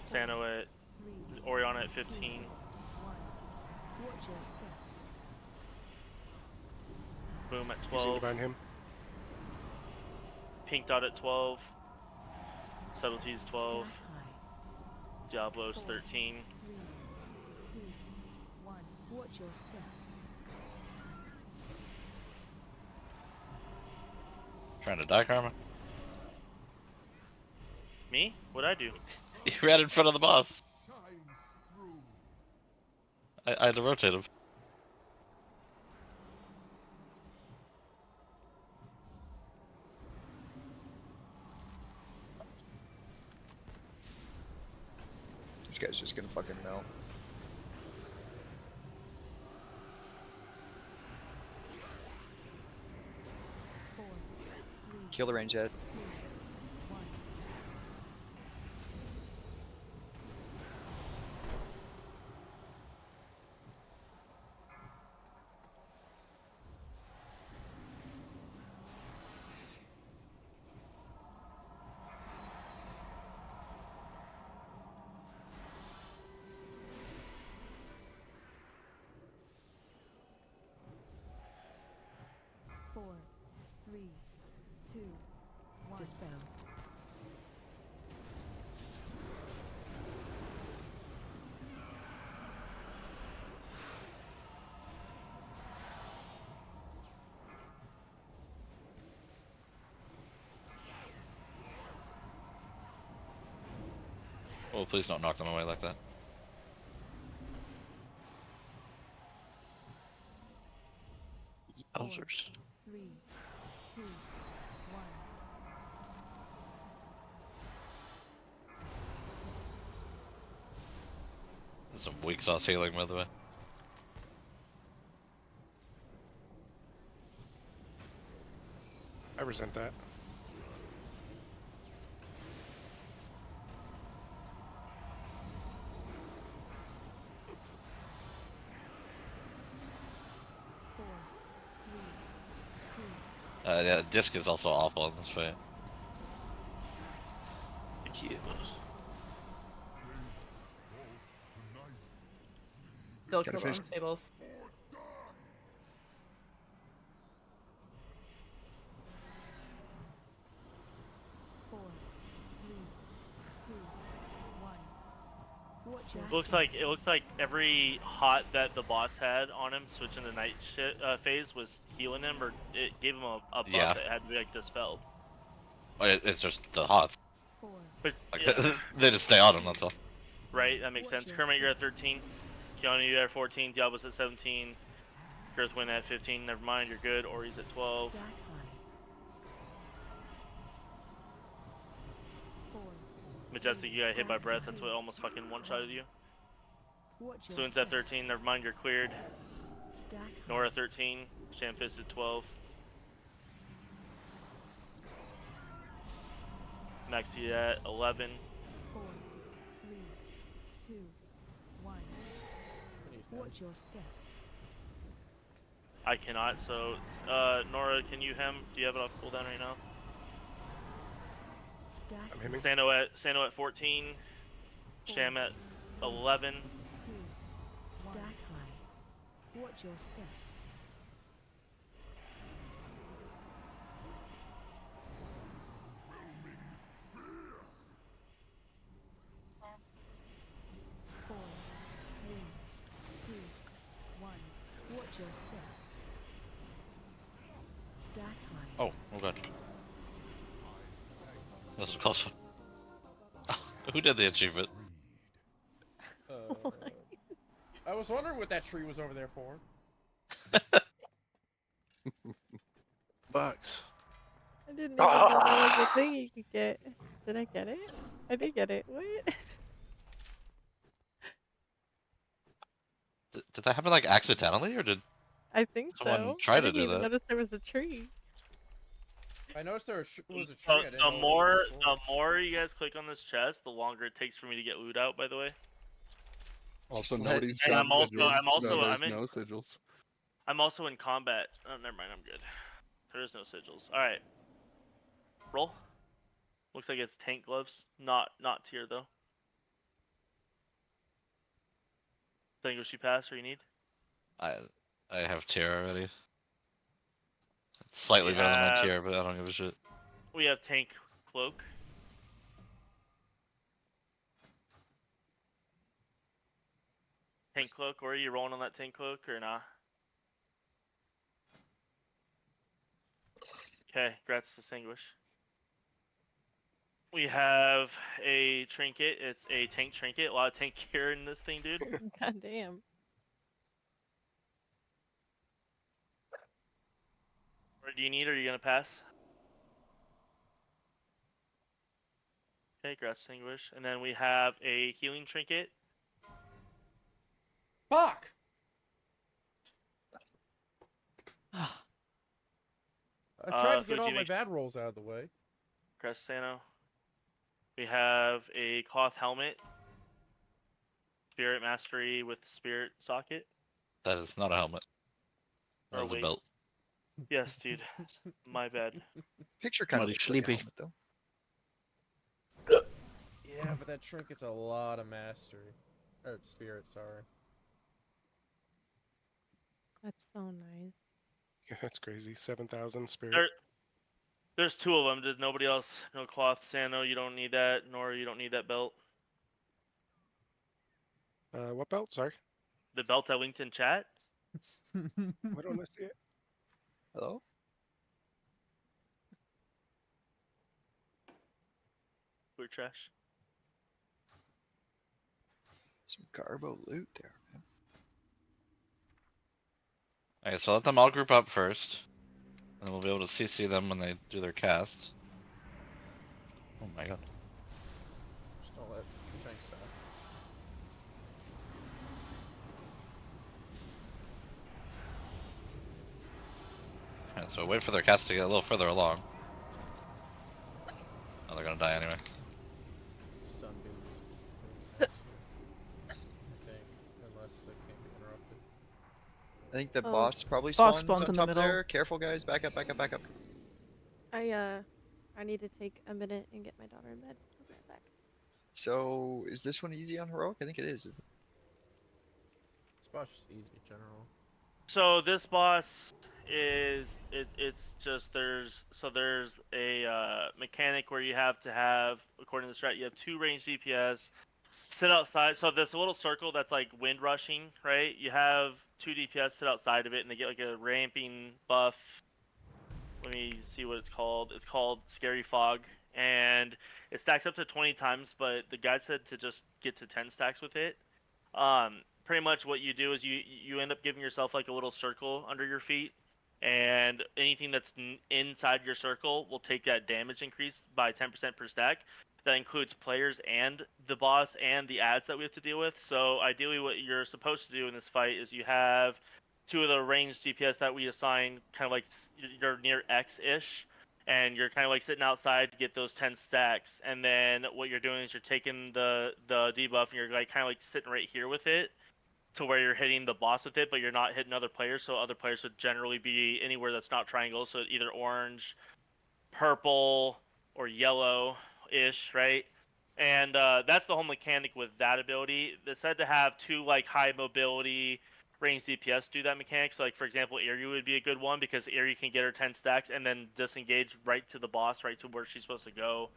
Sano at 3, Oriana at 15. 1. Watch your step. Boom at Using 12. Divine him. Pink Dot at 12. Subtlety's 12. Stack high. Diablo's 13. 3, 2, 1. Watch your step. Trying to die, Karma? Me? What'd I do? You ran in front of the boss. I had to rotate him. This guy's just gonna fucking melt. Kill the range jet. 2, 1. Four, 3, 2, 1. Dispel. Oh, please don't knock them away like that. Yowzers. 3, 2, 1. That's some weak sauce healing, by the way. I resent that. Yeah, disc is also awful in this fight. Thank you. Still Gotta kill finish- on stables. Four, three, two, one. Watch your It looks like every hot that the boss had on him, switching to night phase, was healing him, or it gave him a buff Yeah. that had to be like dispelled. It's just the hots. Four. But Like, yeah, they just stay on him, that's all. right, that makes sense. Kermit, you're at 13. Keanu, you're at 14. Diablo's at 17. Girthwin at 15. Never mind, you're good. Ori's at 12. Stack high. Four. Majestic, you got hit by breath. That's what almost fucking one-shotted you. Watch your Swoon's at step. 13. Never mind, you're cleared. Stack high. Nora 13. Shamfist at 12. Maxi at 11. 4, 3, 2, 1. Watch your step. I cannot, so Nora, can you hem? Do you have it off cooldown right now? Stack I'm hemming. Sano at 14. Sham at 11. 2. Stack high. Watch your step. Four, 3, 2, 1. Watch your step. Stack high. Oh god. This is close. Who did the achievement? I was wondering what that tree was over there for. Bucks. I didn't even know there was a thing you could get. Did I get it? I did get it. What? Did that happen like accidentally, or did I think someone so. try I to didn't do even that? notice there was a tree. I noticed there was a tree. So I didn't know the what it was the more you guys click on this chest, the longer it takes for me to get loot out. By the way. Also, Just nobody's And got I'm also- sigils, I'm also- so there's I'm in- no sigils. I'm also in combat. Oh, never mind. I'm good. There is no sigils. All right. Roll. Looks like it's tank gloves. Not tier though. Distinguish you pass or you need? I have tier already. It's slightly We better than my have- tier, but I don't give a shit. We have tank cloak. Tank cloak, or are you rolling on that tank cloak or nah? Okay, grats distinguish. We have a trinket. It's a tank trinket. A lot of tank gear in this thing, dude. God damn. What do you need, or are you gonna pass? Okay, grats distinguish. And then we have a healing trinket. Fuck! I tried to get all Fuji my makes- bad rolls out of the way. Crestano. We have a cloth helmet. Spirit mastery with spirit socket. That is not a helmet. Or That is a waist. belt. Yes, dude. My bad. Picture kind of Bloody looks like a sleepy. helmet, though. Yeah, but that trinket's a lot of mastery. Or spirit, sorry. That's so nice. Yeah, that's crazy. 7,000 spirit. There's two of them. Did nobody else? No cloth. Sano, you don't need that. Nor you don't need that belt. What belt? Sorry. The belt I linked in chat. Why don't I see it? Hello? We're trash. Some garbo loot there, man. Okay, so let them all group up first. And we'll be able to CC them when they do their cast. Oh my god. Just don't let the tank stop. Yeah, so wait for their cast to get a little further along. Oh, they're gonna die anyway. Sunbeams. I think, unless they can't be interrupted. I think the Oh, boss probably boss spawns spawns on in the top middle. there. Careful, guys. Back up, back up, back up. I need to take a minute and get my daughter in bed. I'll be right back. So is this one easy on heroic? I think it is. This boss is easy general. So this boss it's just there's a mechanic where you have to have, according to the strat, you have 2 ranged DPS sit outside. So this little circle that's like wind rushing, right? You have 2 DPS sit outside of it, and they get like a ramping buff. Let me see what it's called. It's called Scary Fog, and it stacks up to 20 times. But the guide said to just get to 10 stacks with it. Pretty much what you do is you end up giving yourself like a little circle under your feet, and anything that's inside your circle will take that damage increase by 10% per stack. That includes players and the boss and the ads that we have to deal with. So ideally what you're supposed to do in this fight is you have 2 of the ranged DPS that we assign, kind of like you're near X-ish, and you're kind of like sitting outside to get those 10 stacks, and then what you're doing is you're taking the debuff and you're like kind of like sitting right here with it to where you're hitting the boss with it, but you're not hitting other players. So other players would generally be anywhere that's not triangle, so either orange, purple, or yellow-ish, right? And that's the whole mechanic with that ability. It's said to have 2 like high mobility ranged DPS do that mechanic. So like for example, Iryu would be a good one because Iryu can get her 10 stacks and then disengage right to the boss, right to where she's supposed to go.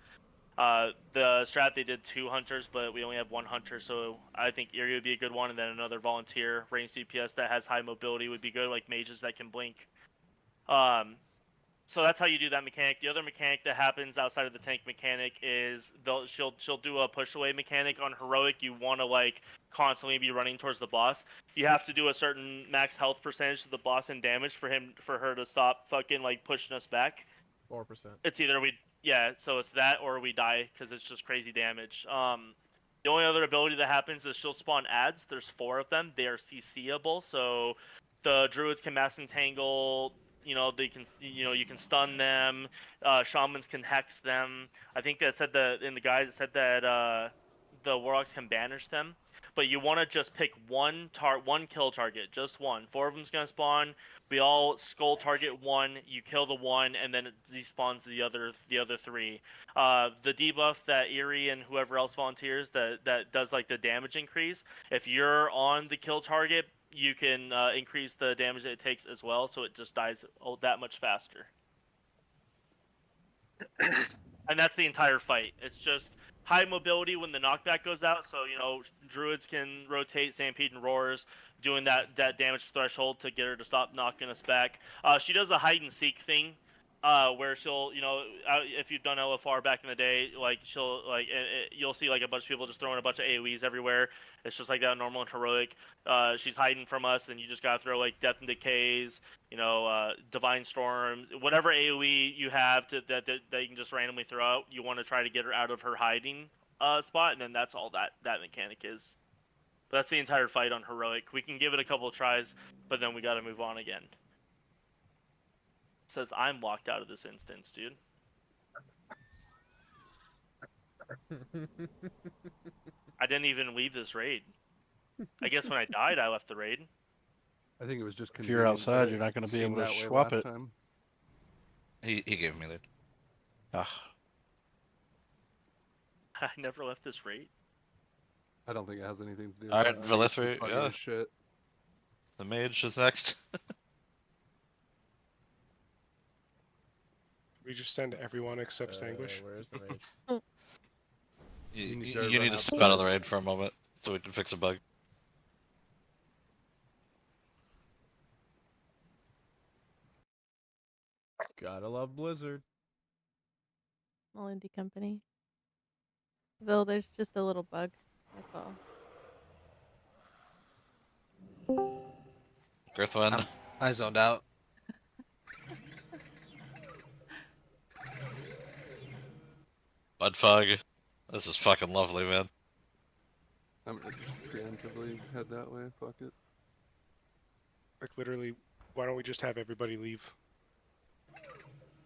The strat, they did 2 hunters, but we only have 1 hunter, so I think Eerie would be a good one, and then another volunteer range DPS that has high mobility would be good, like mages that can blink. So that's how you do that mechanic. The other mechanic that happens outside of the tank mechanic is she'll do a push away mechanic on heroic. You want to like constantly be running towards the boss. You have to do a certain max health percentage to the boss and damage for her to stop fucking like pushing us back. 4%. It's either so it's that or we die because it's just crazy damage. The only other ability that happens is she'll spawn ads. There's 4 of them. They are CCable, so the druids can mass entangle. You know, they can. You can stun them. Shamans can hex them. I think that said that in the guide. It said that the warlocks can banish them. But you want to just pick one kill target, just one. 4 of them's gonna spawn. We all skull target 1. You kill the 1, and then it despawns the other 3. The debuff that Eerie and whoever else volunteers that does like the damage increase. If you're on the kill target, you can increase the damage that it takes as well, so it just dies that much faster. And that's the entire fight. It's just high mobility when the knockback goes out, so druids can rotate Stampede and Roars, doing that damage threshold to get her to stop knocking us back. She does a hide and seek thing, where she'll, if you've done LFR back in the day, like she'll you'll see like a bunch of people just throwing a bunch of AoEs everywhere. It's just like that normal and heroic. She's hiding from us, and you just gotta throw like Death and Decays, Divine Storms, whatever AoE you have that you can just randomly throw out. You want to try to get her out of her hiding spot, and then that's all that mechanic is. But that's the entire fight on heroic. We can give it a couple of tries, but then we got to move on again. It says I'm locked out of this instance, dude. I didn't even leave this raid. I guess when I died, I left the raid. I think it was just If you're outside, you're not going to be able to swap it. Time. He gave me that. Ah. I never left this raid. I don't think it has anything to do with All that. right, Valithri, yeah. Shit. The mage is next. We just send everyone except Sanguish. Where's the mage? You need to step out of the raid for a moment so we can fix a bug. Gotta love Blizzard. Small indie company. Though there's just a little bug. That's all. Girthwind. I zoned out. Mudfog. This is fucking lovely, man. I'm gonna just preemptively head that way. Fuck it. Like literally, why don't we just have everybody leave?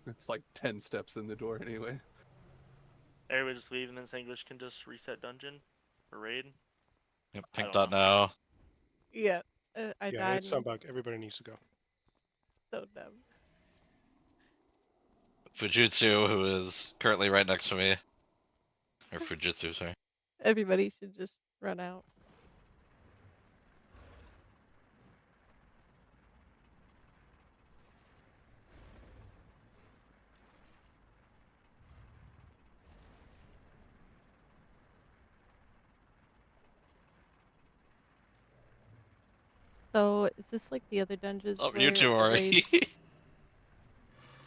It's like 10 steps in the door anyway. Everybody just leave, and then Sanguish can just reset dungeon or raid. Yep, pink dot now. Yeah, I yeah, died. it's some bug. Everybody needs to go. So dumb. Fujitsu, who is currently right next to me. Or Fujitsu, sorry. Everybody should just run out. So is this like the other dungeons Oh, where you too, the Ori. raids?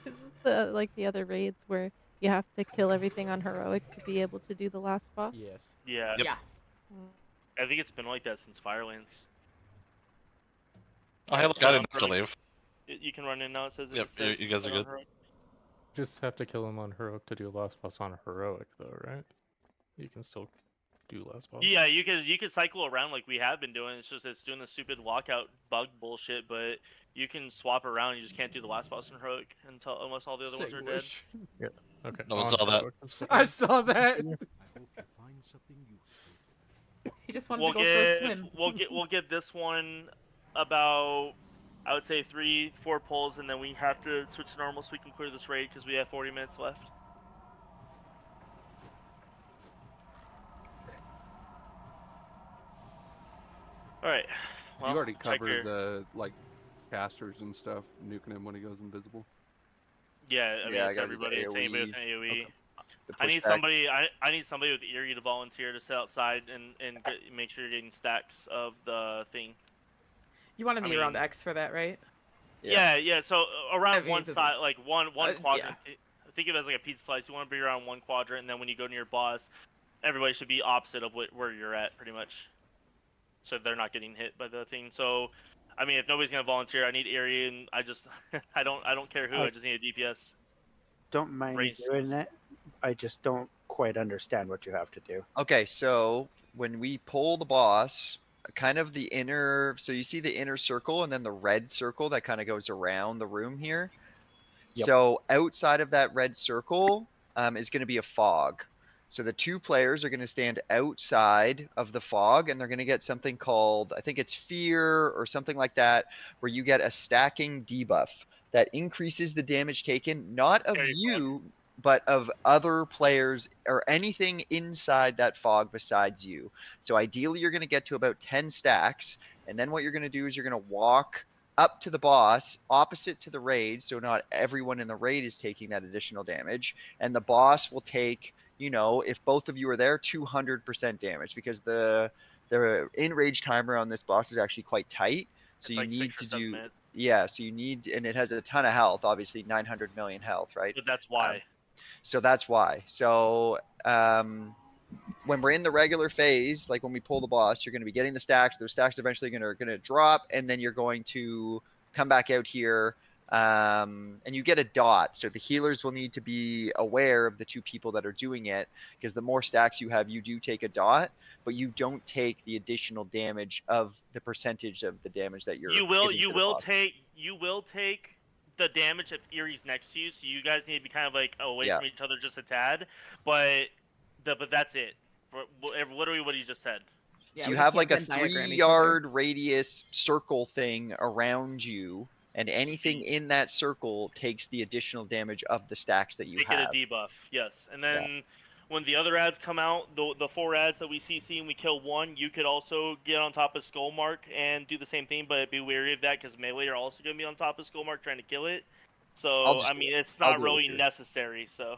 Is this like the other raids where you have to kill everything on heroic to be able to do the last boss? Yes. Yeah. Yep. Yeah. I think it's been like that since Firelands. Oh, hey, look, I didn't have to leave. You can run in now. It says Yep, it says you guys are set on good. heroic. Just have to kill him on heroic to do last boss on heroic, though, right? You can still do last boss. Yeah, you could cycle around like we have been doing. It's just it's doing the stupid lockout bug bullshit, but you can swap around. You just can't do the last boss in heroic unless all the other ones are dead. Siglish. Yeah. Okay. No one on saw that. heroic is fine. I saw that. I hope you find something useful. He just wanted to go for a swim. We'll give this one about, I would say 3-4 pulls, and then we have to switch to normal so we can clear this raid because we have 40 minutes left. All right. Well, You already check covered your- the like casters and stuff, nuking him when he goes invisible. Yeah, I mean Yeah, I it's gotta do the everybody. It's anybody with AoE. an AoE. The I need pushback. somebody. I need somebody with Eerie to volunteer to sit outside and make sure you're getting stacks of the thing. You want to I be around mean- X for that, right? Yeah. So around mean, one this side, is- like one yeah. quadrant. Think of it as like a pizza slice. You want to be around one quadrant, and then when you go near your boss, everybody should be opposite of where you're at, pretty much. So they're not getting hit by the thing. So, I mean, if nobody's gonna volunteer, I need Eerie, and I just I don't care who. I just need a DPS. Don't mind Range. doing it. I just don't quite understand what you have to do. Okay, so when we pull the boss, kind of the inner, so you see the inner circle and then the red circle that kind of goes around the room here. Yep. So outside of that red circle is going to be a fog. So the two players are going to stand outside of the fog, and they're going to get something called, I think it's fear or something like that, where you get a stacking debuff that increases the damage taken, not of you, but of other players or anything inside that fog besides you. So ideally, you're going to get to about 10 stacks, and then what you're going to do is you're going to walk up to the boss, opposite to the raid, so not everyone in the raid is taking that additional damage, and the boss will take, you know, if both of you are there, 200% damage, because the in-rage timer on this boss is actually quite tight, so It's you like need 6 or to 7 do, minutes. yeah, so you need, and it has a ton of health, obviously 900 million health, right? But that's why. So that's why. So when we're in the regular phase, like when we pull the boss, you're going to be getting the stacks. Those stacks eventually going to drop, and then you're going to come back out here, and you get a dot. So the healers will need to be aware of the two people that are doing it, because the more stacks you have, you do take a dot, but you don't take the additional damage of the percentage of the damage that you're. You will giving to the boss. take the damage if Eerie's next to you, so you guys need to be kind of like away Yeah. from each other just a tad. But that's it. Literally what you just said. So you have like a 3-yard radius circle thing around you, and anything in that circle takes the additional damage of the stacks that you They have. get a debuff, yes. And then when the other ads come out, the 4 ads that we CC and we kill one, you could also get on top of Skull Mark and do the same thing, but be wary of that because melee are also going to be on top of Skull Mark trying to kill it. So, I mean, it's not really necessary, so.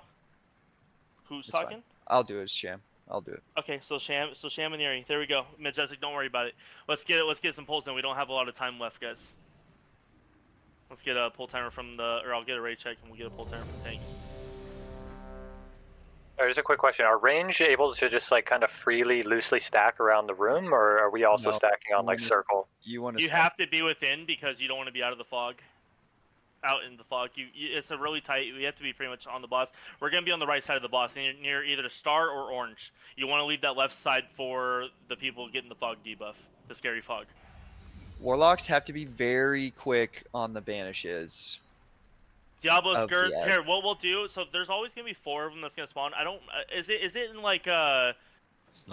Who's It's fine. talking? I'll do it as Sham. I'll do it. Okay, so Sham and Eerie. There we go. Majestic, don't worry about it. Let's get some pulls in. We don't have a lot of time left, guys. Let's get a pull timer from or I'll get a raid check and we'll get a pull timer from tanks. There's a quick question. Are range able to just like kind of freely, loosely stack around the room, or are we also No. stacking on like circle? You want You have to be within because you don't want to be out of the fog. Out in the fog, it's a really tight. We have to be pretty much on the boss. We're gonna be on the right side of the boss, near either star or orange. You want to leave that left side for the people getting the fog debuff, the scary fog. Warlocks have to be very quick on the banishes. Diablo of skirt. the ad. Here, what we'll do. So there's always gonna be 4 of them that's gonna spawn. I don't. Is it in like They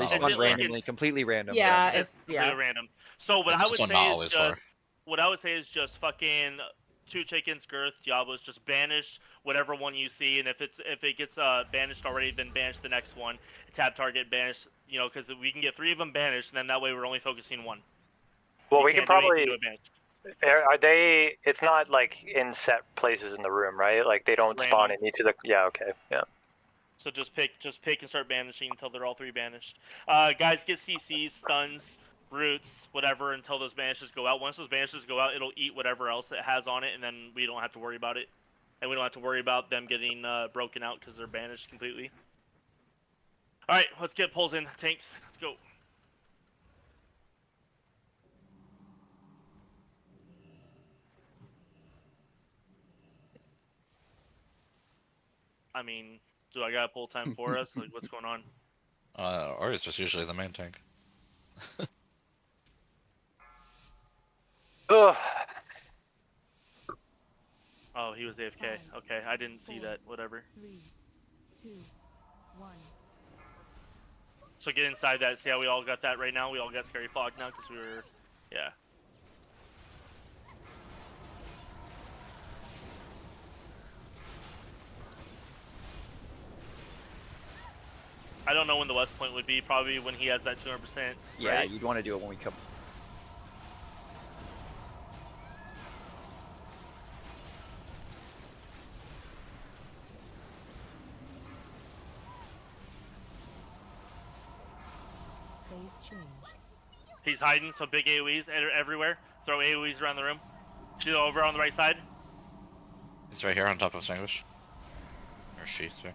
is spawn it like randomly, completely random. Yeah, it's completely random. So what It's I just would one not say is always 4. just what I would say is just fucking two chickens, Girth, Diablos. Just banish whatever one you see, and if it gets banished already, then banish the next one. Tab target, banish. You know, because we can get 3 of them banished, and then that way we're only focusing one. Well, You we can can't do anything probably. to a banish. Are they? It's not like in set places in the room, right? Like they don't spawn Random. in each of the. Yeah. Okay. Yeah. So just pick and start banishing until they're all 3 banished. Guys, get CCs, stuns, roots, whatever, until those banishes go out. Once those banishes go out, it'll eat whatever else it has on it, and then we don't have to worry about it. And we don't have to worry about them getting broken out because they're banished completely. All right, let's get pulls in. Tanks, let's go. I mean, do I got pull time for us? Like, what's going on? Or it's just usually the main tank. Ugh. Oh, he was AFK. Okay, I didn't see that. Whatever. 3, 2, 1. So get inside that. See how we all got that right now? We all got Scary Fog now because we were... Yeah. I don't know when the West Point would be. Probably when he has that 200%. Yeah, right? you'd want to do it when we come. Phase change. He's hiding, so big AoEs everywhere. Throw AoEs around the room. She's over on the right side. He's right here on top of Sanguish. Or she, sorry.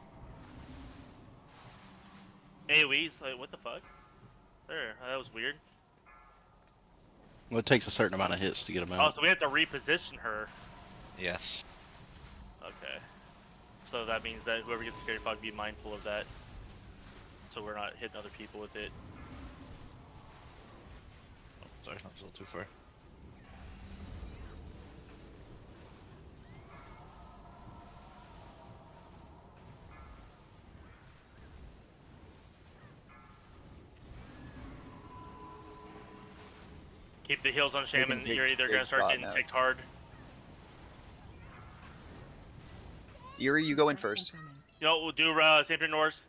AoEs? Like, what the fuck? There, that was weird. Well, it takes a certain amount of hits to get him Oh, out. so we have to reposition her. Yes. Okay. So that means that whoever gets Scary Fog, be mindful of that. So we're not hitting other people with it. Oh, sorry, that's a little too far. Keep the heals on Shaman. big- You're either big going to start spot getting now. ticked hard. Eerie, you go in first. You know, we'll do St. Norse.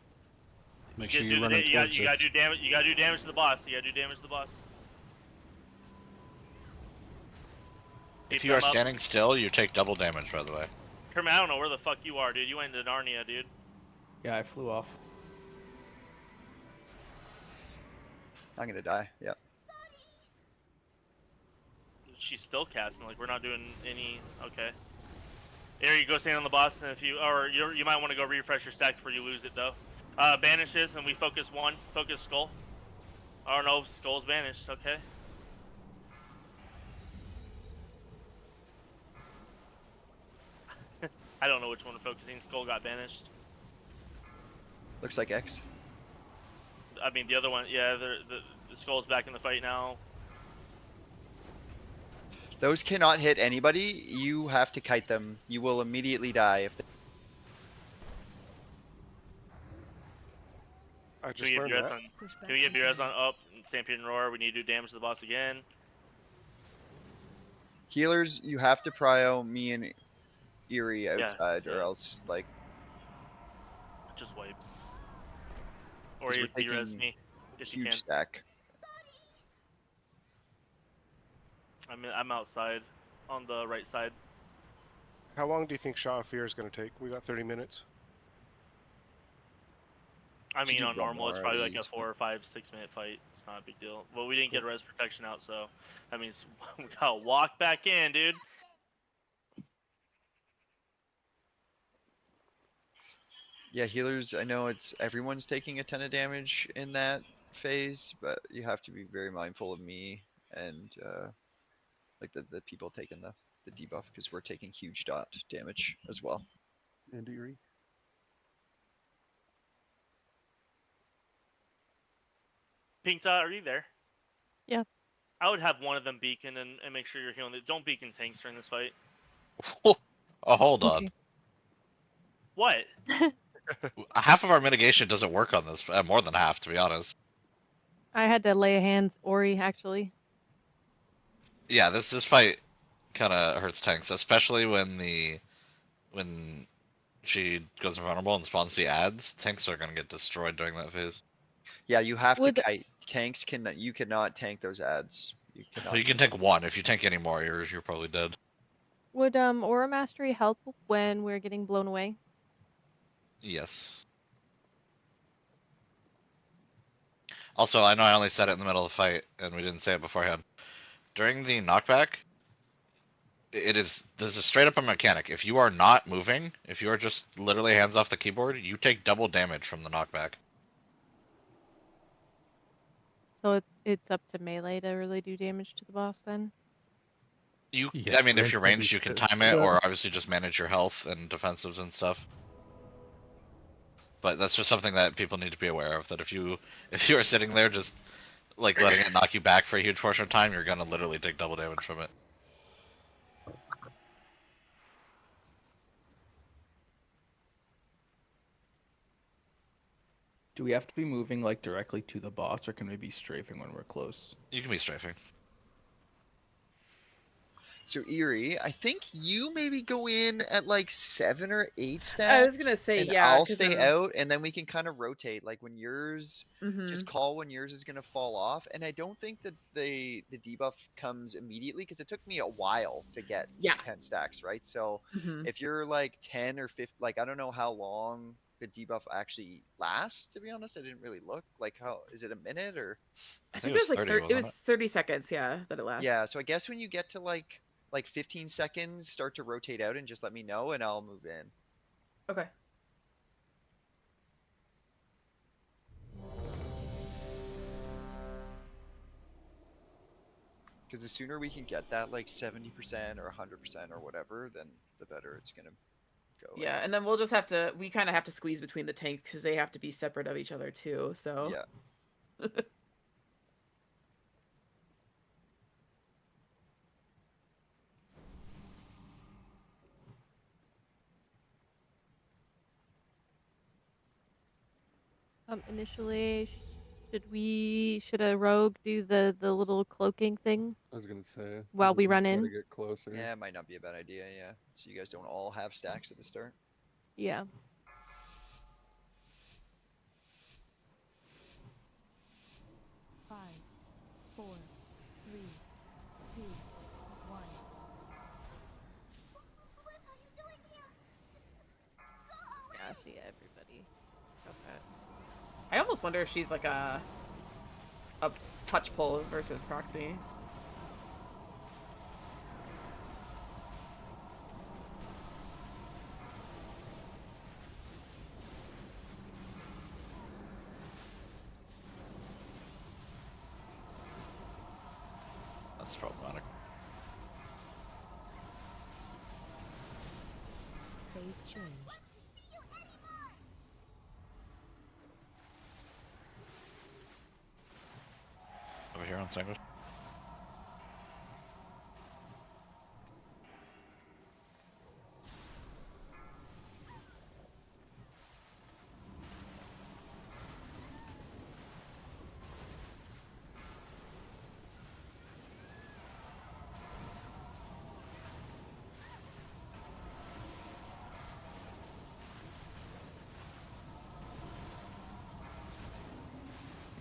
Make sure you're running towards you it. gotta do damage. You gotta do damage to the boss. You gotta do damage to the boss. If Keep you are them up. standing still, you take double damage, by the way. Kermit, I don't know where the fuck you are, dude. You went into Narnia, dude. Yeah, I flew off. I'm gonna die. Yep. She's still casting. Like, we're not doing any. Okay. Here, you go stand on the boss, and if you, or you might want to go refresh your stacks before you lose it, though. Banishes, and we focus one. Focus Skull. Oh no, Skull's banished. Okay. I don't know which one we're focusing. Skull got banished. Looks like X. I mean, the other one, yeah, the Skull's back in the fight now. Those cannot hit anybody. You have to kite them. You will immediately die if they... I Can just we get learned BRS that. on? Can we get BRS on up? Stampede and Roar. We need to do damage to the boss again. Healers, you have to prio me and Eerie Yeah, outside, or yeah. else like Just wipe. Or 'cause you we're BRS taking me if you huge can. stack. I'm outside on the right side. How long do you think Shaw of Fear is going to take? We got 30 minutes. I Should mean, do on one normal, it's more probably at like a least, 4 or 5, 6 minute fight. It's not a big deal. Well, we didn't get res protection out, so that means we gotta walk back in, dude. Yeah, healers, I know it's everyone's taking a ton of damage in that phase, but you have to be very mindful of me and like the people taking the debuff, because we're taking huge dot damage as well. And Eerie. Pink Dot, are you there? Yeah. I would have one of them beacon and make sure you're healing. Don't beacon tanks during this fight. Oh, hold on. What? Half of our mitigation doesn't work on this. More than half, to be honest. I had to lay hands Ori actually. Yeah, this fight, kind of hurts tanks, especially when she goes invulnerable and spawns the adds. Tanks are gonna get destroyed during that phase. Yeah, you have Would- to kite. Tanks you cannot tank those ads. You Well, cannot. you can tank one. If you tank any more, you're probably dead. Would Aura Mastery help when we're getting blown away? Yes. Also, I know I only said it in the middle of the fight, and we didn't say it beforehand. During the knockback, there's a straight up a mechanic. If you are not moving, if you are just literally hands off the keyboard, you take double damage from the knockback. So it's up to melee to really do damage to the boss then? I mean, if you're range ranged, you can will be time shit it, for or that. obviously just manage your health and defensives and stuff. But that's just something that people need to be aware of. That if you are sitting there just like letting it knock you back for a huge portion of time, you're gonna literally take double damage from it. Do we have to be moving like directly to the boss, or can we be strafing when we're close? You can be strafing. So Eerie, I think you maybe go in at like 7 or 8 stats. I was gonna say, and yeah, I'll 'cause stay then- out, and then we can kind of rotate. Like when yours, just Mhm. call when yours is gonna fall off. And I don't think that the debuff comes immediately because it took me a while to get Yeah. 10 stacks, right? So Mhm. if you're like 10 or 15, like I don't know how long the debuff actually lasts. To be honest, I didn't really look. Like how is it a minute or? I think it was like 30, it was 30 seconds, yeah, that it lasts. Yeah, so I guess when you get to like 15 seconds, start to rotate out and just let me know and I'll move in. Okay. Because the sooner we can get that like 70% or 100% or whatever, then the better it's gonna go. Yeah, and then we'll just have to, we kind of have to squeeze between the tanks because they have to be separate of each other too, so. Yeah. Initially, should a rogue do the little cloaking thing? I was gonna say. While we run try in? to get closer. Yeah, it might not be a bad idea, yeah. So you guys don't all have stacks at the start. Yeah. Five, 4, 3, 2, 1. Yeah, see everybody. Okay. I almost wonder if she's like a touch pull versus proxy. That's problematic. Phase change. Over here on sandwich.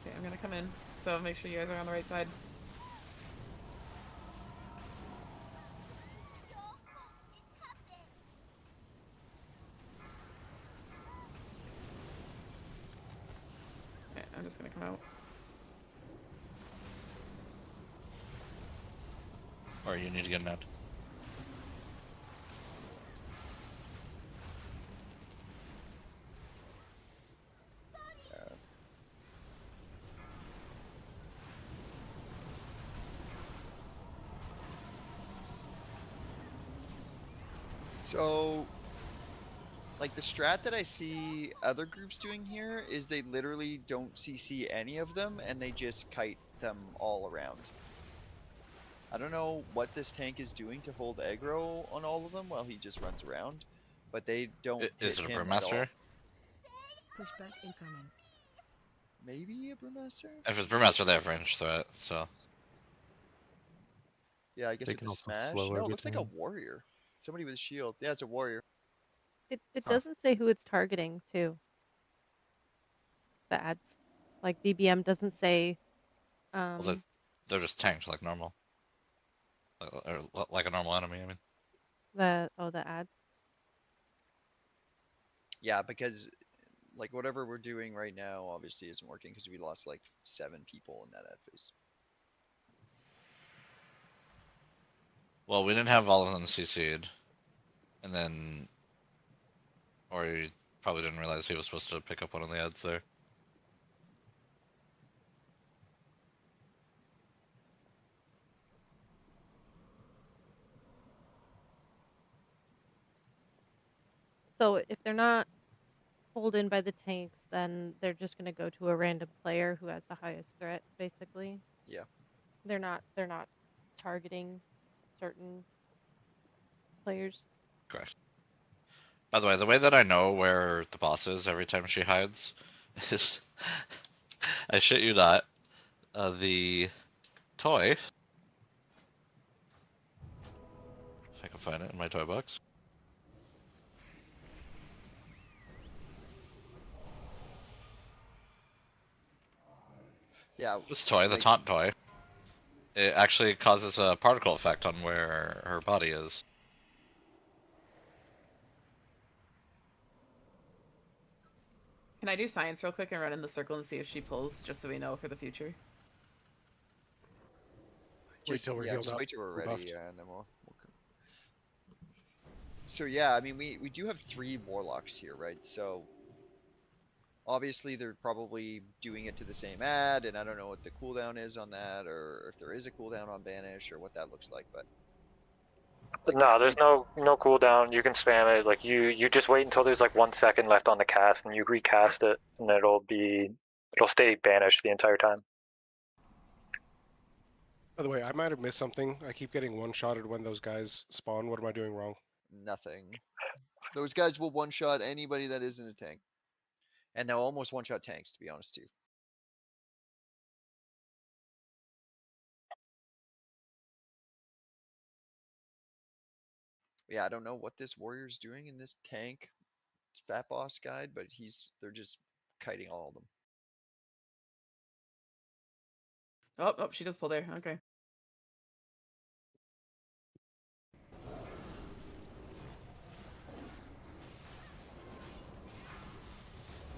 Okay, I'm gonna come in, so make sure you guys are on the right side. Okay, I'm just gonna come out. Or you need to get an out. So, like the strat that I see other groups doing here is they literally don't CC any of them and they just kite them all around. I don't know what this tank is doing to hold aggro on all of them while he just runs around, but they don't Is hit it a him at all. Brewmaster? Pushback incoming. Maybe a Brewmaster? If it's Brewmaster, they have range threat, so. Yeah, I guess They it's can a also smash. slow No, it looks like a everything. warrior. Somebody with a shield. Yeah, it's a warrior. It Huh. doesn't say who it's targeting too. The ads, like DBM doesn't say. Well, they're just tanked like normal, or like a normal enemy. I mean, the ads. Yeah, because like whatever we're doing right now obviously isn't working because we lost like 7 people in that ad phase. well, we didn't have all of them CC'd, and then, or he probably didn't realize he was supposed to pick up one of the ads there. So if they're not pulled in by the tanks, then they're just going to go to a random player who has the highest threat, basically. Yeah. They're not targeting certain players. Correct. By the way, the way that I know where the boss is every time she hides is, I shit you not, the toy. If I can find it in my toy box. Yeah. This toy, the like, taunt toy, it actually causes a particle effect on where her body is. Can I do science real quick and run in the circle and see if she pulls, just so we know for the future? Wait till we're healed just up. wait till we're We're ready, buffed. and then we'll So yeah, I mean we do have 3 warlocks here, right? So obviously they're probably doing it to the same ad, and I don't know what the cooldown is on that, or if there is a cooldown on banish, or what that looks like, but like No, there's no cooldown. You can spam it. Like you just wait until there's like 1 second left on the cast, and you recast it, and it'll stay banished the entire time. By the way, I might have missed something. I keep getting one-shotted when those guys spawn. What am I doing wrong? nothing. Those guys will one-shot anybody that isn't a tank. And they'll almost one-shot tanks, to be honest, too. Yeah, I don't know what this warrior's doing in this tank fat boss guide, but they're just kiting all of them. Oh, she does pull there. Okay.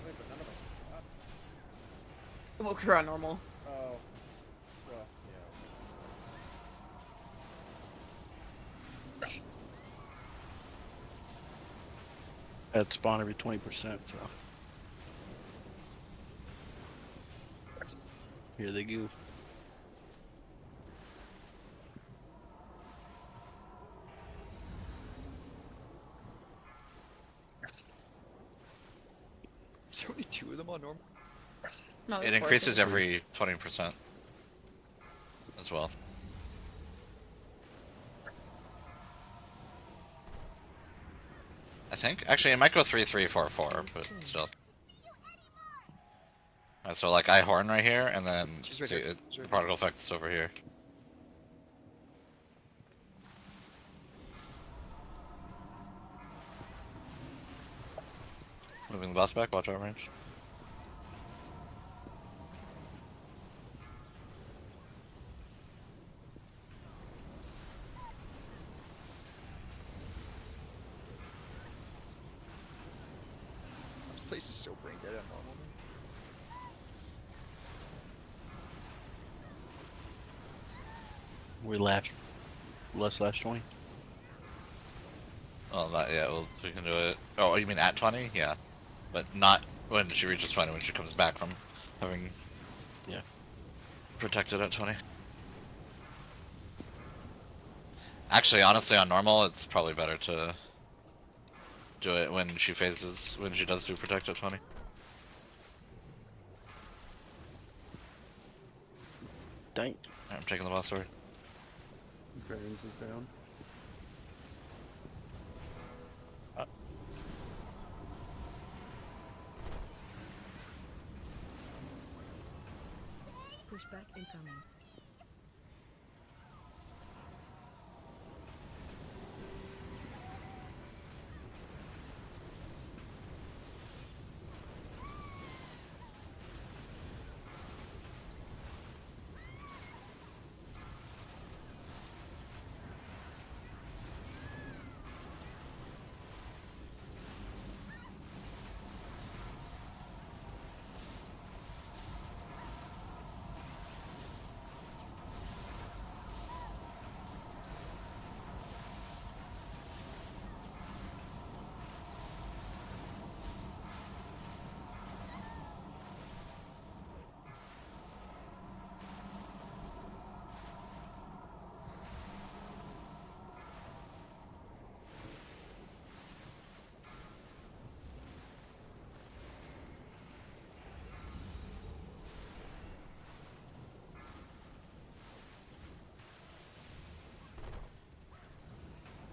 Wait, but none of us got. We'll crew on normal. Oh. Well, yeah. At spawn every 20%, so. Here they go. Is there only 2 of them on normal? No, It increases every 20% as well. I think. Actually, it might go 3, 3, 4, 4, but still. Alright, so like I horn right here, and then Right see, the particle effect's over here. Moving the boss back, watch out range. This place is so brain dead on normal. We're less 20. Oh, not yet. Well, we can do it. Oh, you mean at 20? Yeah, but not when she reaches 20. When she comes back from having, protected at 20. Actually, honestly, on normal, it's probably better to do it when she does do protect at 20. Dang. I'm taking the boss sword. Variance is down. Pushback incoming.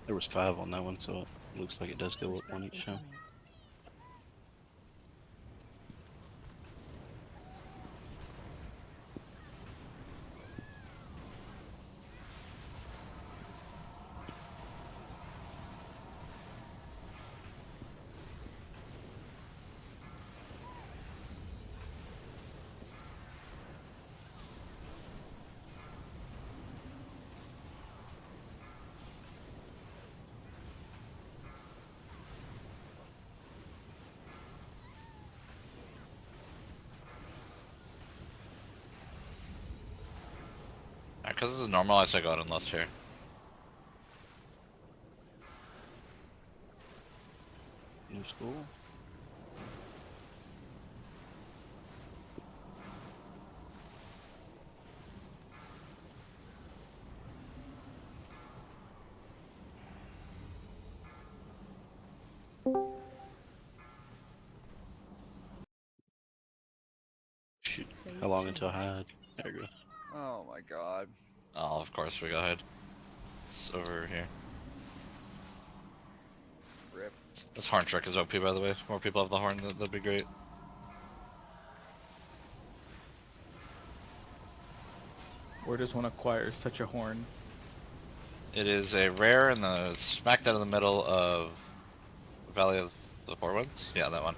There was 5 on that one, so it looks like it does go up one each time. Because this is normal, I say go ahead and list here. New school. Shoot. How long until hide? There you go. Oh my god. Oh, of course, we go ahead. It's over here. Rip. This horn trick is OP, by the way. If more people have the horn, that'd be great. Where does one acquire such a horn? It is a rare in the smack down in the middle of Valley of the Four Winds. Yeah, that one.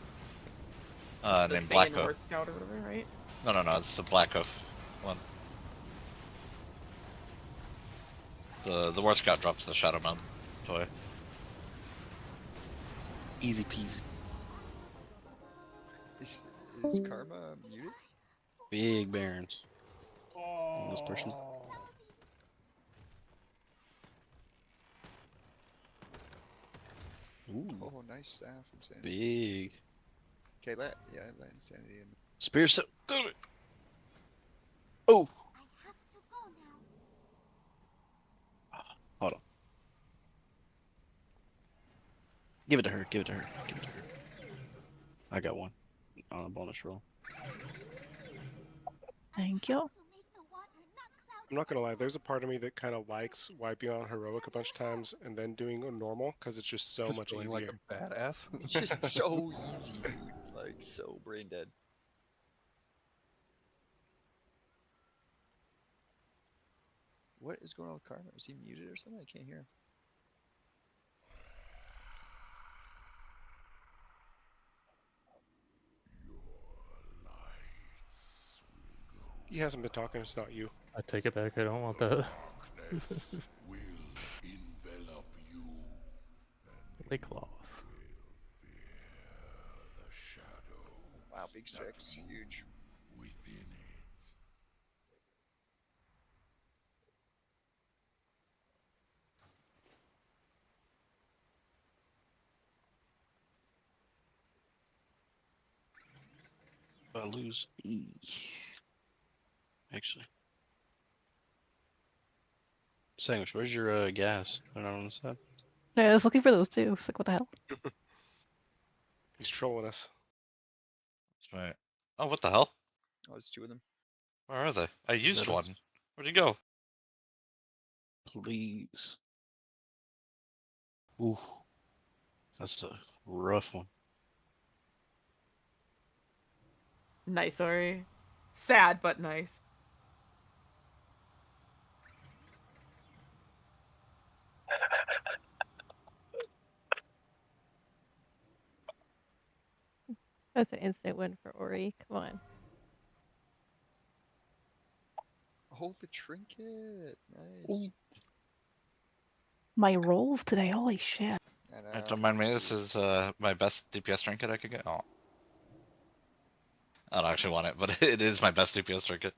The Named Saiyan Blackhoof. War Scout or whatever, right? No, it's the Blackhoof one. The War Scout drops the Shadow Mount toy. Easy peasy. Is Karma muted? Big barons. This person. Ooh. Oh, nice staff insanity. Big. Okay, let insanity in. Spear step. Got it. Oh. Hold on. Give it to her. Give it to her. Give it to her. I got one on a bonus roll. Thank you. I'm not gonna lie, there's a part of me that kind of likes wiping on heroic a bunch of times and then doing a normal because it's just so much easier. Like a badass. It's just so easy, dude. Like so brain dead. What is going on with Karma? Is he muted or something? I can't hear him. He hasn't been talking, it's not you. I take it back, I don't want that. They claw off. Wow, big 6, huge. If I lose. Actually. Sandwich, where's your gas? They're not on the side. Yeah, I was looking for those too. It's like, what the hell? He's trolling us. That's right. Oh, what the hell? Oh, there's 2 of them. Where are they? I used that one. Where'd he go? Please. Ooh. That's a rough one. Nice, Ori. Sad, but nice. That's an instant win for Ori. Come on. Oh, the trinket. Nice. My rolls today, holy shit. Don't mind me, this is my best DPS trinket I could get. Oh. I don't actually want it, but it is my best DPS trinket.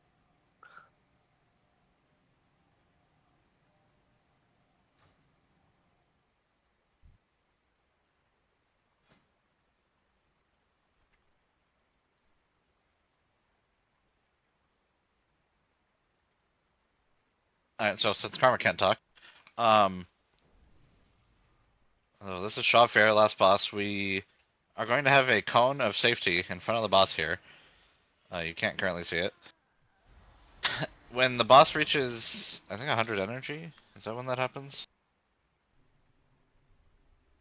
Alright, so since Karma can't talk, oh, this is Shaw Fair, last boss. We are going to have a cone of safety in front of the boss here. You can't currently see it. When the boss reaches, I think 100 energy, is that when that happens?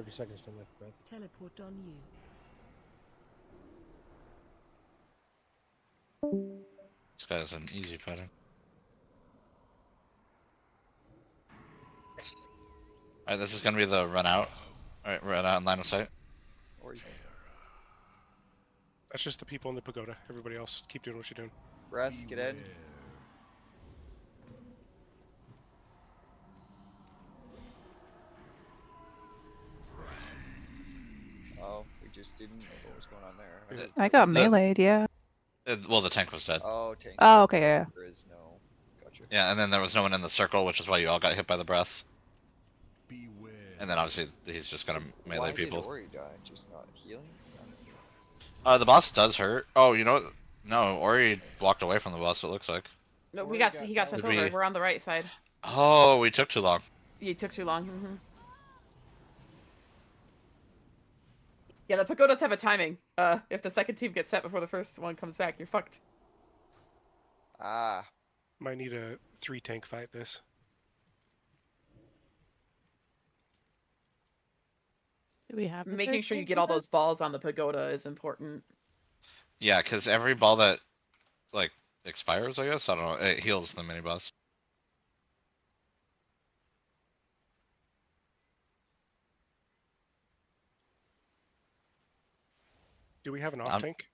30 seconds to lift breath. Teleport on you. This guy's an easy pattern. Alright, this is gonna be the run out. Alright, run out in line of sight. Or he's That's just the people in the pagoda. Everybody else, keep doing what you're doing. breath, get in. Oh, we just didn't know what was going on there. I got meleeed, yeah. Well, the tank was dead. Oh, tank. Oh, okay, yeah. There is no. Gotcha. Yeah, and then there was no one in the circle, which is why you all got hit by the breath. And then obviously he's just gonna melee Why people. did Ori die? Just not healing? The boss does hurt. Oh, you know what? No, Ori walked away from the boss, it looks like. No, he got sent Did over. we- We're on the right side. Oh, we took too long. You took too long. Yeah, the pagodas have a timing. If the second team gets set before the first one comes back, you're fucked. Ah. Might need a 3-tank fight this. Do we have Making sure you get all those balls on the pagoda is important. Yeah, because every ball that, like, expires, I guess? I don't know. It heals the mini boss. Do we have an off tank?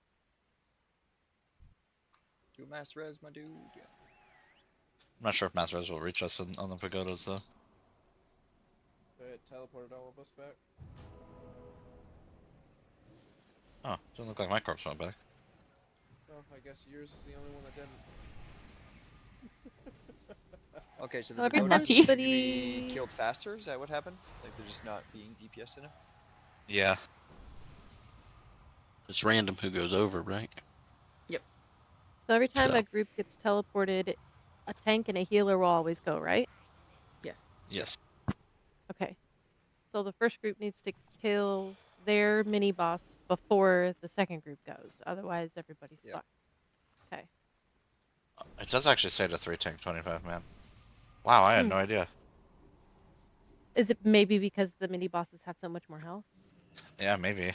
Do mass res, my dude. I'm not sure if Mass Res will reach us on the pagodas, though. It teleported all of us back. Oh, doesn't look like my corpse went back. Oh, I guess yours is the only one that didn't. Okay, so Oh, the every pagodas time need to somebody- be killed faster? Is that what happened? Like they're just not being DPS enough? Yeah. It's random who goes over, right? Yep. So every time So- a group gets teleported, a tank and a healer will always go, right? Yes. Yes. Okay. So the first group needs to kill their mini boss before the second group goes. Otherwise, everybody's fucked. Okay. It does actually say to 3-tank 25 man. Wow, I had no idea. Is it maybe because the mini bosses have so much more health? Yeah, maybe.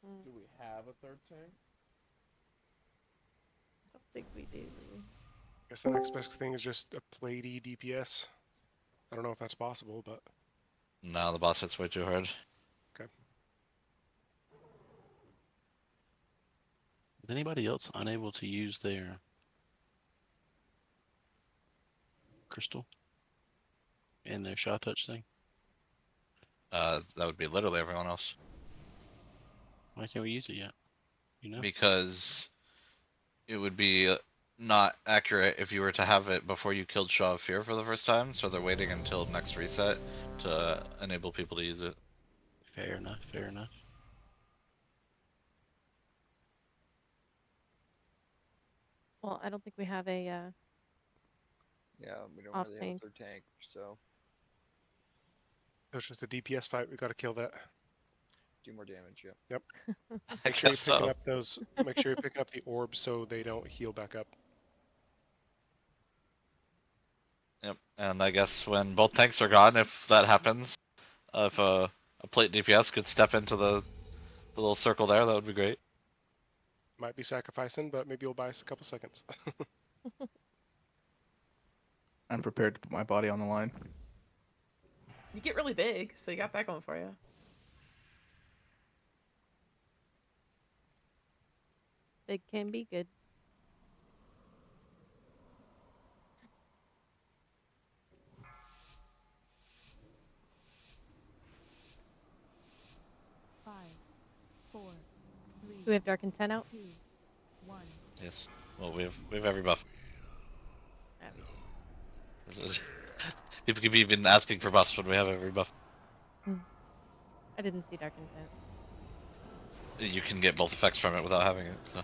Do we have a third tank? I don't think we do. I guess the next best thing is just a platey DPS. I don't know if that's possible, but No, the boss hits way too hard. okay. Is anybody else unable to use their crystal and their shot touch thing? That would be literally everyone else. Why can't we use it yet? You know? Because it would be not accurate if you were to have it before you killed Shaw of Fear for the first time, so they're waiting until next reset to enable people to use it. Fair enough, fair enough. Well, I don't think we have a. Yeah, we don't Off really have a tank. third tank, so It's just a DPS fight. We got to kill that. do more damage, yeah. Yep. I Make sure you're guess picking so. up those. Make sure you're picking up the orbs so they don't heal back up. Yep, and I guess when both tanks are gone, if that happens, if a plate DPS could step into the little circle there, that would be great. Might be sacrificing, but maybe you'll buy us a couple seconds. I'm prepared to put my body on the line. You get really big, so you got that going for you. Big can be good. Five, four, three, Do we have Dark Intent out? 2, 1. Yes. Well, we have every buff. This is- People keep even asking for buffs when we have every buff. I didn't see Dark Intent. You can get both effects from it without having it. So.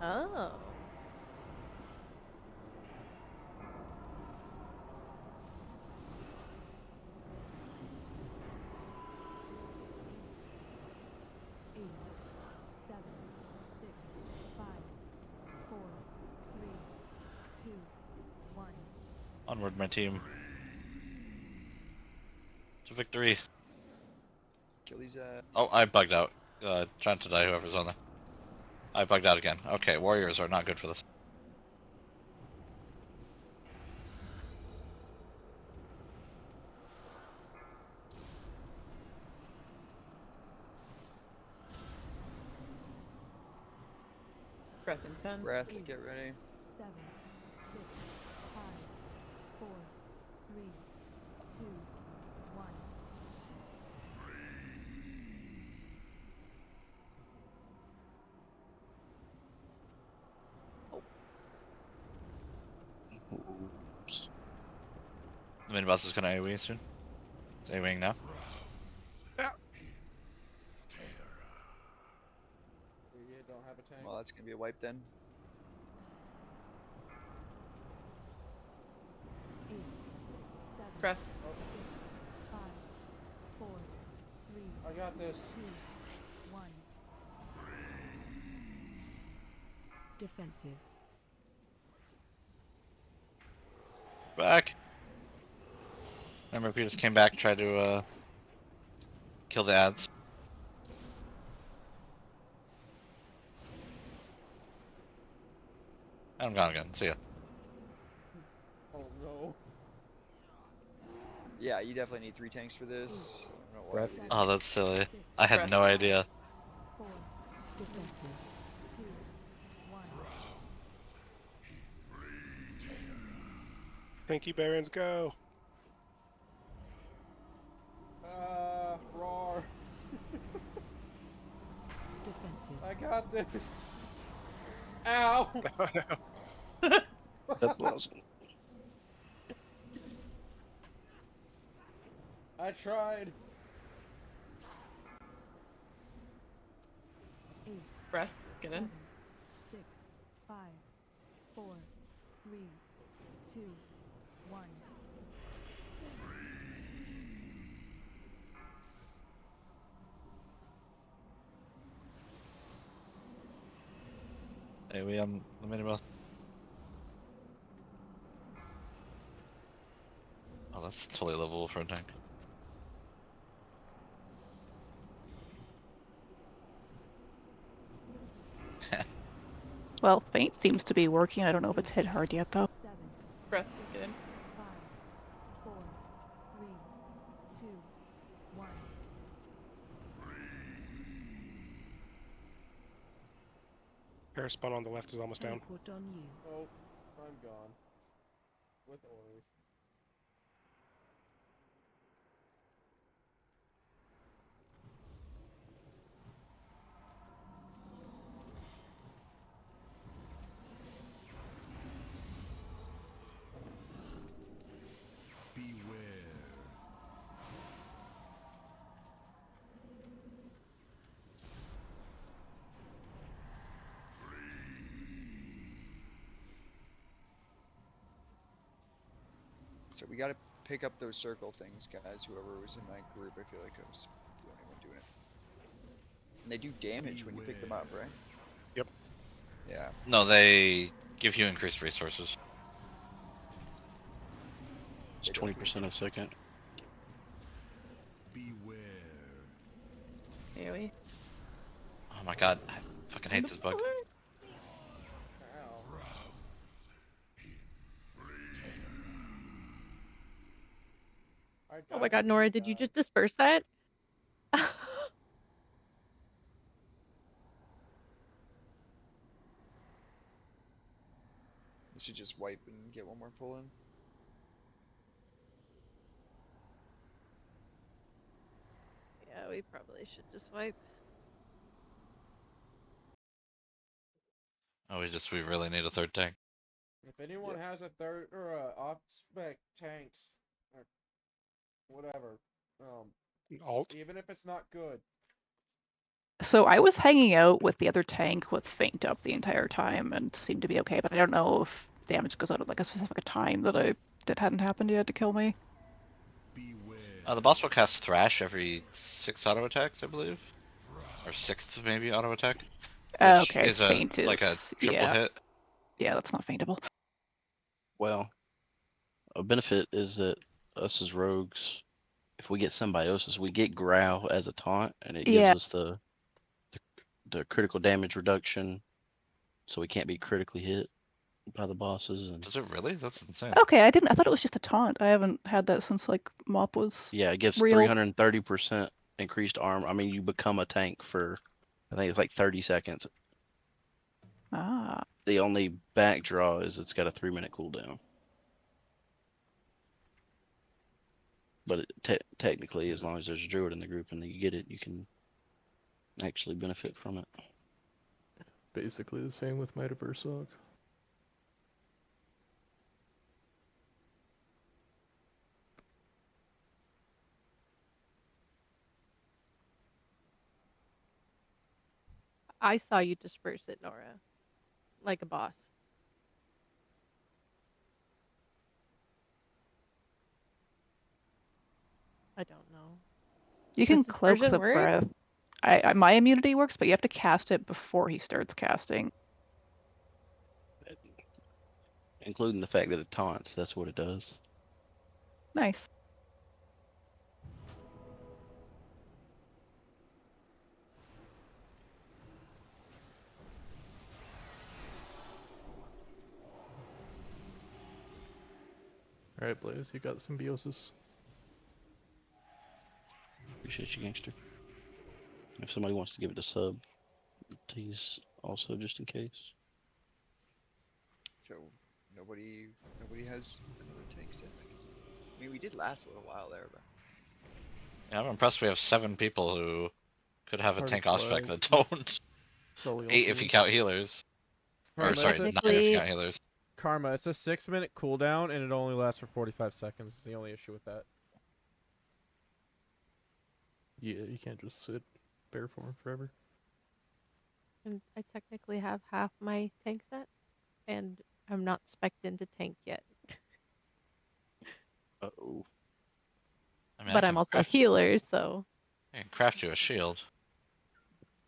Oh. Eight, 7, 6, 5, 4, 3, 2, 1. Onward, my team. To victory. Kill these ads. Oh, I bugged out. Trying to die, whoever's on there. I bugged out again. Okay, warriors are not good for this. Breath in 10. Breath, get ready. 7, 6, 5, 4, 3, 2, 1. Oops. The mini boss is gonna AoE soon. It's AoEing now. You don't have a tank. Well, that's gonna be a wipe then. 8, 7, Breath. 6, 5, 4, 3, I got this. 2, 1. Defensive. Back. Remember, if he just came back, tried to kill the ads. I'm gone again. See ya. Oh no. Yeah, you definitely need 3 tanks for this. I don't know why Breath. we didn't. Oh, that's silly. I had no idea. 4. Defensive. 2, 1. Pinky Barons, go! Roar. Defensive. I got this. Ow. Oh no. That blows. I tried. 8. Breath. Get in. 6, 5, 4, 3, 2, 1. AoE on the mini boss. Oh, that's totally livable for a tank. Well, Feint seems to be working. I don't know if it's hit hard yet, though. 7, Breath. Get in. 5, 4, 3, 2, 1. Terrace spawn on the left is almost down. Teleport on you. Oh, I'm gone. With orders. So we gotta pick up those circle things, guys. Whoever was in my group, I feel like I was the only one doing it. And they do damage when you pick them up, right? Yep. Yeah. No, they give you increased resources. It's 20% a second. AoE. Oh my god, I fucking hate this bug. Oh my god, Nora, did you just disperse that? You should just wipe and get one more pull in. Yeah, we probably should just wipe. Oh, we really need a third tank. If anyone has a third or off spec tanks or whatever, Alt. even if it's not good. So I was hanging out with the other tank with Feint up the entire time and seemed to be okay, but I don't know if damage goes out at like a specific time that hadn't happened yet to kill me. The boss will cast Thrash every 6 auto attacks, I believe, or 6th maybe auto attack. Which Okay, is Feint is like a triple hit. Yeah, that's not feintable. Well, a benefit is that us as rogues if we get symbiosis, we get growl as a taunt, and it Yeah. gives us the critical damage reduction, so we can't be critically hit by the bosses. And Does it really? That's insane. Okay, I didn't. I thought it was just a taunt. I haven't had that since like MoP was. yeah, it gives real. 330% increased armor. I mean, you become a tank for, I think it's like 30 seconds. Ah. The only back draw is it's got a 3-minute cooldown. But technically, as long as there's a druid in the group and you get it, you can actually benefit from it. Basically the same with Might of Ursoc. I saw you disperse it, Nora. Like a boss. I don't know. You can Does cloak dispersion the work? breath. My immunity works, but you have to cast it before he starts casting. Including the fact that it taunts, that's what it does. Nice. Alright, Blaze, you got symbiosis. Appreciate you, gangster. If somebody wants to give it a sub, please also, just in case. So nobody has another tank set. I mean, we did last a little while there, but Yeah, I'm impressed we have 7 people who could have a Hard tank to aspect play. that don't. Probably 8 if you count healers. Or Karma, sorry, it's 9 a- if you Technically- count healers. Karma, it's a 6-minute cooldown and it only lasts for 45 seconds. Is the only issue with that. Yeah, you can't just sit bear form forever. And I technically have half my tank set, and I'm not spec'd into tank yet. Uh-oh. I mean, But I I'm can also a craft, healer, so I can craft you a shield.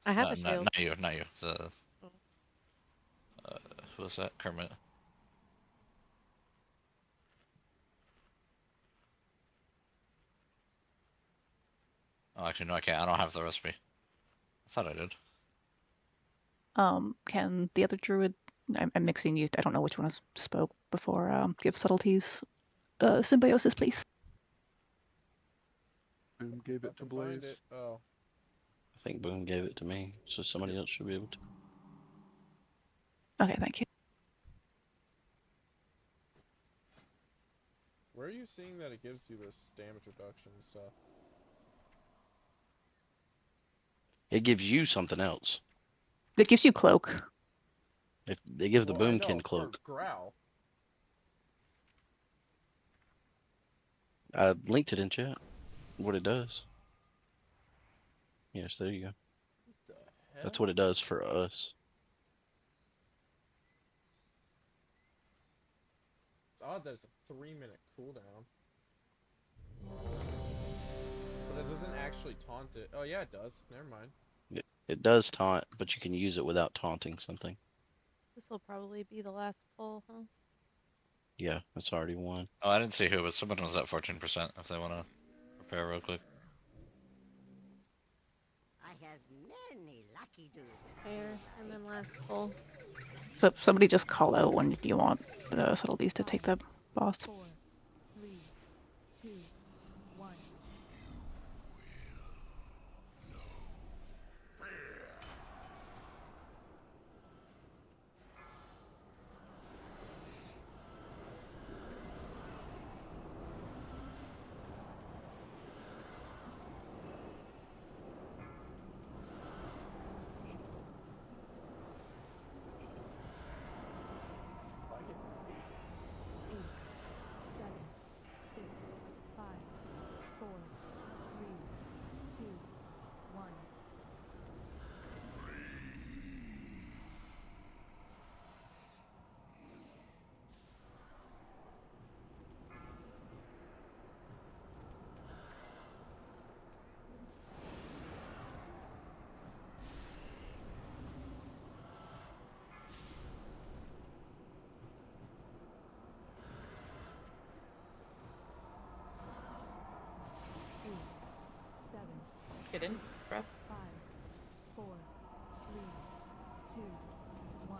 I have No, a shield. Not you. The Oh. who was that? Kermit. Oh, actually, no, I can't. I don't have the recipe. I thought I did. Can the other druid? I'm mixing you. I don't know which one has spoke before. Give subtleties. Symbiosis, please. Boom gave it to Blaze. Find it. Oh. I think Boone gave it to me, so somebody else should be able to. Okay, thank you. Where are you seeing that it gives you this damage reduction stuff? It gives you something else. It gives you cloak. If it gives the Well, I know, Boomkin cloak. For growl. I linked it in chat. What it does. Yes, there you go. What the hell? That's what it does for us. It's odd that it's a 3-minute cooldown. But it doesn't actually taunt it. Oh yeah, it does. Never mind. It does taunt, but you can use it without taunting something. This will probably be the last pull, huh? Yeah, that's already one. Oh, I didn't see who, but someone was at 14% if they want to prepare real quick. I have many lucky dues. Fair, and then last pull. So somebody just call out when you want the subtleties to take the boss. 4, 3, 2, 1. Get in. Breath. 5, 4, 3, 2, 1.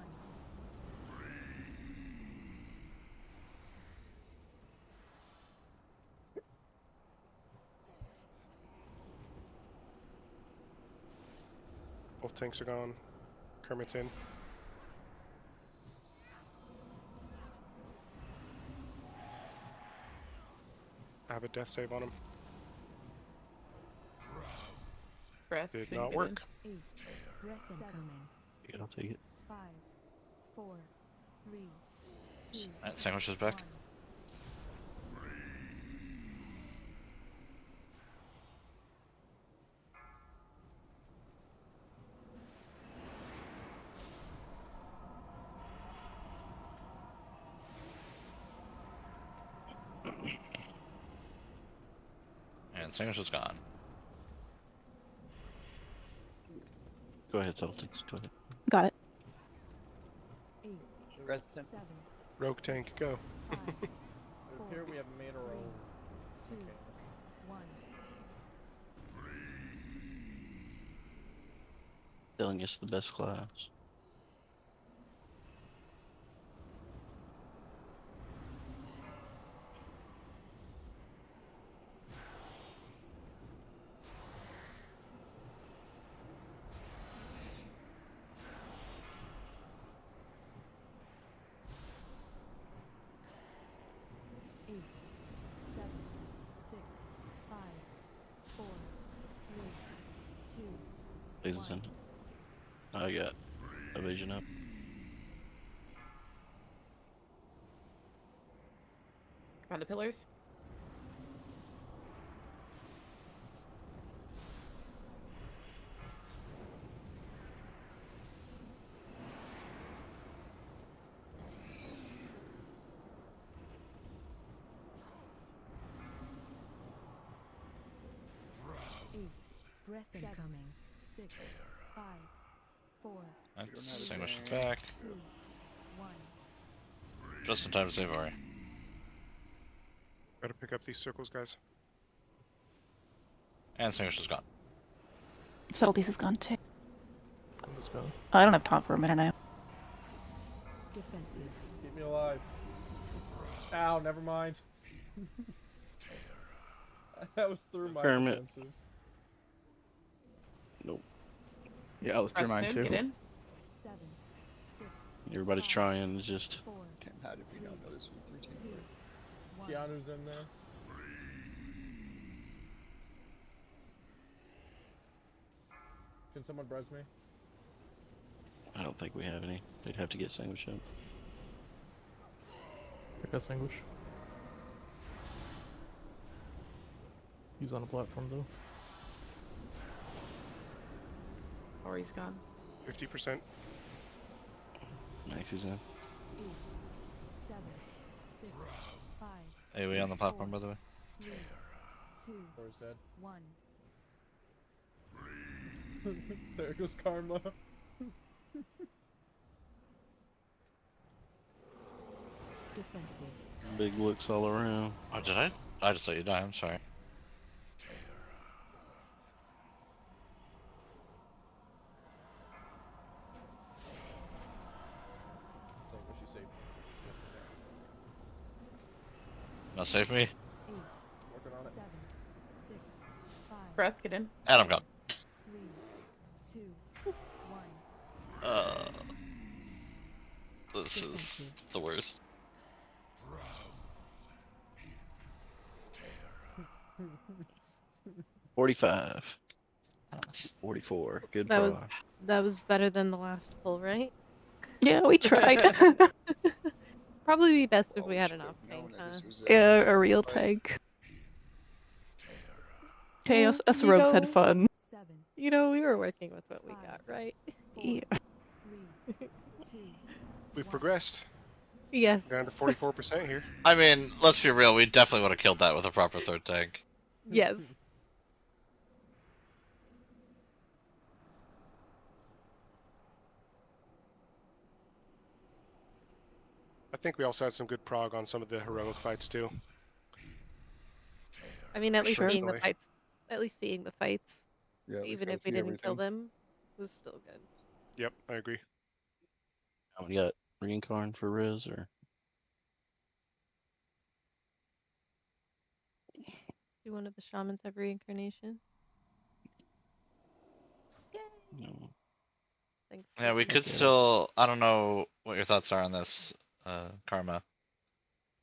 Both tanks are gone. Kermit's in. I have a death save on him. Breath. Did so you not get work. 8. Breath incoming. Yeah, I'll take it. 5, 4, 3, 2. Alright, sandwich is back. And sandwich is gone. Go ahead, Celtics. Go ahead. Got it. 8, Breath. 7, Rogue tank, go. 5, 4, Here we have made our own. 2, 1. Telling us the best class. Lasers in. I got evasion up. On the pillars. Breath incoming. 6, 5, 4. That's sandwich is back. 2, 1. Just in time to save Ari. Gotta pick up these circles, guys. And sandwich is gone. Subtleties is gone too. Let's go. I don't have time for a minute now. Defensive. Keep me alive. Ow, never mind. That was through my Kermit. defensives. Nope. Yeah, I was through Breath mine soon. too. Get in. 7, 6. Everybody's trying. It's just. 4. Damn, how did we not know this was 13? 2, 1. Keanu's in there. Can someone bres me? I don't think we have any. They'd have to get sandwich up. Pick a sandwich. He's on a platform though. Or he's gone. 50%. Max is in. 8, 7, 6, 5. Hey, we on the platform, by the way? 3, 2, Thor's dead. 1. There goes Karma. Defensive. Big looks all around. Oh, did I? I just let you die, I'm sorry. So what she saved. Now save me. 8, Working on it. 7, 6, 5. Breath. Get in. And I'm gone. 3, 2, 1. This is the worst. 45. 44. Good That was Prog. that was better than the last pull, right? Yeah, we tried. Probably be best if Well, we we had should an have off tank, known that huh? this was Yeah, a real tank. Okay, us rogues had fun. 7. You know, we were working with what we got, right? Yeah. 3, 2. We progressed. Yes. Down to 44% here. I mean, let's be real, we definitely would have killed that with a proper third tank. Yes. I think we also had some good prog on some of the heroic fights too. I mean, at least Sure. seeing the Story. fights. At least seeing the fights Yeah, we just Even gotta if we see didn't kill everything. them, it was still good. Yep, I agree. We got reincarn for Riz or Do one of the shamans have reincarnation? Yay! no. Thanks. Yeah, we Ruby. could still. I don't know what your thoughts are on this, Karma.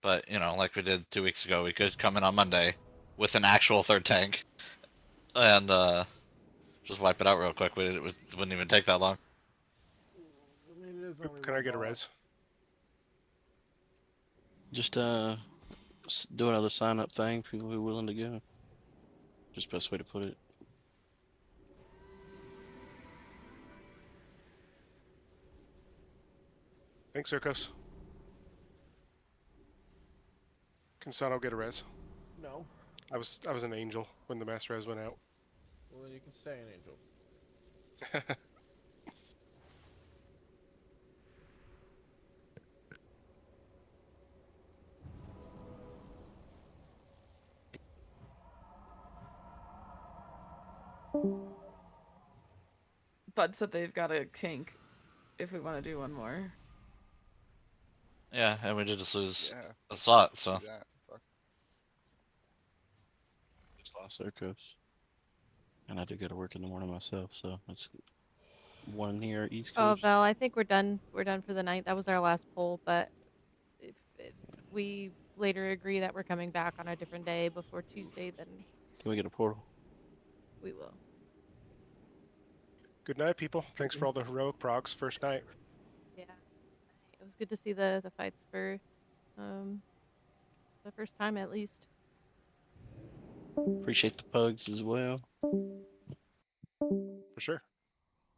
But you know, like we did 2 weeks ago, we could come in on Monday with an actual third tank and just wipe it out real quick. It wouldn't even take that long. I mean, it is only Can I get a res? Just do another sign up thing. People who are willing to go. Just best way to put it. Thanks, Circos. Can Sano get a res? No. I was an angel when the mass res went out. Well, then you can stay an angel. Bud said they've got a kink if we want to do one more. Yeah, and we did just lose Yeah. a slot, so. Do that. Fuck. Just lost Circos. And I do go to work in the morning myself, so it's one here East Oh, Coast. Val, I think we're done. We're done for the night. That was our last poll, but if we later agree that we're coming back on a different day before Tuesday, then Can we get a portal? we will. Good night, people. Thanks for all the heroic progs. First night. Yeah. It was good to see the fights for the first time at least. Appreciate the pugs as well. For sure.